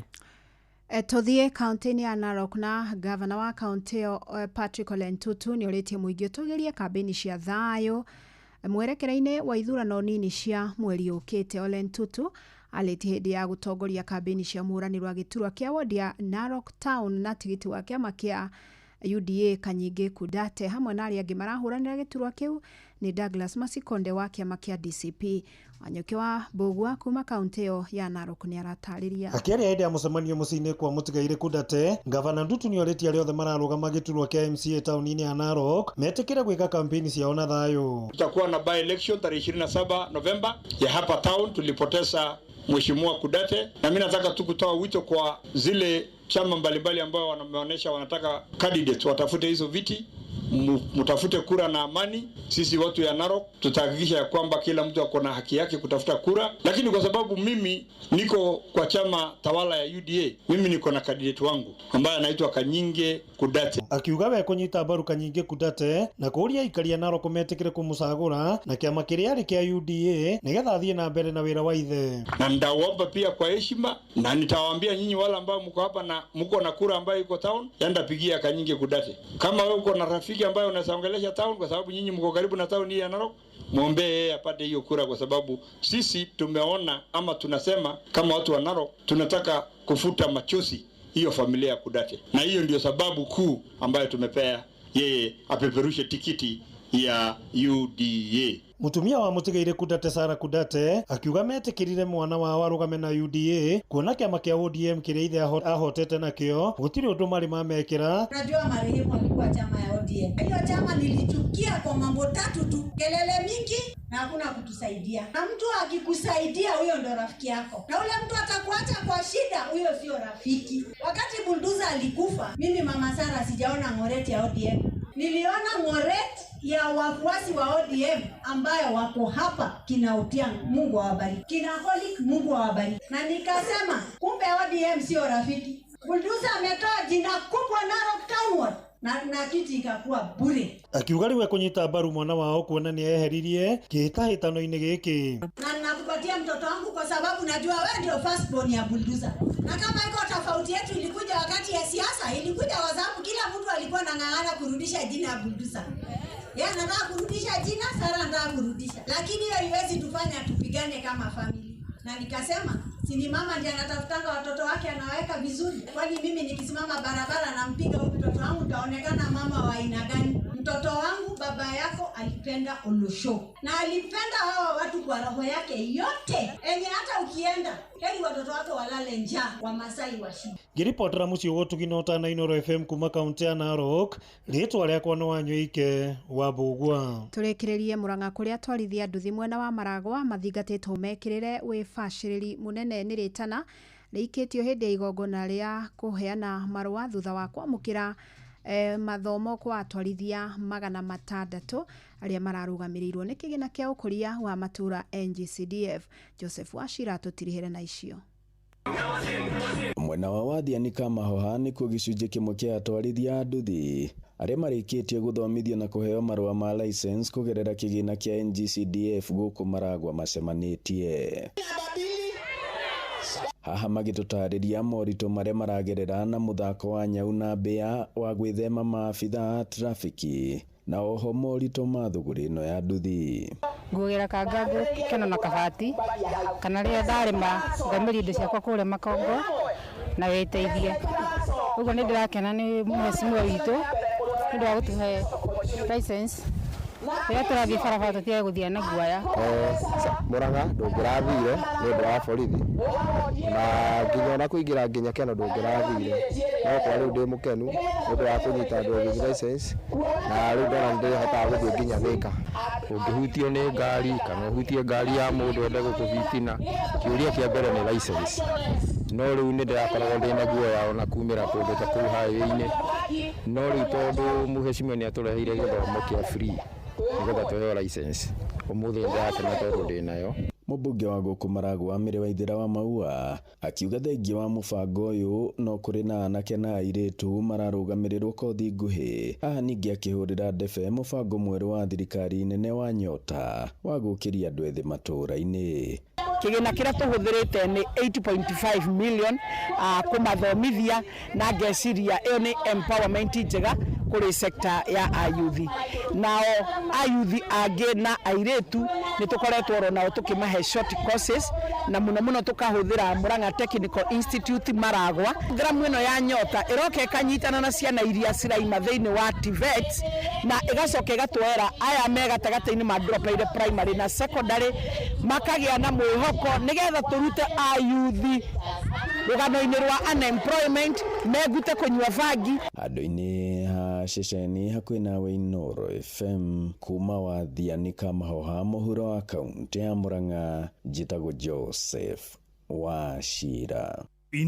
Tũthiĩ kaunti-inĩ ya Narok na gavana wa kaunti ĩyo Patrick Ole Ntutu nĩ ũrĩtie mũingĩ ũtũgĩrie kambĩini cia thayũ mwerekera-inĩ wa ithurano nini cia mweri ũkĩte. Ole Ntutu alĩtie hĩndĩ ya gũtongoria kambĩini cia mũhũranĩri wa gĩturwa kĩa wondi ya Narok Town na tigiti wa kĩama kĩa UDA Kanyinge Kudate hamwe na arĩa angĩ marahũranĩra gĩturwa kĩu ni Douglas Masikonde wa kĩama kĩa DCP. Wanyoki wa Mbugua kuma kaunti ĩyo ya Narok nĩ aratarĩria. Akĩaria hĩndĩ ya mũcemanio mũciĩ-inĩ kwa mũtigairĩ Kudate, gavana Ntutu nĩ orĩtie arĩa othe mararũgama gĩturwa kĩa MCA taũni-inĩ ya Narok metĩkĩre gwĩka kampeni ciao na thayũ. Tutakuwa na by election tarehe 27 Novemba ya hapa town. Tulipoteza Mheshimiwa Kudate, na mimi nataka tu kutoa wito kwa zile chama mbalimbali ambao wameonyesha wanataka candidates watafute hizo viti, mtafute kura na amani. Sisi watu ya Narok tutahakikisha kwamba kila mtu ako na haki yake kutafuta kura, lakini kwa sababu mimi niko kwa chama tawala ya UDA, mimi niko na candidate wangu ambaye anaitwa Kanyinge Kudate. Akiuga we kũnyita mbaru Kanyinge Kudate na kũria ikari ya Narok metĩkĩre kũmũcagũra na kĩama kĩrĩa arĩ kĩa UDA nĩgetha athiĩ na mbere na wĩra wa ithe. Na ndaomba pia kwa heshima, na nitawaambia nyinyi wale ambao mko hapa na mko na kura ambayo iko town, yenda pigia Kanyinge Kudate. Kama wewe uko na rafiki ambaye unasaongelesha town, kwa sababu nyinyi mko karibu na town hii ya Narok, muombe yeye apate hiyo kura, kwa sababu sisi tumeona ama tunasema kama watu wa Narok tunataka kufuta machozi hiyo familia ya Kudate, na hiyo ndio sababu kuu ambayo tumepea yeye apeperushe tikiti ya UDA. Mutumia wa mũtigairĩ Kudate Sara Kudate akiuga metĩkĩrire mwana wao arũgame na UDA kuona kĩama kĩa ODM kĩrĩa ithe ahotete nakĩo gũtirĩ ũndũ marĩ mamekĩra. Unajua marehemu alikuwa chama ya ODM. Hiyo chama nilichukia kwa mambo tatu tu: kelele mingi, na hakuna kutusaidia. Na mtu akikusaidia huyo ndo rafiki yako. Na ule mtu atakuacha kwa shida, huyo sio rafiki. Wakati Bulldozer alikufa, mimi Mama Sara sijaona ngoreti ya ODM. Niliona ngoreti ya wafuasi wa ODM ambayo wako hapa, kina Otiang, Mungu awabariki. Kina Holic, Mungu awabariki. Na nikasema kumbe ODM sio rafiki. Bulldozer ametoa jina kubwa Narok Town na kiti ikakuwa bure. Akiuga riwe kunyita mbaru mwana wao kuona ni eheririe kitahitano-ini giki. Na nakupatia mtoto wangu kwa sababu najua wewe ndio first born ya Bulldozer. Na kama iko tofauti yetu ilikuja wakati ya siasa, ilikuja kwa sababu kila mtu alikuwa anang'ang'ana kurudisha jina ya Bulldozer. Yeye anataka kurudisha jina, Sara anataka kurudisha. Lakini hiyo haiwezi tufanya tupigane kama familia. Na nikasema sini mama ndiye anatafutanga watoto wake anaweka vizuri. Kwani mimi nikisimama barabara na mpiga huyu mtoto wangu utaonekana mama wa aina gani? Mtoto wangu baba yako alipenda Olosho. Na alipenda hawa watu kwa roho yake yote. Enye hata ukienda, heri watoto wake walale njaa, wa Masai washiba. Giripotera mucio gotuginota na Inoro FM kuma kaunti ya Narok, ritwa riakwa no Wanyuike wa Bugwa. Turekererie Murang'a kuria twarithia nduthi mwena wa Maragwa mathingatitwo mekirire wifaciriri munene ni ritana riikitio hindi ya igongona ria kuheana marua thutha wa kwamukira mathomo kwa atwarithia 600 aria mararugamirirwo ni kigina kia ukuria wa matura NGCDF. Joseph Wachira tutirihere na icio. Mwena wa Wathiani Kamahoha ni kugicunje kimwe kia atwarithia nduthi aria marikitie guthomithio na kuheo marua ma license kugerera kigina kia NGCDF guku Maragwa macemanitie. Haha magitutariria morito maria maragerera na muthako wa nyau na mbea wa gwithema maabitha trafiki na oho morito mathuguri no ya nduthi. Ngugera kangagu keno na kabati kana ria ndarima ngamiri indo ciakwa kure Makongo na weteithie. Ugo ni ndirakena ni mheshimiwa witu ndio wa gutuhe license. Ria turathie barabara tutige guthia na guaya. Murang'a ndungirathire ni ndu wa borithi na nginya na kuingira nginya keno ndungirathire no kwa riu ndi mukenu ni ndu wa kunyita ndu license na riu ndona ndihota guthie nginya Thika. Ungihutio ni ngari kana uhutie ngari ya mundu ende gukubitina kiuria kia mbere ni license. No riu ni ndirakorwo ndi na guaya ona kumira kundu ta kuu highway-ini no riu tondu muheshimiwa ni atureheire githomo kia free nigetha tuheo license umuthi ndakena tondu ndi nayo. Mubunge wa guku Maragwa Mire Waithira wa Maua akiuga thengia wa mubango uyu no kuri na anake na airitu mararugamirirwo kothi nguhi. Aha ningi akihurira ndebe mubango mweru wa thirikari nene wa Nyota wa gukiria andu ethi matura-ini. Kigina kira tuhuthirite ni 8.5 million kumathomithia na ngeciria iyo ni empowerment njega kuri sekta ya ayuthi. Nao ayuthi angi na airitu ni tukoretwo ro nao tukimahe short courses na muno tukahuthira Murang'a Technical Institute Maragwa. Programu ino ya Nyota iroke kanyitana na ciana iria ciraima thiini wa TVET na igacoka igatwera aya me gatagata-ini ma dropeire primary na secondary makagia na mwihoko nigetha turute ayuthi rugano-ini rwa unemployment megute kunywa vangi. Andu-ini ha ceceni hakuhi nawe Inoro FM kuma Wathiani Kamahoha muhuro wa kaunti ya Murang'a njitagwo Joseph Wachira.